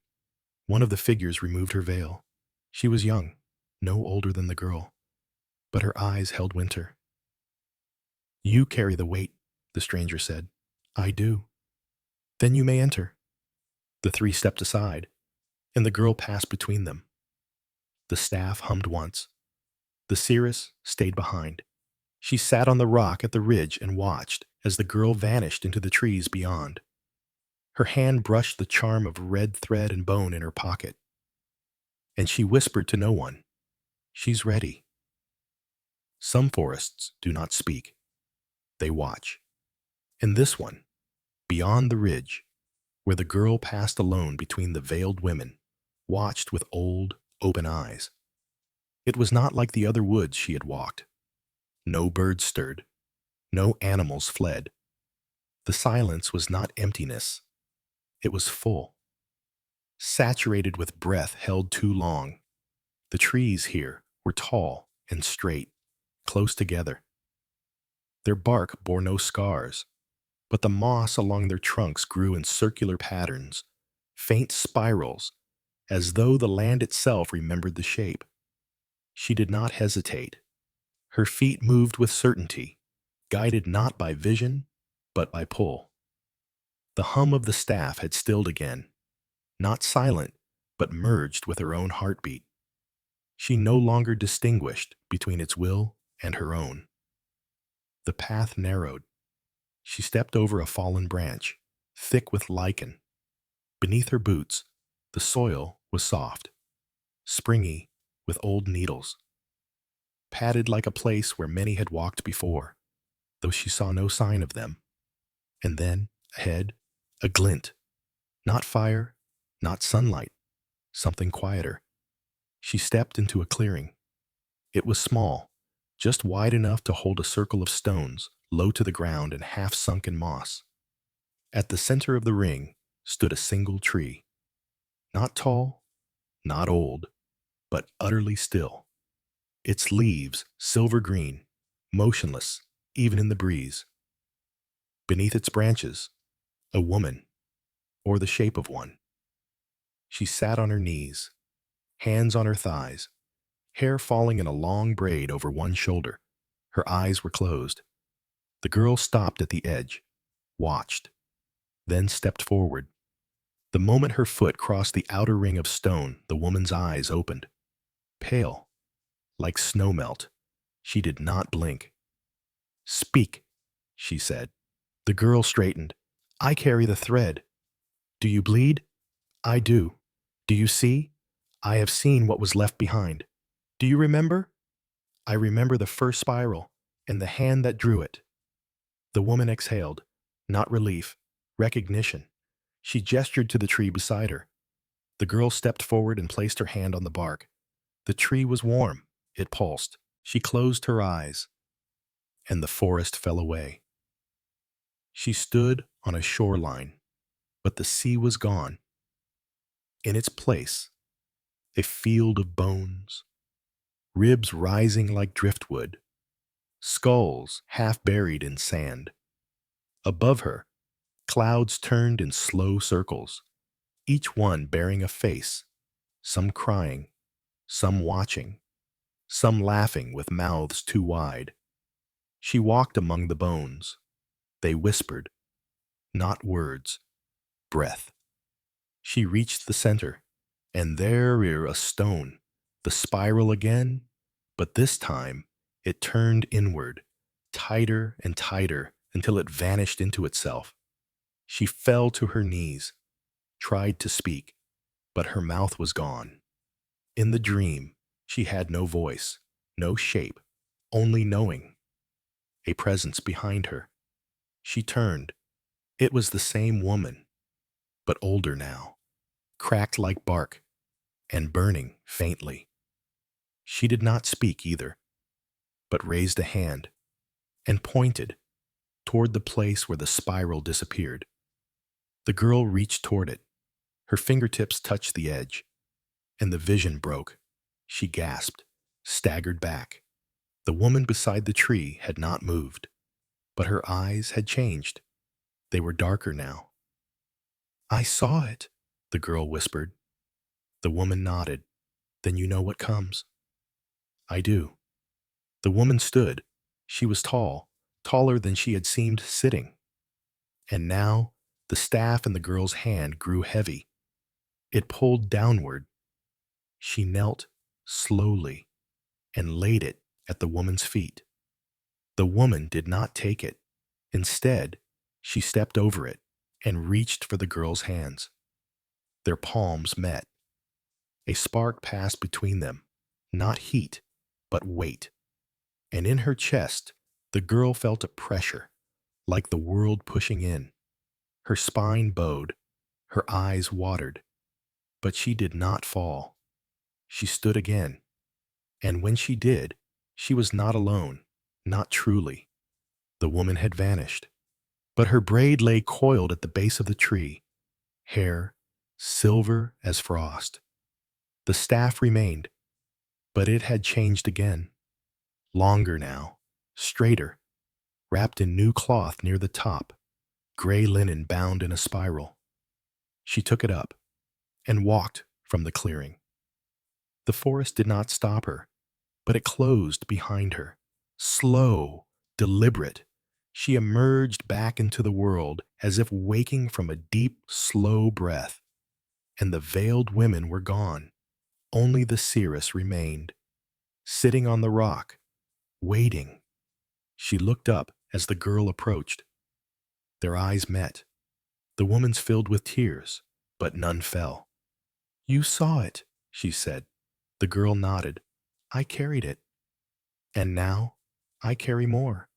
One of the figures removed her veil. She was young, no older than the girl, but her eyes held winter. "You carry the weight," the stranger said. "I do." "Then you may enter." The three stepped aside, and the girl passed between them. The staff hummed once. The seeress stayed behind. She sat on the rock at the ridge and watched as the girl vanished into the trees beyond. Her hand brushed the charm of red thread and bone in her pocket. And she whispered to no one, "She's ready." Some forests do not speak. They watch. And this one, beyond the ridge, where the girl passed alone between the veiled women, watched with old, open eyes. It was not like the other woods she had walked. No birds stirred. No animals fled. The silence was not emptiness. It was full, saturated with breath held too long. The trees here were tall and straight, close together. Their bark bore no scars, but the moss along their trunks grew in circular patterns, faint spirals, as though the land itself remembered the shape. She did not hesitate. Her feet moved with certainty, guided not by vision, but by pull. The hum of the staff had stilled again, not silent, but merged with her own heartbeat. She no longer distinguished between its will and her own. The path narrowed. She stepped over a fallen branch, thick with lichen. Beneath her boots, the soil was soft, springy with old needles, padded like a place where many had walked before, though she saw no sign of them. And then, ahead, a glint. Not fire, not sunlight, something quieter. She stepped into a clearing. It was small, just wide enough to hold a circle of stones, low to the ground and half sunk in moss. At the center of the ring stood a single tree. Not tall, not old, but utterly still. Its leaves silver green, motionless, even in the breeze. Beneath its branches, a woman, or the shape of one. She sat on her knees, hands on her thighs, hair falling in a long braid over one shoulder. Her eyes were closed. The girl stopped at the edge, watched, then stepped forward. The moment her foot crossed the outer ring of stone, the woman's eyes opened. Pale, like snow melt, she did not blink. "Speak," she said. The girl straightened. "I carry the thread. Do you bleed?" "I do." "Do you see?" "I have seen what was left behind." "Do you remember?" "I remember the first spiral and the hand that drew it." The woman exhaled, not relief, recognition. She gestured to the tree beside her. The girl stepped forward and placed her hand on the bark. The tree was warm. It pulsed. She closed her eyes, and the forest fell away. She stood on a shoreline, but the sea was gone. In its place, a field of bones, ribs rising like driftwood, skulls half buried in sand. Above her, clouds turned in slow circles, each one bearing a face, some crying, some watching, some laughing with mouths too wide. She walked among the bones. They whispered, not words, breath. She reached the center, and there a stone, the spiral again, but this time it turned inward, tighter and tighter until it vanished into itself. She fell to her knees, tried to speak, but her mouth was gone. In the dream, she had no voice, no shape, only knowing, a presence behind her. She turned. It was the same woman, but older now, cracked like bark, and burning faintly. She did not speak either, but raised a hand and pointed toward the place where the spiral disappeared. The girl reached toward it. Her fingertips touched the edge, and the vision broke. She gasped, staggered back. The woman beside the tree had not moved, but her eyes had changed. They were darker now. I saw it, the girl whispered. The woman nodded. Then you know what comes. I do. The woman stood. She was tall, taller than she had seemed sitting. And now the staff in the girl's hand grew heavy. It pulled downward. She knelt slowly and laid it at the woman's feet. The woman did not take it. Instead, she stepped over it and reached for the girl's hands. Their palms met. A spark passed between them, not heat, but weight. And in her chest, the girl felt a pressure, like the world pushing in. Her spine bowed, her eyes watered, but she did not fall. She stood again, and when she did, she was not alone, not truly. The woman had vanished, but her braid lay coiled at the base of the tree, hair silver as frost. The staff remained, but it had changed again. Longer now, straighter, wrapped in new cloth near the top, gray linen bound in a spiral. She took it up and walked from the clearing. The forest did not stop her, but it closed behind her. Slow, deliberate, she emerged back into the world as if waking from a deep, slow breath. And the veiled women were gone. Only the seeress remained, sitting on the rock, waiting. She looked up as the girl approached. Their eyes met. The woman's filled with tears, but none fell. You saw it, she said. The girl nodded. I carried it. And now I carry more.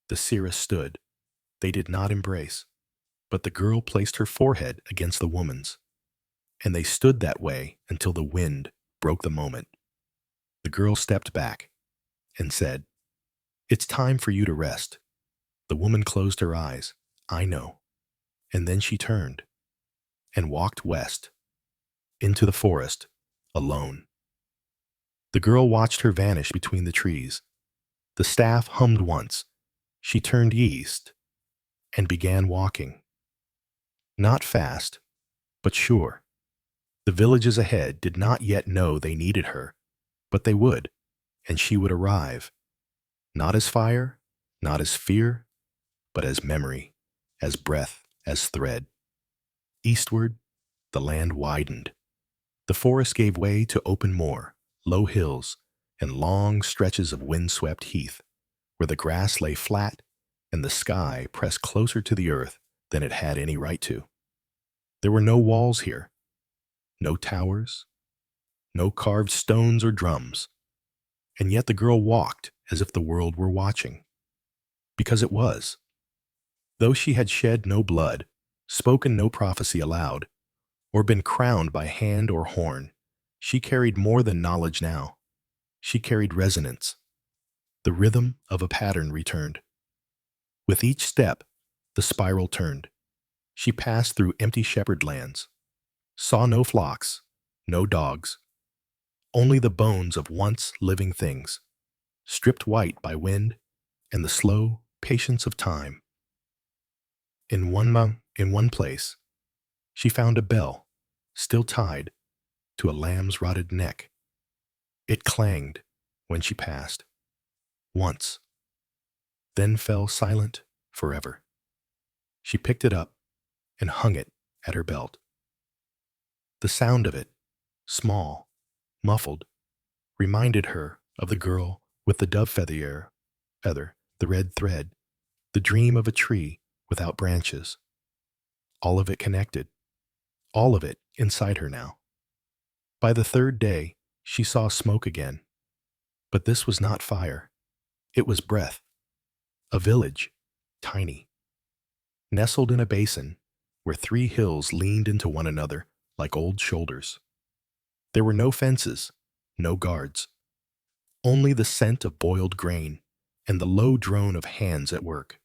The seeress stood. They did not embrace, but the girl placed her forehead against the woman's, and they stood that way until the wind broke the moment. The girl stepped back and said, It's time for you to rest. The woman closed her eyes. I know. And then she turned and walked west, into the forest, alone. The girl watched her vanish between the trees. The staff hummed once. She turned east and began walking. Not fast, but sure. The villages ahead did not yet know they needed her, but they would, and she would arrive. Not as fire, not as fear, but as memory, as breath, as thread. Eastward, the land widened. The forest gave way to open moor, low hills, and long stretches of wind-swept heath, where the grass lay flat and the sky pressed closer to the earth than it had any right to. There were no walls here, no towers, no carved stones or drums, and yet the girl walked as if the world were watching. Because it was. Though she had shed no blood, spoken no prophecy aloud, or been crowned by hand or horn, she carried more than knowledge now. She carried resonance. The rhythm of a pattern returned. With each step, the spiral turned. She passed through empty shepherd lands, saw no flocks, no dogs, only the bones of once living things, stripped white by wind and the slow patience of time. In one place, she found a bell, still tied to a lamb's rotted neck. It clanged when she passed, once, then fell silent forever. She picked it up and hung it at her belt. The sound of it, small, muffled, reminded her of the girl with the feather, the red thread, the dream of a tree without branches. All of it connected, all of it inside her now. By the third day, she saw smoke again. But this was not fire. It was breath. A village, tiny, nestled in a basin where three hills leaned into one another like old shoulders. There were no fences, no guards, only the scent of boiled grain and the low drone of hands at work.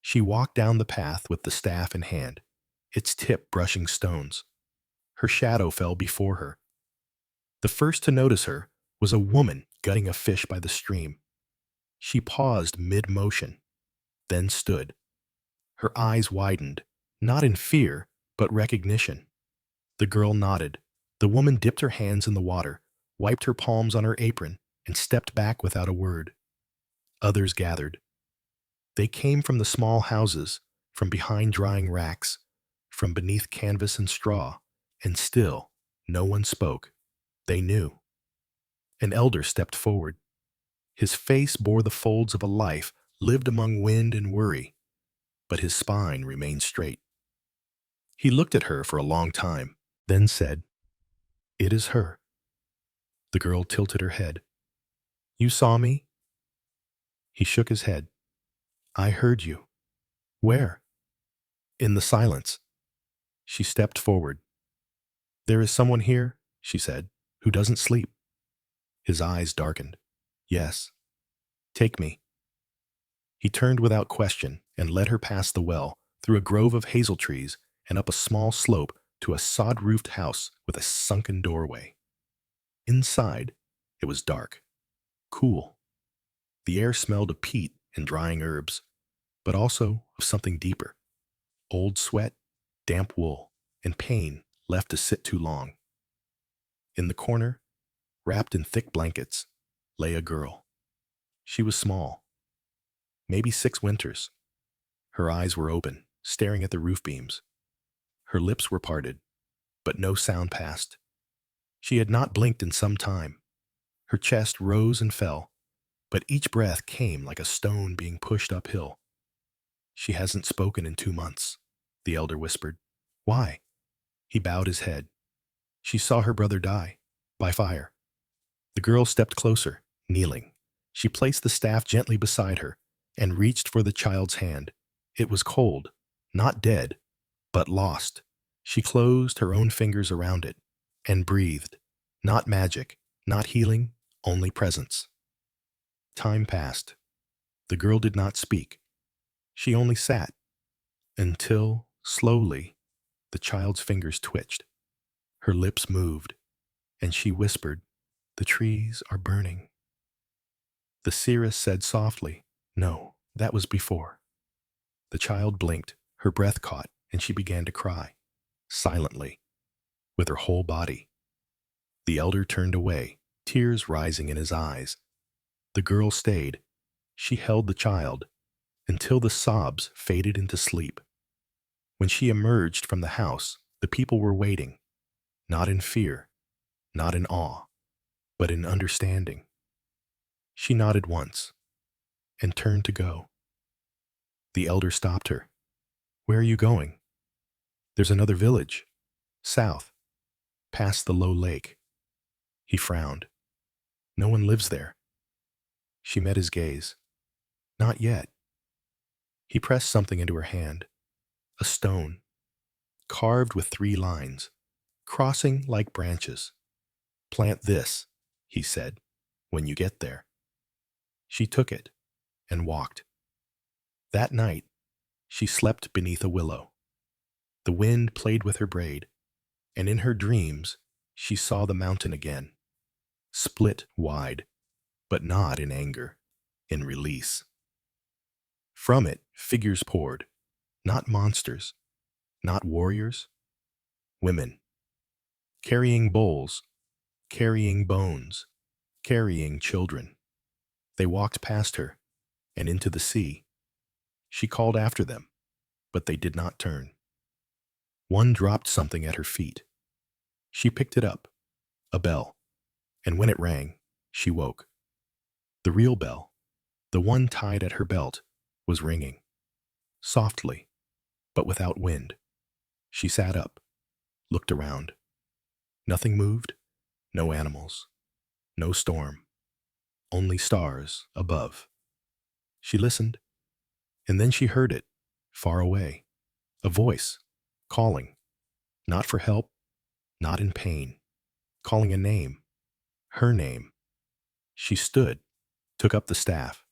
She walked down the path with the staff in hand, its tip brushing stones. Her shadow fell before her. The first to notice her was a woman gutting a fish by the stream. She paused mid-motion, then stood. Her eyes widened, not in fear, but recognition. The girl nodded. The woman dipped her hands in the water, wiped her palms on her apron, and stepped back without a word. Others gathered. They came from the small houses, from behind drying racks, from beneath canvas and straw, and still no one spoke. They knew. An elder stepped forward. His face bore the folds of a life lived among wind and worry, but his spine remained straight. He looked at her for a long time, then said, "It is her." The girl tilted her head. "You saw me?" He shook his head. "I heard you." "Where?" "In the silence." She stepped forward. "There is someone here," she said, "who doesn't sleep." His eyes darkened. "Yes. Take me." He turned without question and led her past the well, through a grove of hazel trees, and up a small slope to a sod-roofed house with a sunken doorway. Inside, it was dark, cool. The air smelled of peat and drying herbs, but also of something deeper: old sweat, damp wool, and pain left to sit too long. In the corner, wrapped in thick blankets, lay a girl. She was small, maybe 6 winters. Her eyes were open, staring at the roof beams. Her lips were parted, but no sound passed. She had not blinked in some time. Her chest rose and fell, but each breath came like a stone being pushed uphill. "She hasn't spoken in 2 months," the elder whispered. "Why?" He bowed his head. "She saw her brother die, by fire." The girl stepped closer, kneeling. She placed the staff gently beside her and reached for the child's hand. It was cold, not dead, but lost. She closed her own fingers around it and breathed. Not magic, not healing, only presence. Time passed. The girl did not speak. She only sat, until, slowly, the child's fingers twitched. Her lips moved, and she whispered, "The trees are burning." The seeress said softly, "No, that was before." The child blinked, her breath caught, and she began to cry, silently, with her whole body. The elder turned away, tears rising in his eyes. The girl stayed. She held the child until the sobs faded into sleep. When she emerged from the house, the people were waiting, not in fear, not in awe, but in understanding. She nodded once and turned to go. The elder stopped her. "Where are you going?" "There's another village, south, past the low lake." He frowned. "No one lives there." She met his gaze. "Not yet." He pressed something into her hand, a stone, carved with 3 lines, crossing like branches. "Plant this," he said, "when you get there." She took it and walked. That night, she slept beneath a willow. The wind played with her braid, and in her dreams, she saw the mountain again. split wide, but not in anger, in release. From it, figures poured, not monsters, not warriors, women, carrying bowls, carrying bones, carrying children. They walked past her and into the sea. She called after them, but they did not turn. One dropped something at her feet. She picked it up, a bell, and when it rang, she woke. The real bell, the one tied at her belt, was ringing, softly, but without wind. She sat up, looked around. Nothing moved, no animals, no storm, only stars above. She listened, and then she heard it, far away, a voice, calling, not for help, not in pain, calling a name, her name. She stood, took up the staff,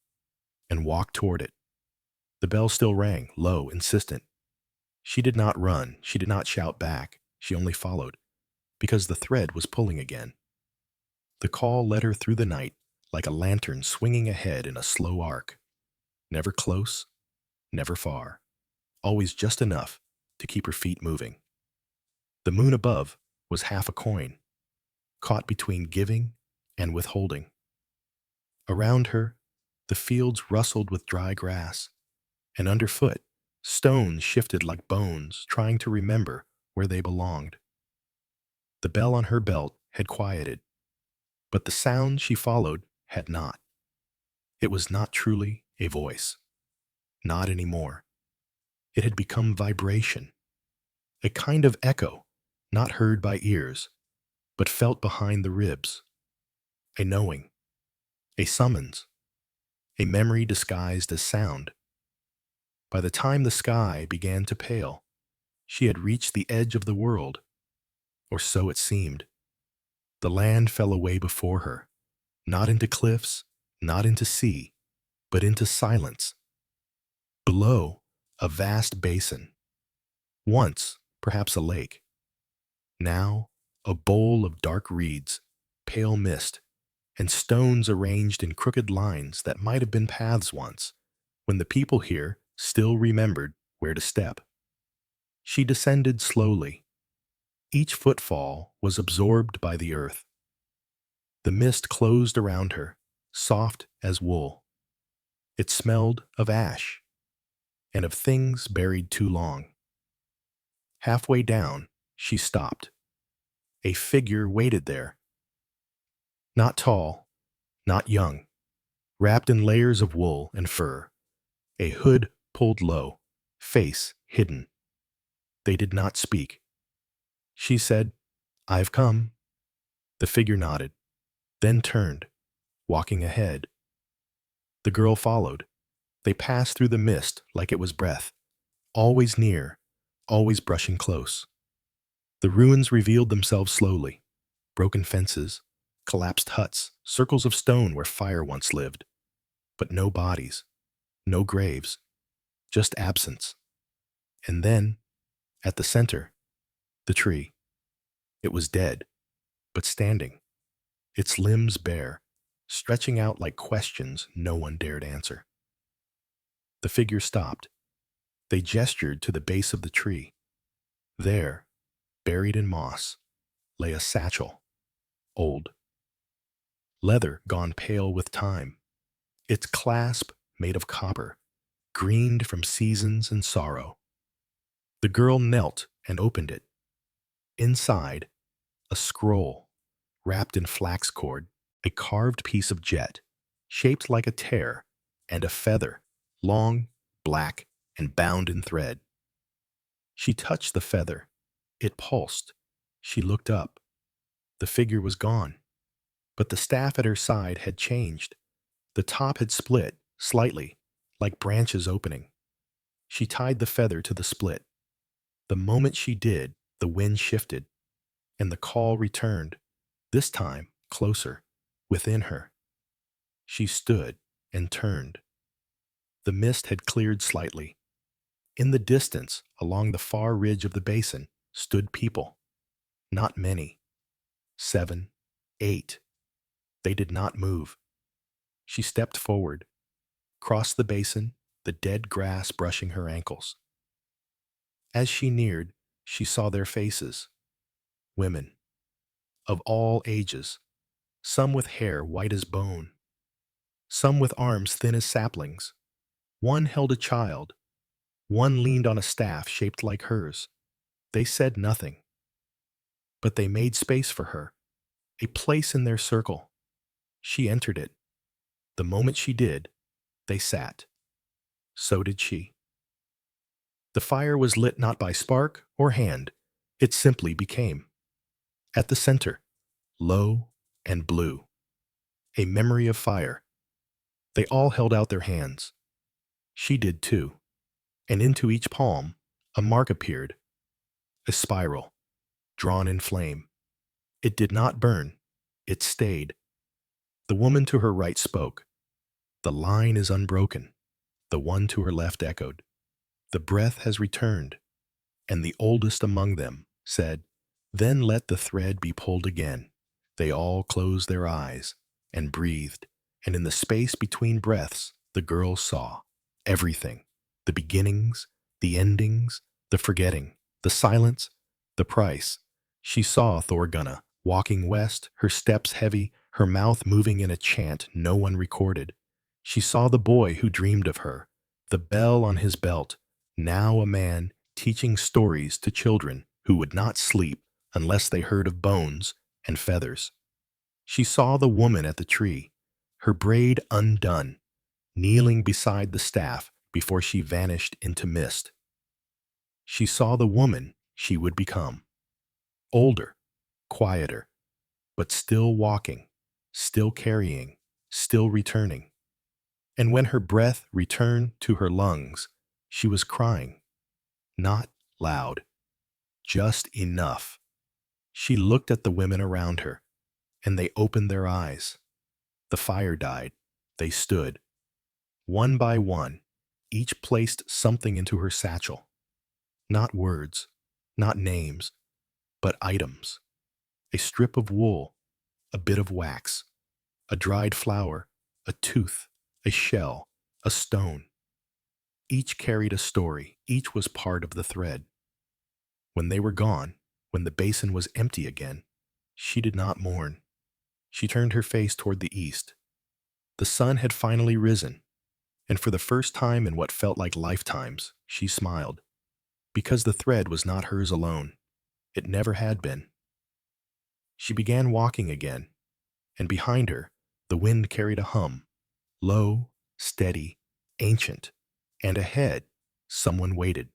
and walked toward it. The bell still rang, low, insistent. She did not run, she did not shout back, she only followed, because the thread was pulling again. The call led her through the night like a lantern swinging ahead in a slow arc. Never close, never far, always just enough to keep her feet moving. The moon above was half a coin, caught between giving and withholding. Around her, the fields rustled with dry grass, and underfoot, stones shifted like bones, trying to remember where they belonged. The bell on her belt had quieted, but the sound she followed had not. It was not truly a voice. Not anymore. It had become vibration, a kind of echo, not heard by ears, but felt behind the ribs. A knowing, a summons, a memory disguised as sound. By the time the sky began to pale, she had reached the edge of the world, or so it seemed. The land fell away before her, not into cliffs, not into sea, but into silence. Below, a vast basin. Once, perhaps a lake. Now, a bowl of dark reeds, pale mist, and stones arranged in crooked lines that might have been paths once, when the people here still remembered where to step. She descended slowly. Each footfall was absorbed by the earth. The mist closed around her, soft as wool. It smelled of ash and of things buried too long. Halfway down, she stopped. A figure waited there. Not tall, not young, wrapped in layers of wool and fur, a hood pulled low, face hidden. They did not speak. She said, "I've come." The figure nodded, then turned, walking ahead. The girl followed. They passed through the mist like it was breath, always near, always brushing close. The ruins revealed themselves slowly, broken fences, collapsed huts, circles of stone where fire once lived, but no bodies, no graves, just absence. And then, at the center, the tree. It was dead, but standing, its limbs bare, stretching out like questions no one dared answer. The figure stopped. They gestured to the base of the tree. There, buried in moss, lay a satchel, old. Leather gone pale with time, its clasp made of copper, greened from seasons and sorrow. The girl knelt and opened it. Inside, a scroll, wrapped in flax cord, a carved piece of jet, shaped like a tear, and a feather, long, black, and bound in thread. She touched the feather. It pulsed. She looked up. The figure was gone, but the staff at her side had changed. The top had split, slightly, like branches opening. She tied the feather to the split. The moment she did, the wind shifted, and the call returned, this time closer, within her. She stood and turned. The mist had cleared slightly. In the distance, along the far ridge of the basin, stood people. Not many. 7, 8. They did not move. She stepped forward, crossed the basin, the dead grass brushing her ankles. As she neared, she saw their faces. Women, of all ages, some with hair white as bone, some with arms thin as saplings. One held a child, one leaned on a staff shaped like hers. They said nothing, but they made space for her, a place in their circle. She entered it. The moment she did, they sat. So did she. The fire was lit not by spark or hand, it simply became. At the center, low and blue, a memory of fire. They all held out their hands. She did too, and into each palm, a mark appeared, a spiral, drawn in flame. It did not burn, it stayed. The woman to her right spoke. The line is unbroken. The one to her left echoed. The breath has returned. And the oldest among them said, "Then let the thread be pulled again." They all closed their eyes and breathed, and in the space between breaths, the girl saw everything: the beginnings, the endings, the forgetting, the silence, the price. She saw Thorgunna walking west, her steps heavy, her mouth moving in a chant no one recorded. She saw the boy who dreamed of her, the bell on his belt, now a man teaching stories to children who would not sleep unless they heard of bones and feathers. She saw the woman at the tree, her braid undone, kneeling beside the staff before she vanished into mist. She saw the woman she would become, older, quieter, but still walking, still carrying, still returning. And when her breath returned to her lungs, she was crying, not loud, just enough. She looked at the women around her, and they opened their eyes. The fire died. They stood. One by one, each placed something into her satchel. Not words, not names, but items. A strip of wool, a bit of wax, a dried flower, a tooth, a shell, a stone. Each carried a story. Each was part of the thread. When they were gone, when the basin was empty again, she did not mourn. She turned her face toward the east. The sun had finally risen, and for the first time in what felt like lifetimes, she smiled. Because the thread was not hers alone. It never had been. She began walking again, and behind her, the wind carried a hum, low, steady, ancient, and ahead, someone waited.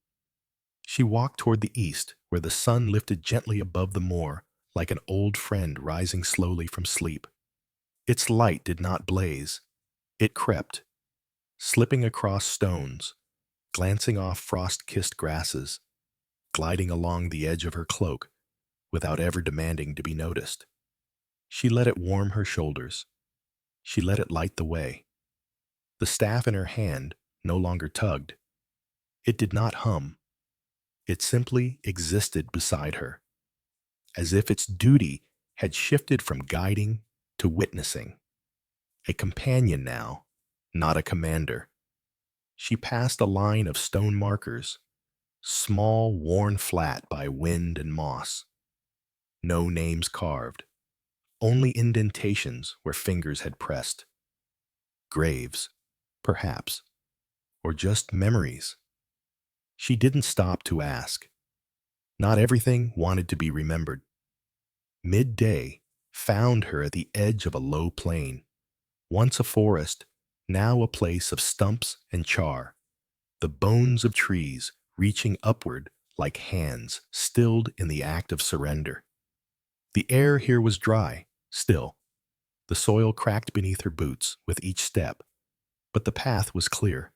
She walked toward the east, where the sun lifted gently above the moor, like an old friend rising slowly from sleep. Its light did not blaze. It crept, slipping across stones, glancing off frost-kissed grasses, gliding along the edge of her cloak, without ever demanding to be noticed. She let it warm her shoulders. She let it light the way. The staff in her hand no longer tugged. It did not hum. It simply existed beside her, as if its duty had shifted from guiding to witnessing. A companion now, not a commander. She passed a line of stone markers, small, worn flat by wind and moss. No names carved, only indentations where fingers had pressed. Graves, perhaps, or just memories. She didn't stop to ask. Not everything wanted to be remembered. Midday found her at the edge of a low plain, once a forest, now a place of stumps and char, the bones of trees reaching upward like hands stilled in the act of surrender. The air here was dry, still. The soil cracked beneath her boots with each step, but the path was clear.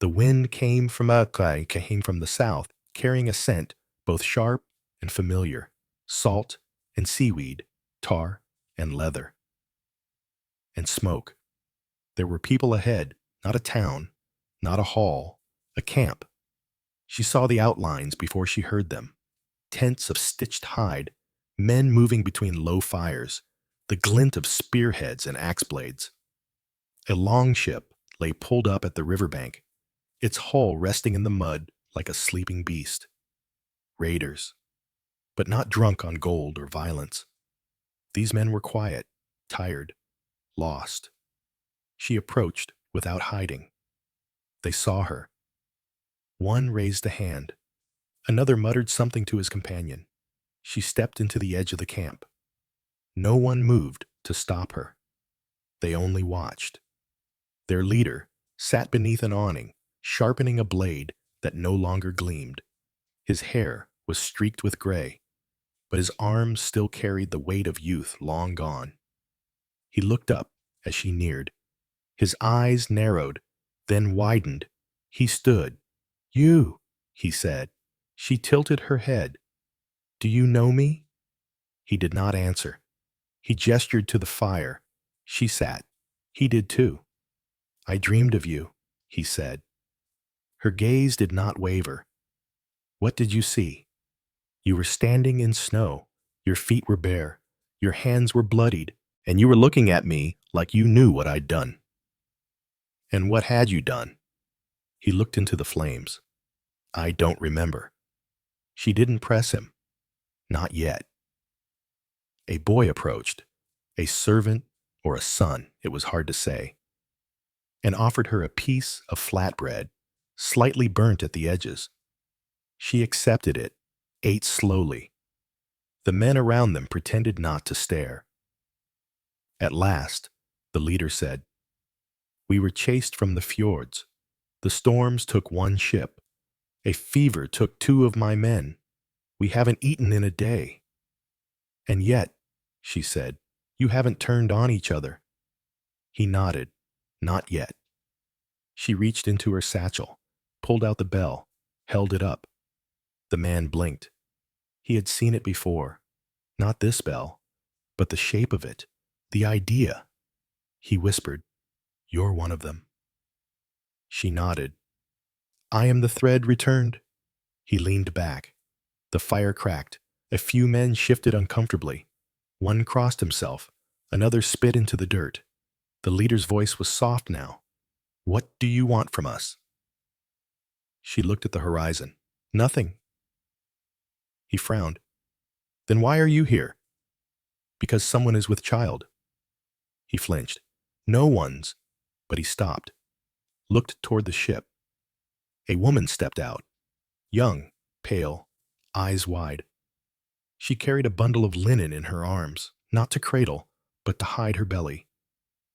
The wind came from the south, carrying a scent both sharp and familiar, salt and seaweed, tar and leather. And smoke. There were people ahead, not a town, not a hall, a camp. She saw the outlines before she heard them. Tents of stitched hide, men moving between low fires, the glint of spearheads and axe blades. A long ship lay pulled up at the riverbank, its hull resting in the mud like a sleeping beast. Raiders, but not drunk on gold or violence. These men were quiet, tired, lost. She approached without hiding. They saw her. One raised a hand. Another muttered something to his companion. She stepped into the edge of the camp. No one moved to stop her. They only watched. Their leader sat beneath an awning, sharpening a blade that no longer gleamed. His hair was streaked with gray, but his arms still carried the weight of youth long gone. He looked up as she neared. His eyes narrowed, then widened. He stood. "You," he said. She tilted her head. "Do you know me?" He did not answer. He gestured to the fire. She sat. He did too. "I dreamed of you," he said. Her gaze did not waver. "What did you see?" "You were standing in snow. Your feet were bare. Your hands were bloodied, and you were looking at me like you knew what I'd done." "And what had you done?" He looked into the flames. "I don't remember." She didn't press him. Not yet. A boy approached, a servant or a son, it was hard to say, and offered her a piece of flatbread, slightly burnt at the edges. She accepted it, ate slowly. The men around them pretended not to stare. At last, the leader said, "We were chased from the fjords. The storms took one ship. A fever took 2 of my men. We haven't eaten in a day." "And yet," she said, "you haven't turned on each other." He nodded. "Not yet." She reached into her satchel, pulled out the bell, held it up. The man blinked. He had seen it before. Not this bell, but the shape of it, the idea. He whispered, "You're one of them." She nodded. "I am the thread returned." He leaned back. The fire cracked. A few men shifted uncomfortably. One crossed himself. Another spit into the dirt. The leader's voice was soft now. "What do you want from us?" She looked at the horizon. "Nothing." He frowned. "Then why are you here?" "Because someone is with child." He flinched. "No one's." But he stopped, looked toward the ship. A woman stepped out. Young, pale, eyes wide. She carried a bundle of linen in her arms, not to cradle, but to hide her belly.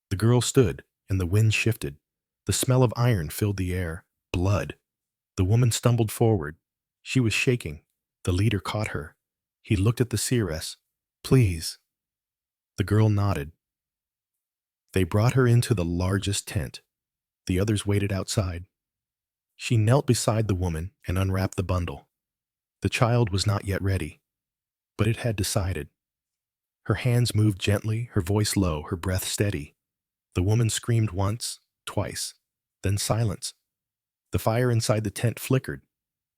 The girl stood, and the wind shifted. The smell of iron filled the air. Blood. The woman stumbled forward. She was shaking. The leader caught her. He looked at the seeress. "Please." The girl nodded. They brought her into the largest tent. The others waited outside. She knelt beside the woman and unwrapped the bundle. The child was not yet ready, but it had decided. Her hands moved gently, her voice low, her breath steady. The woman screamed once, twice, then silence. The fire inside the tent flickered.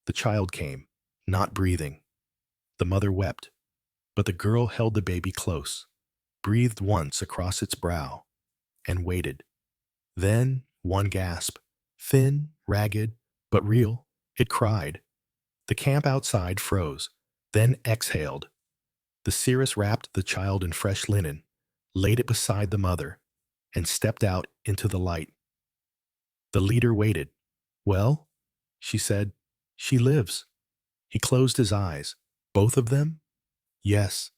The child came, not breathing. The mother wept, but the girl held the baby close, breathed once across its brow, and waited. Then one gasp, thin, ragged, but real. It cried. The camp outside froze, then exhaled. The seeress wrapped the child in fresh linen, laid it beside the mother, and stepped out into the light. The leader waited. "Well?" she said. "She lives." He closed his eyes. "Both of them?" "Yes."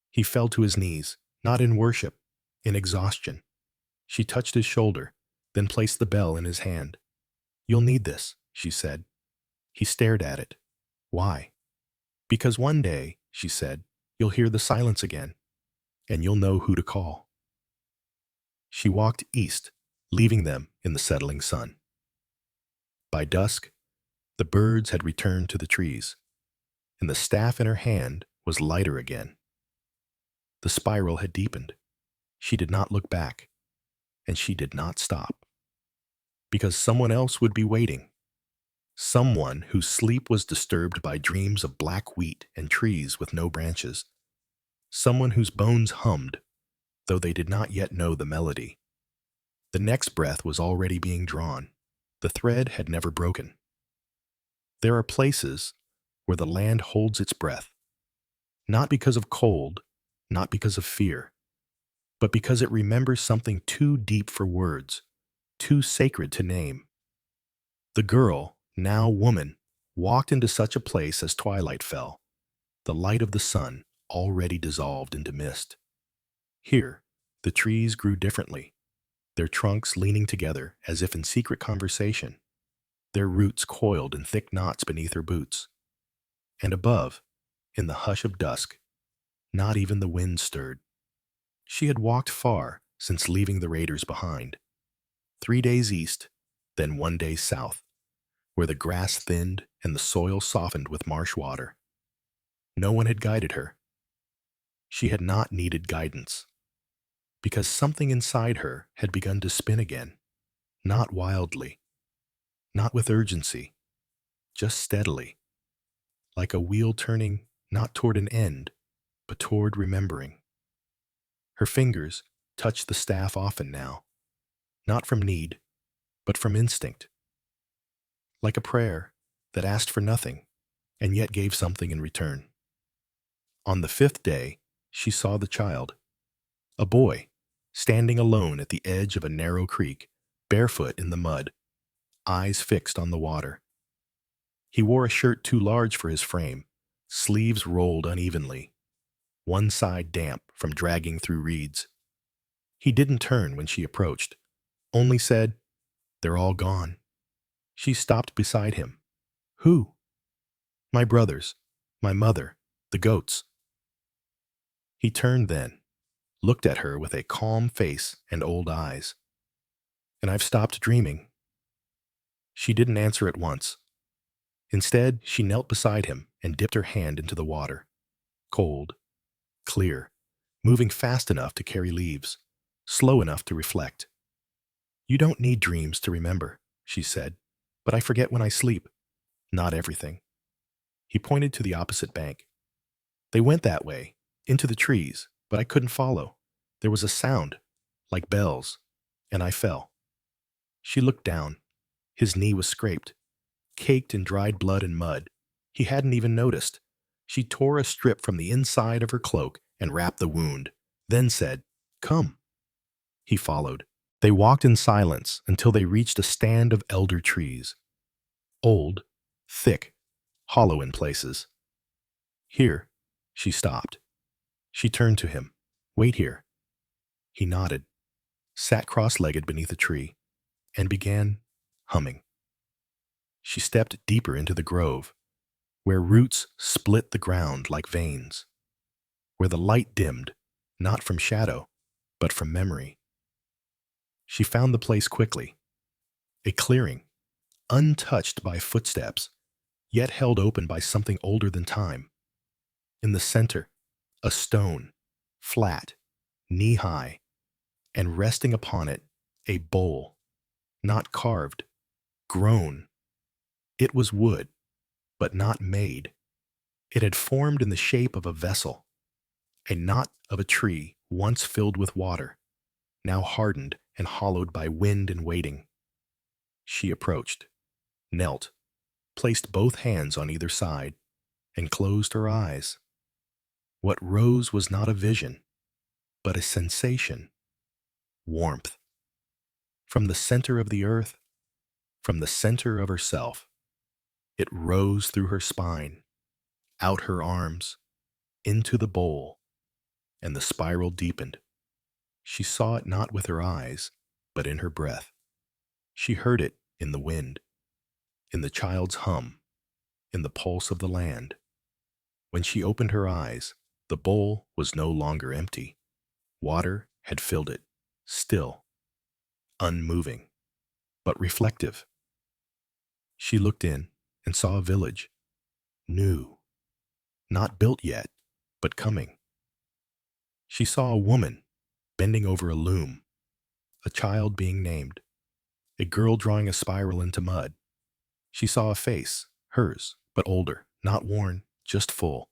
He fell to his knees, not in worship, in exhaustion. She touched his shoulder, then placed the bell in his hand. "You'll need this," she said. He stared at it. "Why?" "Because one day," she said, "you'll hear the silence again, and you'll know who to call." She walked east, leaving them in the settling sun. By dusk, the birds had returned to the trees, and the staff in her hand was lighter again. The spiral had deepened. She did not look back, and she did not stop. Because someone else would be waiting. Someone whose sleep was disturbed by dreams of black wheat and trees with no branches. Someone whose bones hummed though they did not yet know the melody. The next breath was already being drawn. The thread had never broken. There are places where the land holds its breath, not because of cold, not because of fear, but because it remembers something too deep for words, too sacred to name. The girl, now woman, walked into such a place as twilight fell, the light of the sun already dissolved into mist. Here, the trees grew differently, their trunks leaning together as if in secret conversation, their roots coiled in thick knots beneath her boots. And above, in the hush of dusk, not even the wind stirred. She had walked far since leaving the raiders behind. 3 days east, then 1 day south, where the grass thinned and the soil softened with marsh water. No one had guided her. She had not needed guidance, because something inside her had begun to spin again, not wildly, not with urgency, just steadily, like a wheel turning not toward an end, but toward remembering. Her fingers touched the staff often now, not from need, but from instinct, like a prayer that asked for nothing and yet gave something in return. On the 5th day, she saw the child, a boy, standing alone at the edge of a narrow creek, barefoot in the mud, eyes fixed on the water. He wore a shirt too large for his frame, sleeves rolled unevenly, one side damp from dragging through reeds. He didn't turn when she approached, only said, "They're all gone." She stopped beside him. "Who?" "My brothers, my mother, the goats." He turned then, looked at her with a calm face and old eyes. "And I've stopped dreaming." She didn't answer at once. Instead, she knelt beside him and dipped her hand into the water. Cold, clear, moving fast enough to carry leaves, slow enough to reflect. "You don't need dreams to remember," she said, "but I forget when I sleep. Not everything." He pointed to the opposite bank. "They went that way, into the trees, but I couldn't follow. There was a sound, like bells, and I fell." She looked down. His knee was scraped, caked in dried blood and mud. He hadn't even noticed. She tore a strip from the inside of her cloak and wrapped the wound, then said, "Come." He followed. They walked in silence until they reached a stand of elder trees, old, thick, hollow in places. "Here." She stopped. She turned to him. "Wait here." He nodded, sat cross-legged beneath a tree, and began humming. She stepped deeper into the grove, where roots split the ground like veins, where the light dimmed, not from shadow, but from memory. She found the place quickly, a clearing, untouched by footsteps, yet held open by something older than time. In the center, a stone, flat, knee-high, and resting upon it, a bowl, not carved, grown. It was wood, but not made. It had formed in the shape of a vessel, a knot of a tree once filled with water, now hardened and hollowed by wind and waiting. She approached, knelt, placed both hands on either side, and closed her eyes. What rose was not a vision, but a sensation, warmth. From the center of the earth, from the center of herself, it rose through her spine, out her arms, into the bowl, and the spiral deepened. She saw it not with her eyes, but in her breath. She heard it in the wind, in the child's hum, in the pulse of the land. When she opened her eyes, the bowl was no longer empty. Water had filled it, still, unmoving, but reflective. She looked in and saw a village, new, not built yet, but coming. She saw a woman bending over a loom, a child being named, a girl drawing a spiral into mud. She saw a face, hers, but older, not worn, just full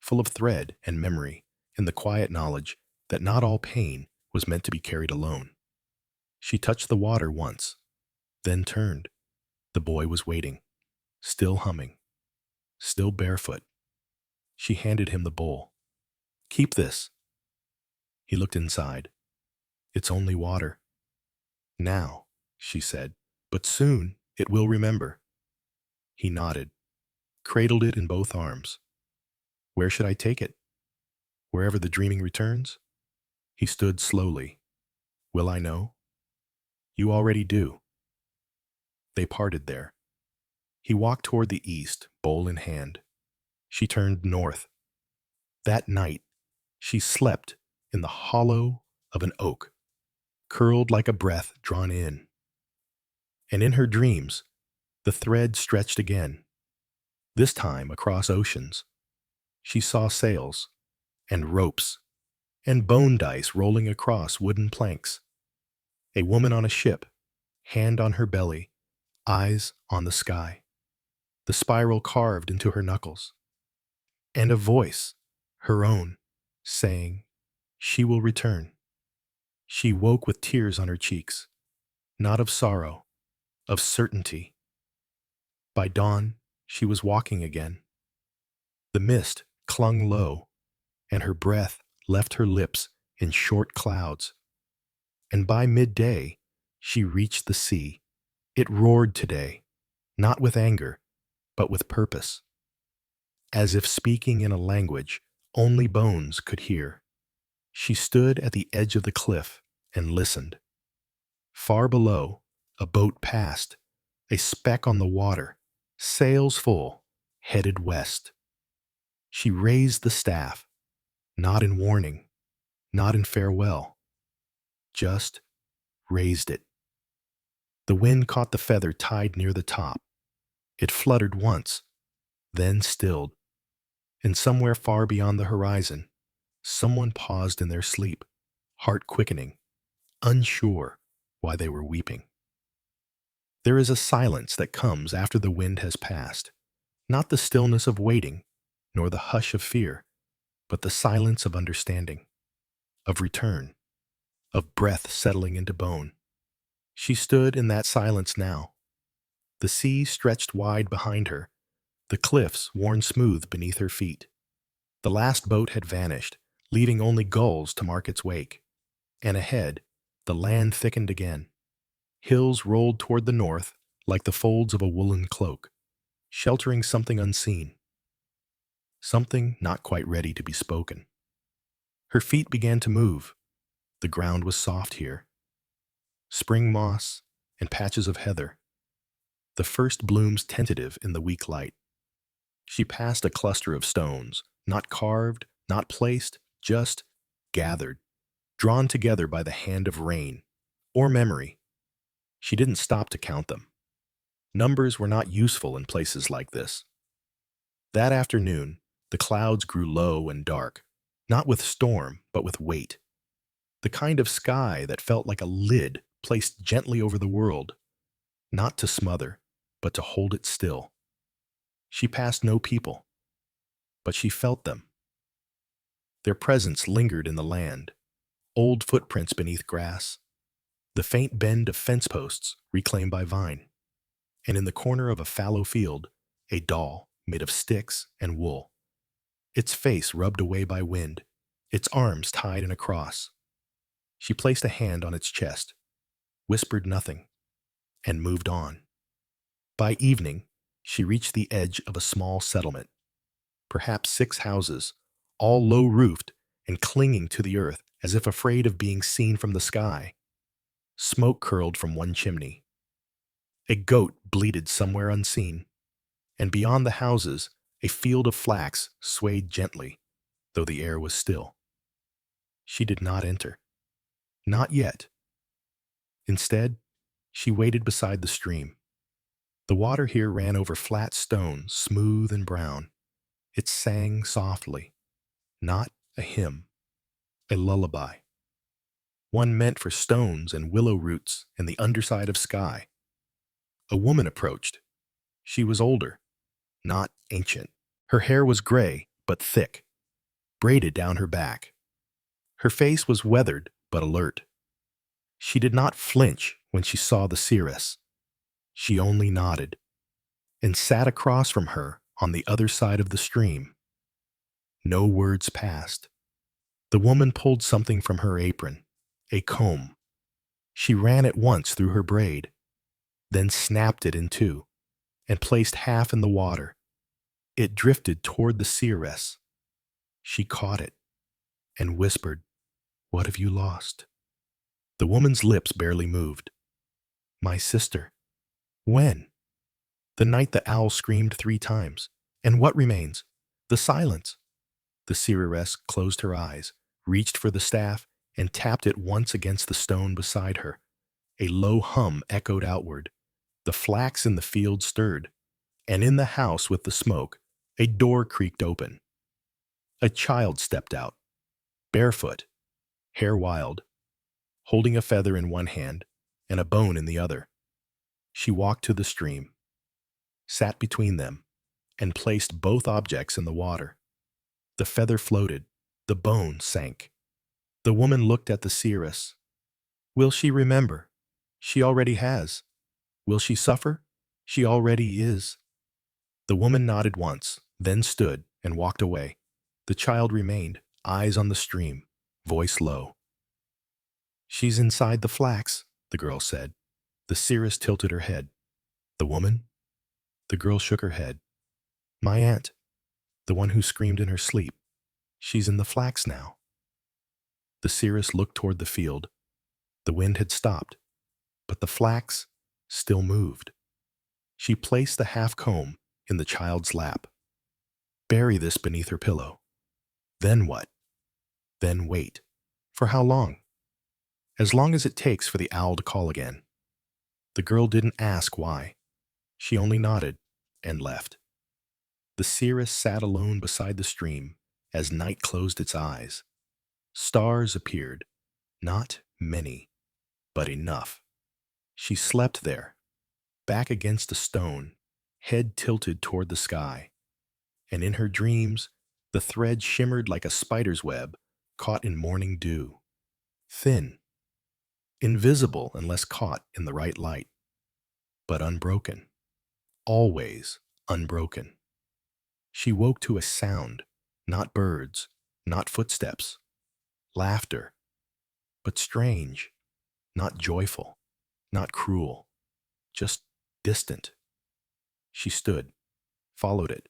of thread and memory, in the quiet knowledge that not all pain was meant to be carried alone. She touched the water once, then turned. The boy was waiting, still humming, still barefoot. She handed him the bowl. "Keep this." He looked inside. "It's only water." "Now," she said, "but soon it will remember." He nodded, cradled it in both arms. "Where should I take it?" "Wherever the dreaming returns." He stood slowly. "Will I know?" "You already do." They parted there. He walked toward the east, bowl in hand. She turned north. That night, she slept in the hollow of an oak, curled like a breath drawn in. And in her dreams, the thread stretched again, this time across oceans. She saw sails, and ropes, and bone dice rolling across wooden planks. A woman on a ship, hand on her belly, eyes on the sky, the spiral carved into her knuckles. And a voice, her own, saying, "She will return." She woke with tears on her cheeks, not of sorrow, of certainty. By dawn, she was walking again. The mist clung low, and her breath left her lips in short clouds. And by midday, she reached the sea. It roared today, not with anger, but with purpose, as if speaking in a language only bones could hear. She stood at the edge of the cliff and listened. Far below, a boat passed, a speck on the water, sails full, headed west. She raised the staff, not in warning, not in farewell, just raised it. The wind caught the feather tied near the top. It fluttered once, then stilled. And somewhere far beyond the horizon, someone paused in their sleep, heart quickening, unsure why they were weeping. There is a silence that comes after the wind has passed, not the stillness of waiting, nor the hush of fear, but the silence of understanding, of return, of breath settling into bone. She stood in that silence now. The sea stretched wide behind her, the cliffs worn smooth beneath her feet. The last boat had vanished, leaving only gulls to mark its wake. And ahead, the land thickened again. Hills rolled toward the north like the folds of a woolen cloak, sheltering something unseen, something not quite ready to be spoken. Her feet began to move. The ground was soft here. Spring moss and patches of heather, the first blooms tentative in the weak light. She passed a cluster of stones, not carved, not placed, just gathered, drawn together by the hand of rain or memory. She didn't stop to count them. Numbers were not useful in places like this. That afternoon, the clouds grew low and dark, not with storm, but with weight. The kind of sky that felt like a lid placed gently over the world, not to smother, but to hold it still. She passed no people, but she felt them. Their presence lingered in the land, old footprints beneath grass, the faint bend of fence posts reclaimed by vine, and in the corner of a fallow field, a doll made of sticks and wool, its face rubbed away by wind, its arms tied in a cross. She placed a hand on its chest, whispered nothing, and moved on. By evening, she reached the edge of a small settlement, perhaps 6 houses, all low-roofed and clinging to the earth as if afraid of being seen from the sky. Smoke curled from one chimney. A goat bleated somewhere unseen, and beyond the houses, a field of flax swayed gently, though the air was still. She did not enter. Not yet. Instead, she waited beside the stream. The water here ran over flat stones, smooth and brown. It sang softly, not a hymn, a lullaby. One meant for stones and willow roots and the underside of sky. A woman approached. She was older, not ancient. Her hair was gray, but thick, braided down her back. Her face was weathered but alert. She did not flinch when she saw the seeress. She only nodded and sat across from her on the other side of the stream. No words passed. The woman pulled something from her apron, a comb. She ran it once through her braid, then snapped it in two and placed half in the water. It drifted toward the seeress. She caught it and whispered, "What have you lost?" The woman's lips barely moved. "My sister." "When?" "The night the owl screamed 3 times. And what remains?" "The silence." The seeress closed her eyes, reached for the staff, and tapped it once against the stone beside her. A low hum echoed outward. The flax in the field stirred, and in the house with the smoke, a door creaked open. A child stepped out, barefoot, hair wild, holding a feather in one hand and a bone in the other. She walked to the stream, sat between them, and placed both objects in the water. The feather floated, the bone sank. The woman looked at the seeress. Will she remember? She already has. Will she suffer? She already is. The woman nodded once, then stood and walked away. The child remained, eyes on the stream, voice low. "She's inside the flax," the girl said. The seeress tilted her head. "The woman?" The girl shook her head. "My aunt, the one who screamed in her sleep. She's in the flax now." The seeress looked toward the field. The wind had stopped, but the flax still moved. She placed the half-comb in the child's lap. "Bury this beneath her pillow." "Then what?" "Then wait." "For how long?" "As long as it takes for the owl to call again." The girl didn't ask why. She only nodded and left. The seeress sat alone beside the stream as night closed its eyes. Stars appeared, not many, but enough. She slept there, back against a stone, head tilted toward the sky. And in her dreams, the thread shimmered like a spider's web caught in morning dew. Thin, invisible unless caught in the right light, but unbroken, always unbroken. She woke to a sound, not birds, not footsteps, laughter, but strange, not joyful, not cruel, just distant. She stood, followed it,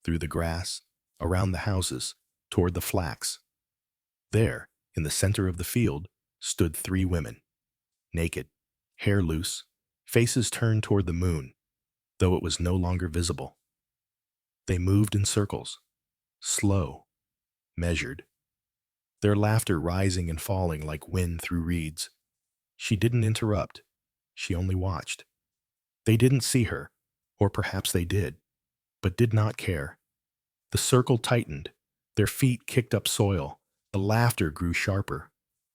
through the grass, around the houses, toward the flax. There, in the center of the field, stood 3 women, naked, hair loose, faces turned toward the moon, though it was no longer visible. They moved in circles, slow, measured, their laughter rising and falling like wind through reeds. She didn't interrupt. She only watched. They didn't see her, or perhaps they did, but did not care. The circle tightened. Their feet kicked up soil. The laughter grew sharper.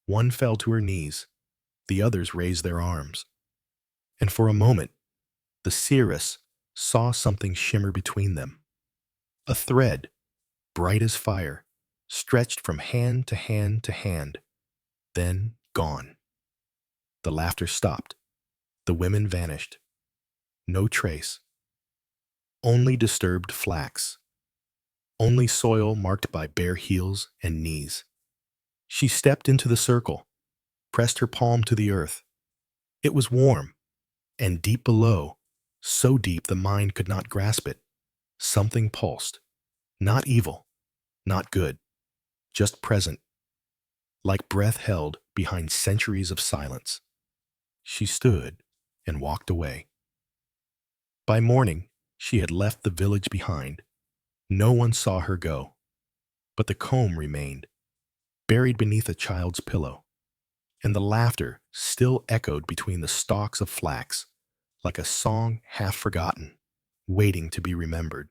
One fell to her knees. The others raised their arms. And for a moment, the seeress saw something shimmer between them. A thread, bright as fire, stretched from hand to hand to hand, then gone. The laughter stopped. The women vanished. No trace. Only disturbed flax. Only soil marked by bare heels and knees. She stepped into the circle, pressed her palm to the earth. It was warm, and deep below, so deep the mind could not grasp it, something pulsed. Not evil, not good, just present, like breath held behind centuries of silence. She stood and walked away. By morning, she had left the village behind. No one saw her go, but the comb remained, buried beneath a child's pillow, and the laughter still echoed between the stalks of flax, like a song half forgotten, waiting to be remembered.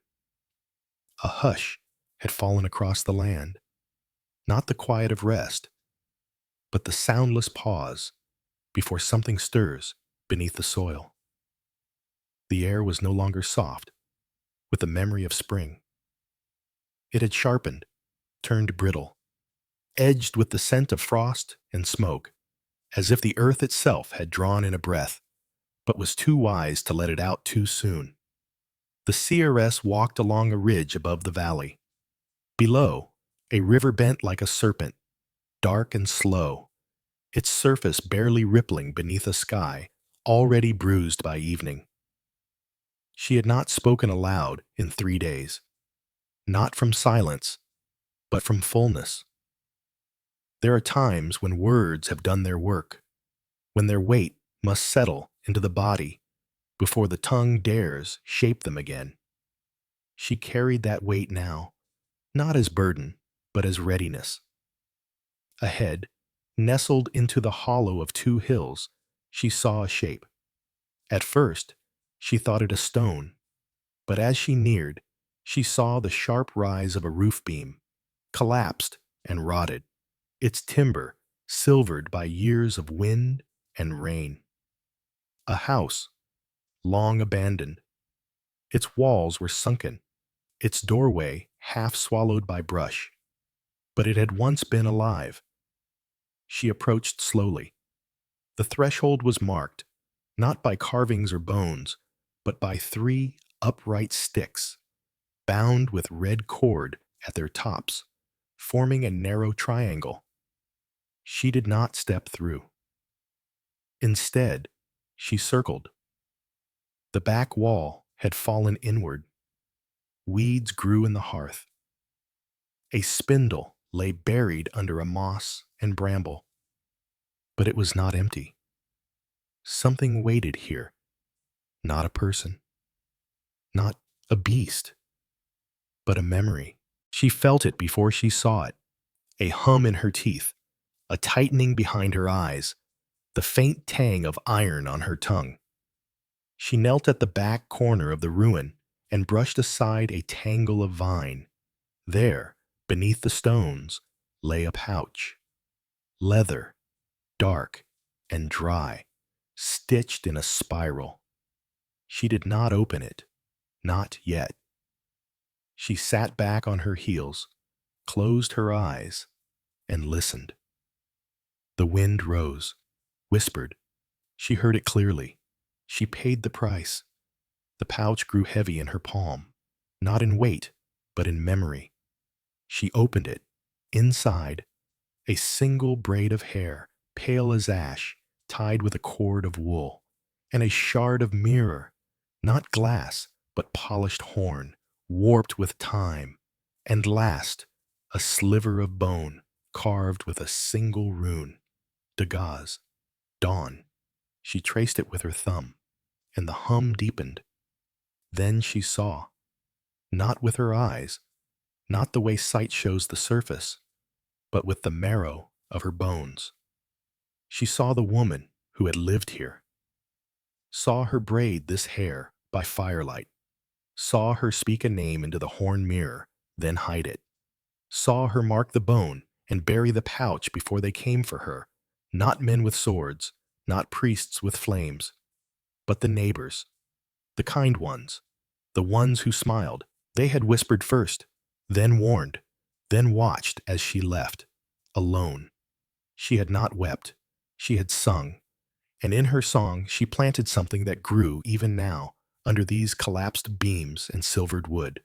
A hush had fallen across the land, not the quiet of rest, but the soundless pause before something stirs beneath the soil. The air was no longer soft, with the memory of spring. It had sharpened, turned brittle, edged with the scent of frost and smoke, as if the earth itself had drawn in a breath, but was too wise to let it out too soon. The seeress walked along a ridge above the valley. Below, a river bent like a serpent, dark and slow, its surface barely rippling beneath a sky already bruised by evening. She had not spoken aloud in 3 days, not from silence, but from fullness. There are times when words have done their work, when their weight must settle into the body before the tongue dares shape them again. She carried that weight now, not as burden, but as readiness. Ahead, nestled into the hollow of two hills, she saw a shape. At first, she thought it a stone, but as she neared, she saw the sharp rise of a roof beam, collapsed and rotted, its timber silvered by years of wind and rain. A house, long abandoned. Its walls were sunken, its doorway half swallowed by brush, but it had once been alive. She approached slowly. The threshold was marked, not by carvings or bones, but by 3 upright sticks, bound with red cord at their tops, forming a narrow triangle. She did not step through. Instead, she circled. The back wall had fallen inward. Weeds grew in the hearth. A spindle lay buried under a moss and bramble. But it was not empty. Something waited here. Not a person. Not a beast. But a memory. She felt it before she saw it. A hum in her teeth. A tightening behind her eyes. The faint tang of iron on her tongue. She knelt at the back corner of the ruin and brushed aside a tangle of vine. There, beneath the stones, lay a pouch. Leather, dark and dry, stitched in a spiral. She did not open it, not yet. She sat back on her heels, closed her eyes, and listened. The wind rose, whispered. She heard it clearly. She paid the price. The pouch grew heavy in her palm, not in weight, but in memory. She opened it. Inside, a single braid of hair, pale as ash, tied with a cord of wool, and a shard of mirror, not glass, but polished horn, warped with time, and last, a sliver of bone, carved with a single rune, Dagaz, dawn. She traced it with her thumb, and the hum deepened. Then she saw, not with her eyes, not the way sight shows the surface, but with the marrow of her bones. She saw the woman who had lived here, saw her braid this hair by firelight, saw her speak a name into the horn mirror, then hide it, saw her mark the bone and bury the pouch before they came for her, not men with swords, not priests with flames, but the neighbors, the kind ones, the ones who smiled. They had whispered first, then warned, then watched as she left, alone. She had not wept, she had sung, and in her song she planted something that grew even now under these collapsed beams and silvered wood.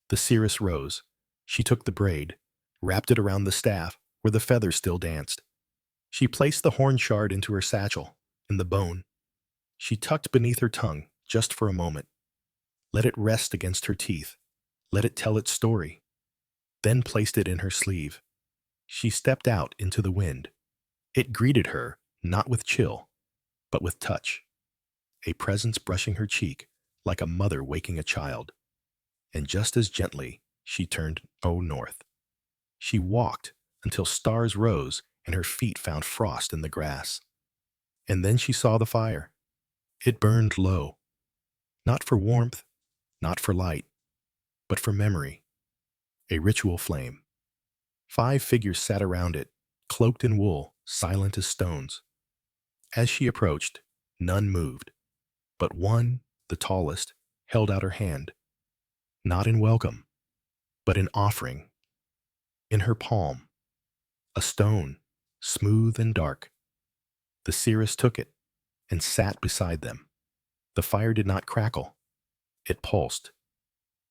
The seeress rose. She took the braid, wrapped it around the staff where the feathers still danced. She placed the horn shard into her satchel, in the bone. She tucked beneath her tongue just for a moment. Let it rest against her teeth. Let it tell its story. Then placed it in her sleeve. She stepped out into the wind. It greeted her, not with chill, but with touch, a presence brushing her cheek like a mother waking a child. And just as gently, she turned north. She walked until stars rose and her feet found frost in the grass. And then she saw the fire. It burned low, not for warmth, not for light, but for memory, a ritual flame. 5 figures sat around it, cloaked in wool, silent as stones. As she approached, none moved, but one, the tallest, held out her hand, not in welcome, but in offering. In her palm, a stone, smooth and dark. The seeress took it and sat beside them. The fire did not crackle. It pulsed.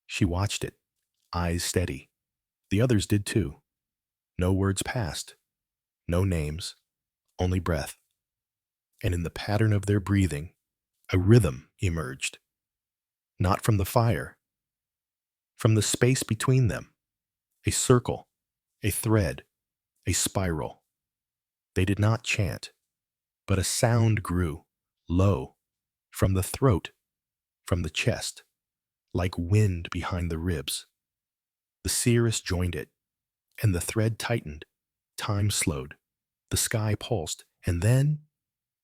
She watched it, eyes steady. The others did too. No words passed, no names, only breath. And in the pattern of their breathing, a rhythm emerged. Not from the fire, from the space between them. A circle, a thread, a spiral. They did not chant, but a sound grew, low, from the throat, from the chest, like wind behind the ribs. The seeress joined it, and the thread tightened. Time slowed. The sky pulsed, and then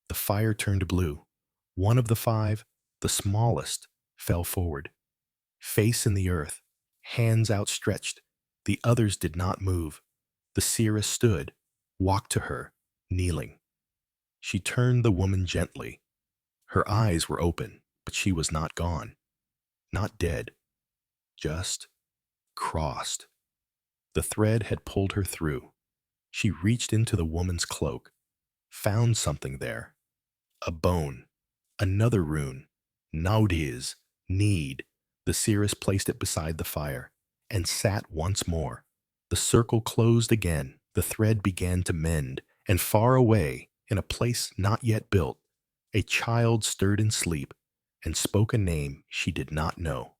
the fire turned blue. One of the five, the smallest, fell forward, face in the earth, hands outstretched. The others did not move. The seeress stood, walked to her, kneeling. She turned the woman gently. Her eyes were open, but she was not gone, not dead, just crossed. The thread had pulled her through. She reached into the woman's cloak, found something there. A bone, another rune, Naudhiz, need. The seeress placed it beside the fire and sat once more. The circle closed again. The thread began to mend, and far away, in a place not yet built, a child stirred in sleep and spoke a name she did not know.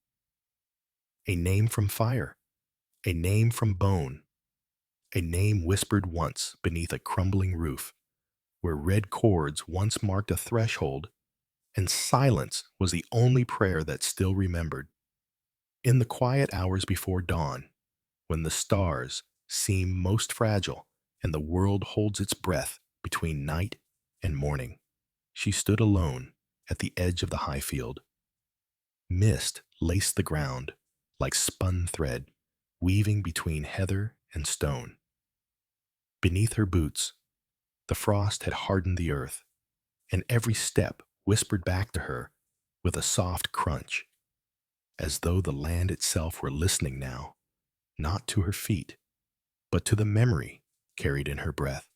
A name from fire, a name from bone, a name whispered once beneath a crumbling roof, where red cords once marked a threshold, and silence was the only prayer that still remembered. In the quiet hours before dawn, when the stars seem most fragile and the world holds its breath between night and morning, she stood alone at the edge of the high field. Mist laced the ground like spun thread, weaving between heather and stone. Beneath her boots, the frost had hardened the earth, and every step whispered back to her with a soft crunch, as though the land itself were listening now, not to her feet, but to the memory carried in her breath.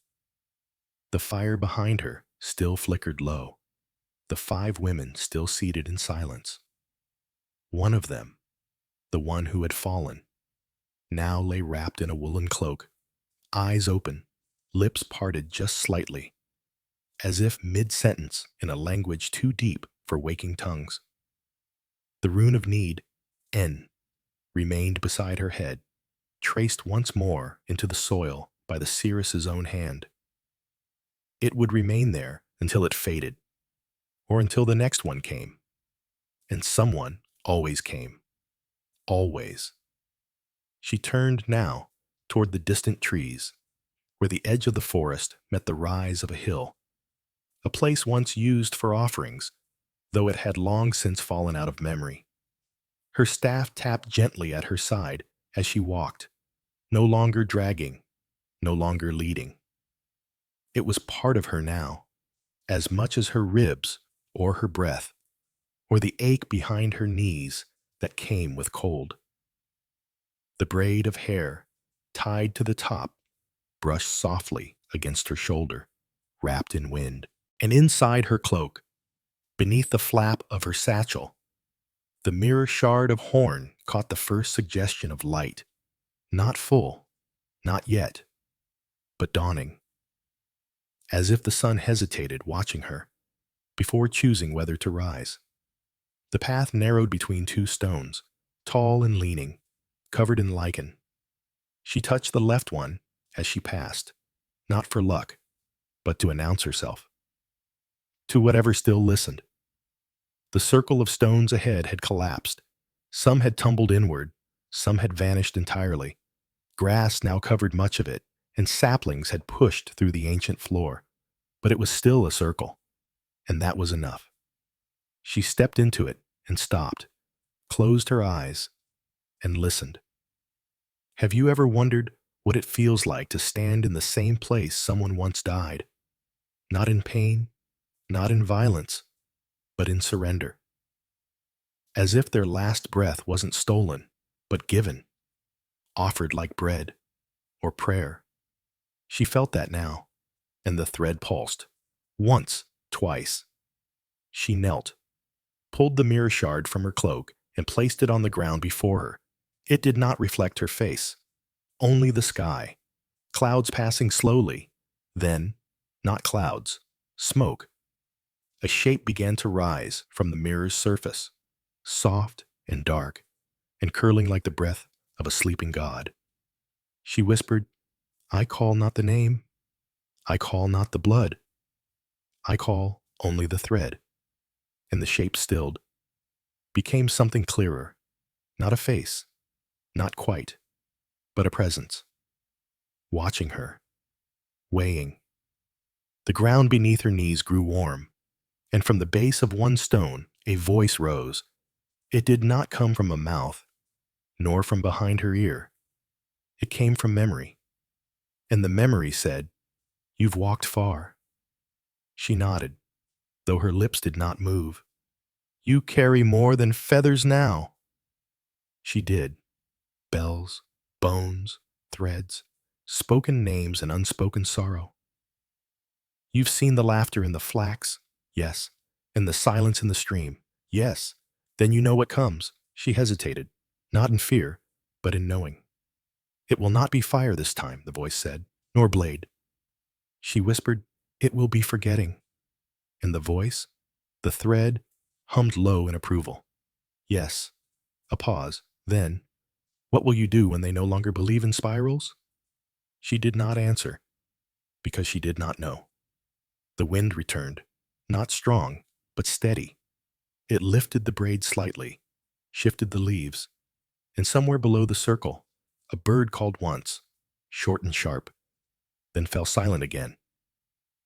The fire behind her still flickered low, the five women still seated in silence. One of them, the one who had fallen, now lay wrapped in a woolen cloak, eyes open, lips parted just slightly, as if mid-sentence in a language too deep for waking tongues. The rune of need, N, remained beside her head, traced once more into the soil by the seeress's own hand. It would remain there until it faded, or until the next one came. And someone always came. Always. She turned now toward the distant trees, where the edge of the forest met the rise of a hill, a place once used for offerings, though it had long since fallen out of memory. Her staff tapped gently at her side as she walked, no longer dragging, no longer leading. It was part of her now, as much as her ribs or her breath, or the ache behind her knees that came with cold. The braid of hair, tied to the top, brushed softly against her shoulder, wrapped in wind. And inside her cloak, beneath the flap of her satchel, the mirror shard of horn caught the first suggestion of light, not full, not yet, but dawning. As if the sun hesitated, watching her, before choosing whether to rise. The path narrowed between two stones, tall and leaning, covered in lichen. She touched the left one as she passed, not for luck, but to announce herself. To whatever still listened. The circle of stones ahead had collapsed. Some had tumbled inward, some had vanished entirely. Grass now covered much of it, and saplings had pushed through the ancient floor. But it was still a circle, and that was enough. She stepped into it and stopped, closed her eyes, and listened. Have you ever wondered what it feels like to stand in the same place someone once died? Not in pain, not in violence, but in surrender. As if their last breath wasn't stolen, but given, offered like bread or prayer. She felt that now, and the thread pulsed. Once, twice. She knelt, pulled the mirror shard from her cloak, and placed it on the ground before her. It did not reflect her face, only the sky, clouds passing slowly. Then, not clouds, smoke. A shape began to rise from the mirror's surface, soft and dark, and curling like the breath of a sleeping god. She whispered, "I call not the name. I call not the blood. I call only the thread." And the shape stilled, became something clearer, not a face, not quite, but a presence, watching her, weighing. The ground beneath her knees grew warm, and from the base of one stone a voice rose. It did not come from a mouth, nor from behind her ear. It came from memory, and the memory said, "You've walked far." She nodded, though her lips did not move. "You carry more than feathers now." She did. Bells, bones, threads, spoken names and unspoken sorrow. You've seen the laughter in the flax, yes, and the silence in the stream, yes. Then you know what comes. She hesitated, not in fear, but in knowing. "It will not be fire this time," the voice said, "nor blade." She whispered, "It will be forgetting." And the voice, the thread, hummed low in approval. "Yes." A pause. Then, "What will you do when they no longer believe in spirals?" She did not answer, because she did not know. The wind returned, not strong, but steady. It lifted the braid slightly, shifted the leaves, and somewhere below the circle, a bird called once, short and sharp, then fell silent again.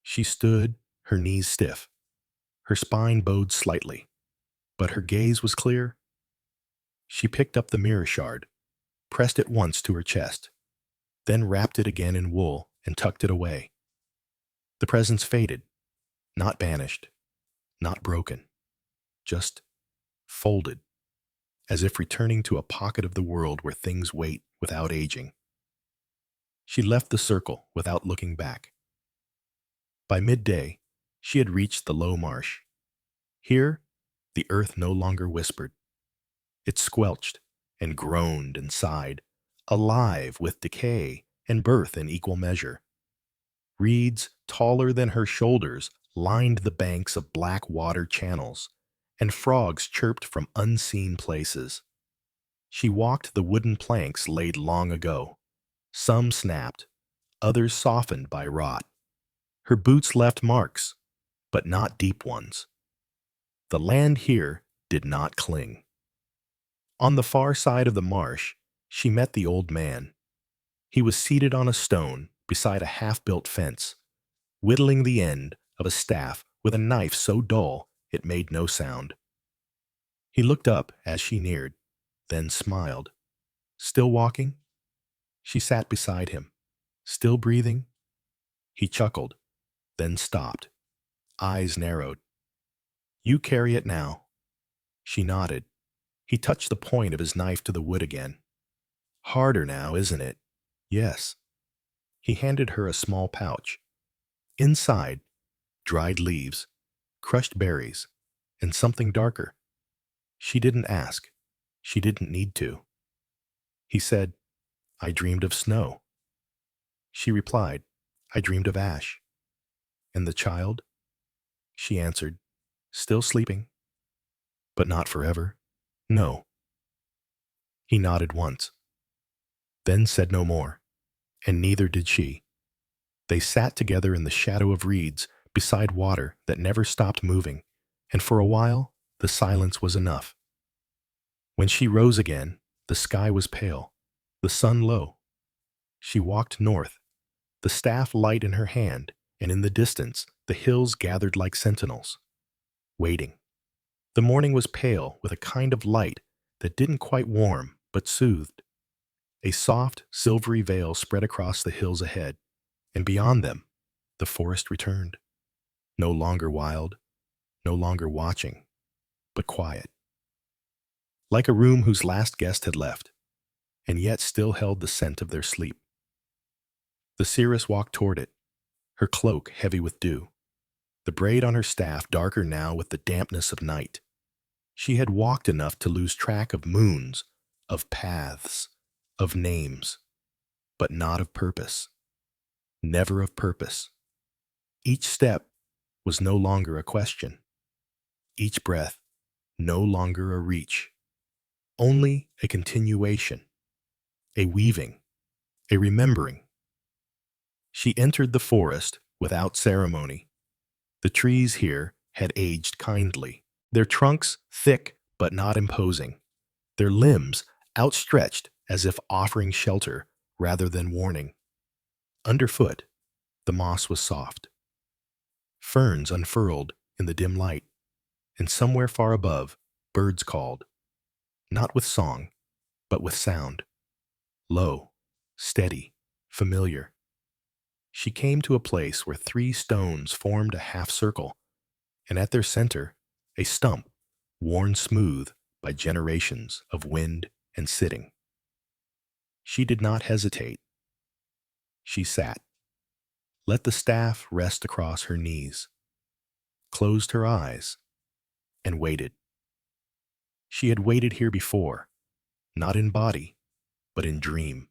She stood, her knees stiff, her spine bowed slightly, but her gaze was clear. She picked up the mirror shard, pressed it once to her chest, then wrapped it again in wool and tucked it away. The presence faded, not banished, not broken, just folded, as if returning to a pocket of the world where things wait without aging. She left the circle without looking back. By midday, she had reached the low marsh. Here, the earth no longer whispered. It squelched and groaned and sighed, alive with decay and birth in equal measure. Reeds taller than her shoulders lined the banks of black water channels, and frogs chirped from unseen places. She walked the wooden planks laid long ago. Some snapped, others softened by rot. Her boots left marks, but not deep ones. The land here did not cling. On the far side of the marsh, she met the old man. He was seated on a stone beside a half-built fence, whittling the end of a staff with a knife so dull it made no sound. He looked up as she neared, then smiled. "Still walking?" She sat beside him. "Still breathing?" He chuckled, then stopped, eyes narrowed. "You carry it now." She nodded. He touched the point of his knife to the wood again. "Harder now, isn't it?" "Yes." He handed her a small pouch. Inside, dried leaves, crushed berries, and something darker. She didn't ask. She didn't need to. He said, "I dreamed of snow." She replied, "I dreamed of ash." "And the child?" She answered, "Still sleeping." "But not forever." "No." He nodded once, then said no more, and neither did she. They sat together in the shadow of reeds beside water that never stopped moving, and for a while the silence was enough. When she rose again, the sky was pale, the sun low. She walked north, the staff light in her hand, and in the distance the hills gathered like sentinels, waiting. The morning was pale with a kind of light that didn't quite warm but soothed. A soft, silvery veil spread across the hills ahead, and beyond them, the forest returned. No longer wild, no longer watching, but quiet. Like a room whose last guest had left, and yet still held the scent of their sleep. The seeress walked toward it, her cloak heavy with dew, the braid on her staff darker now with the dampness of night. She had walked enough to lose track of moons, of paths, of names, but not of purpose. Never of purpose. Each step was no longer a question. Each breath no longer a reach. Only a continuation, a weaving, a remembering. She entered the forest without ceremony. The trees here had aged kindly, their trunks thick but not imposing, their limbs outstretched as if offering shelter rather than warning. Underfoot, the moss was soft. Ferns unfurled in the dim light, and somewhere far above, birds called, not with song, but with sound, low, steady, familiar. She came to a place where 3 stones formed a half circle, and at their center, a stump, worn smooth by generations of wind and sitting. She did not hesitate. She sat, let the staff rest across her knees, closed her eyes, and waited. She had waited here before, not in body, but in dream.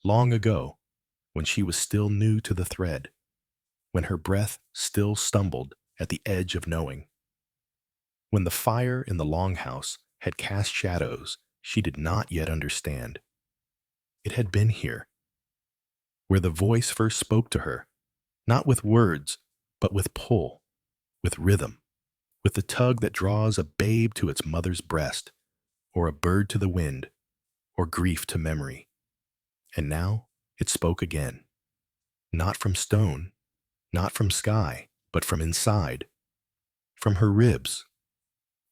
Long ago, when she was still new to the thread, when her breath still stumbled at the edge of knowing. When the fire in the longhouse had cast shadows she did not yet understand. It had been here, where the voice first spoke to her, not with words, but with pull, with rhythm, with the tug that draws a babe to its mother's breast, or a bird to the wind, or grief to memory. And now it spoke again, not from stone, not from sky, but from inside, from her ribs,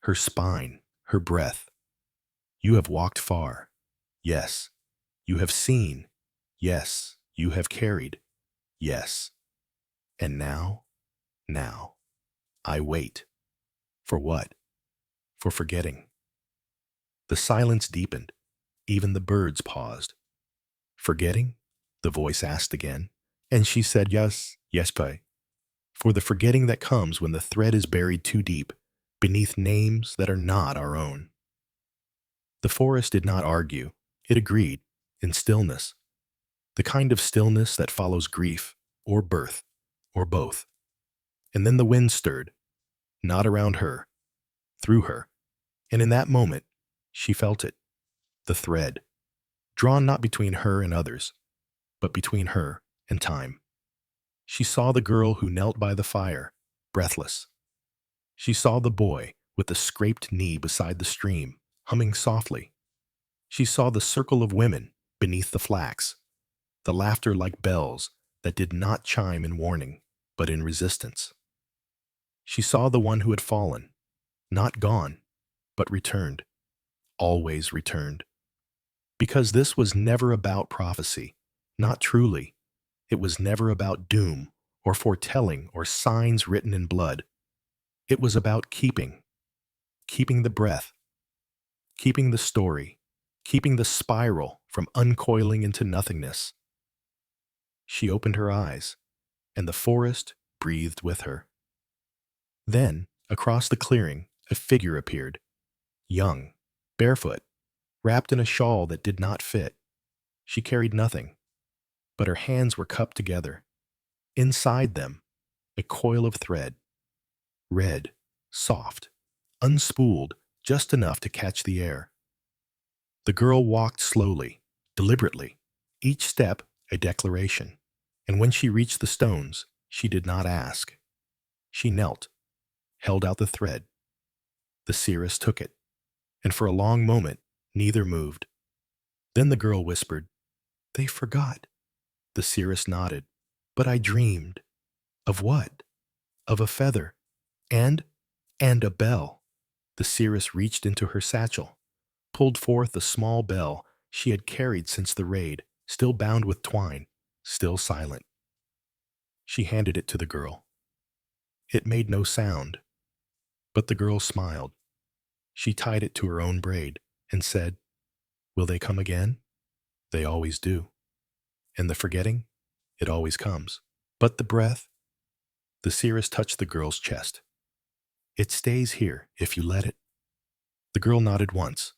her spine, her breath. You have walked far. Yes. You have seen. Yes. You have carried. Yes. And now, I wait. For what? For forgetting. The silence deepened. Even the birds paused. Forgetting? The voice asked again, and she said, yes, pay. For the forgetting that comes when the thread is buried too deep, beneath names that are not our own. The forest did not argue. It agreed, in stillness, the kind of stillness that follows grief, or birth, or both. And then the wind stirred, not around her, through her, and in that moment, she felt it, the thread, drawn not between her and others, but between her and time. She saw the girl who knelt by the fire, breathless. She saw the boy with the scraped knee beside the stream, humming softly. She saw the circle of women beneath the flax, the laughter like bells that did not chime in warning, but in resistance. She saw the one who had fallen, not gone, but returned, always returned. Because this was never about prophecy, not truly. It was never about doom, or foretelling, or signs written in blood. It was about keeping the breath, keeping the story, keeping the spiral from uncoiling into nothingness. She opened her eyes, and the forest breathed with her. Then, across the clearing, a figure appeared, young, barefoot, wrapped in a shawl that did not fit. She carried nothing, but her hands were cupped together. Inside them, a coil of thread, red, soft, unspooled just enough to catch the air. The girl walked slowly, deliberately, each step a declaration. And when she reached the stones, she did not ask. She knelt, held out the thread. The seeress took it, and for a long moment, neither moved. Then the girl whispered, "They forgot." The seeress nodded. "But I dreamed." "Of what?" "Of a feather. And a bell." The seeress reached into her satchel, pulled forth the small bell she had carried since the raid, still bound with twine, still silent. She handed it to the girl. It made no sound, but the girl smiled. She tied it to her own braid and said, "Will they come again? They always do." And the forgetting? It always comes. But the breath, the seeress touched the girl's chest. It stays here if you let it. The girl nodded once,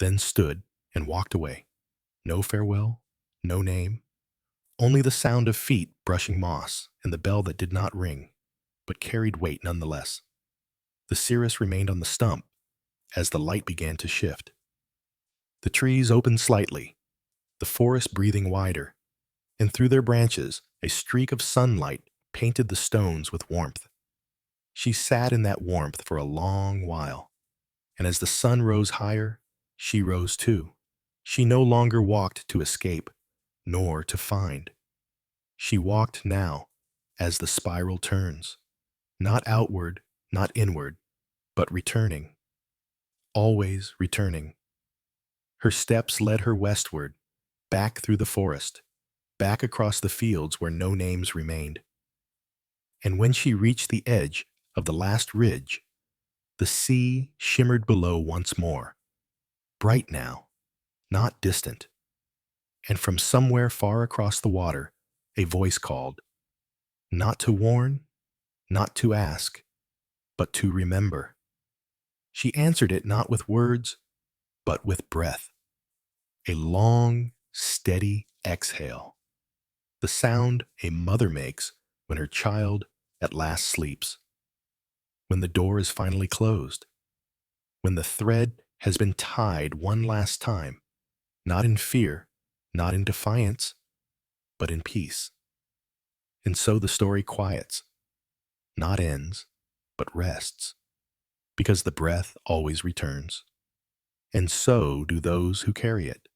then stood and walked away. No farewell, no name, only the sound of feet brushing moss and the bell that did not ring, but carried weight nonetheless. The seeress remained on the stump as the light began to shift. The trees opened slightly, the forest breathing wider, and through their branches a streak of sunlight painted the stones with warmth. She sat in that warmth for a long while, and as the sun rose higher, she rose too. She no longer walked to escape, nor to find. She walked now as the spiral turns, not outward, not inward, but returning, always returning. Her steps led her westward, back through the forest, back across the fields where no names remained. And when she reached the edge of the last ridge, the sea shimmered below once more, bright now, not distant. And from somewhere far across the water, a voice called, not to warn, not to ask, but to remember. She answered it not with words, but with breath. A long, steady exhale, the sound a mother makes when her child at last sleeps, when the door is finally closed, when the thread has been tied one last time, not in fear, not in defiance, but in peace. And so the story quiets, not ends, but rests, because the breath always returns. And so do those who carry it.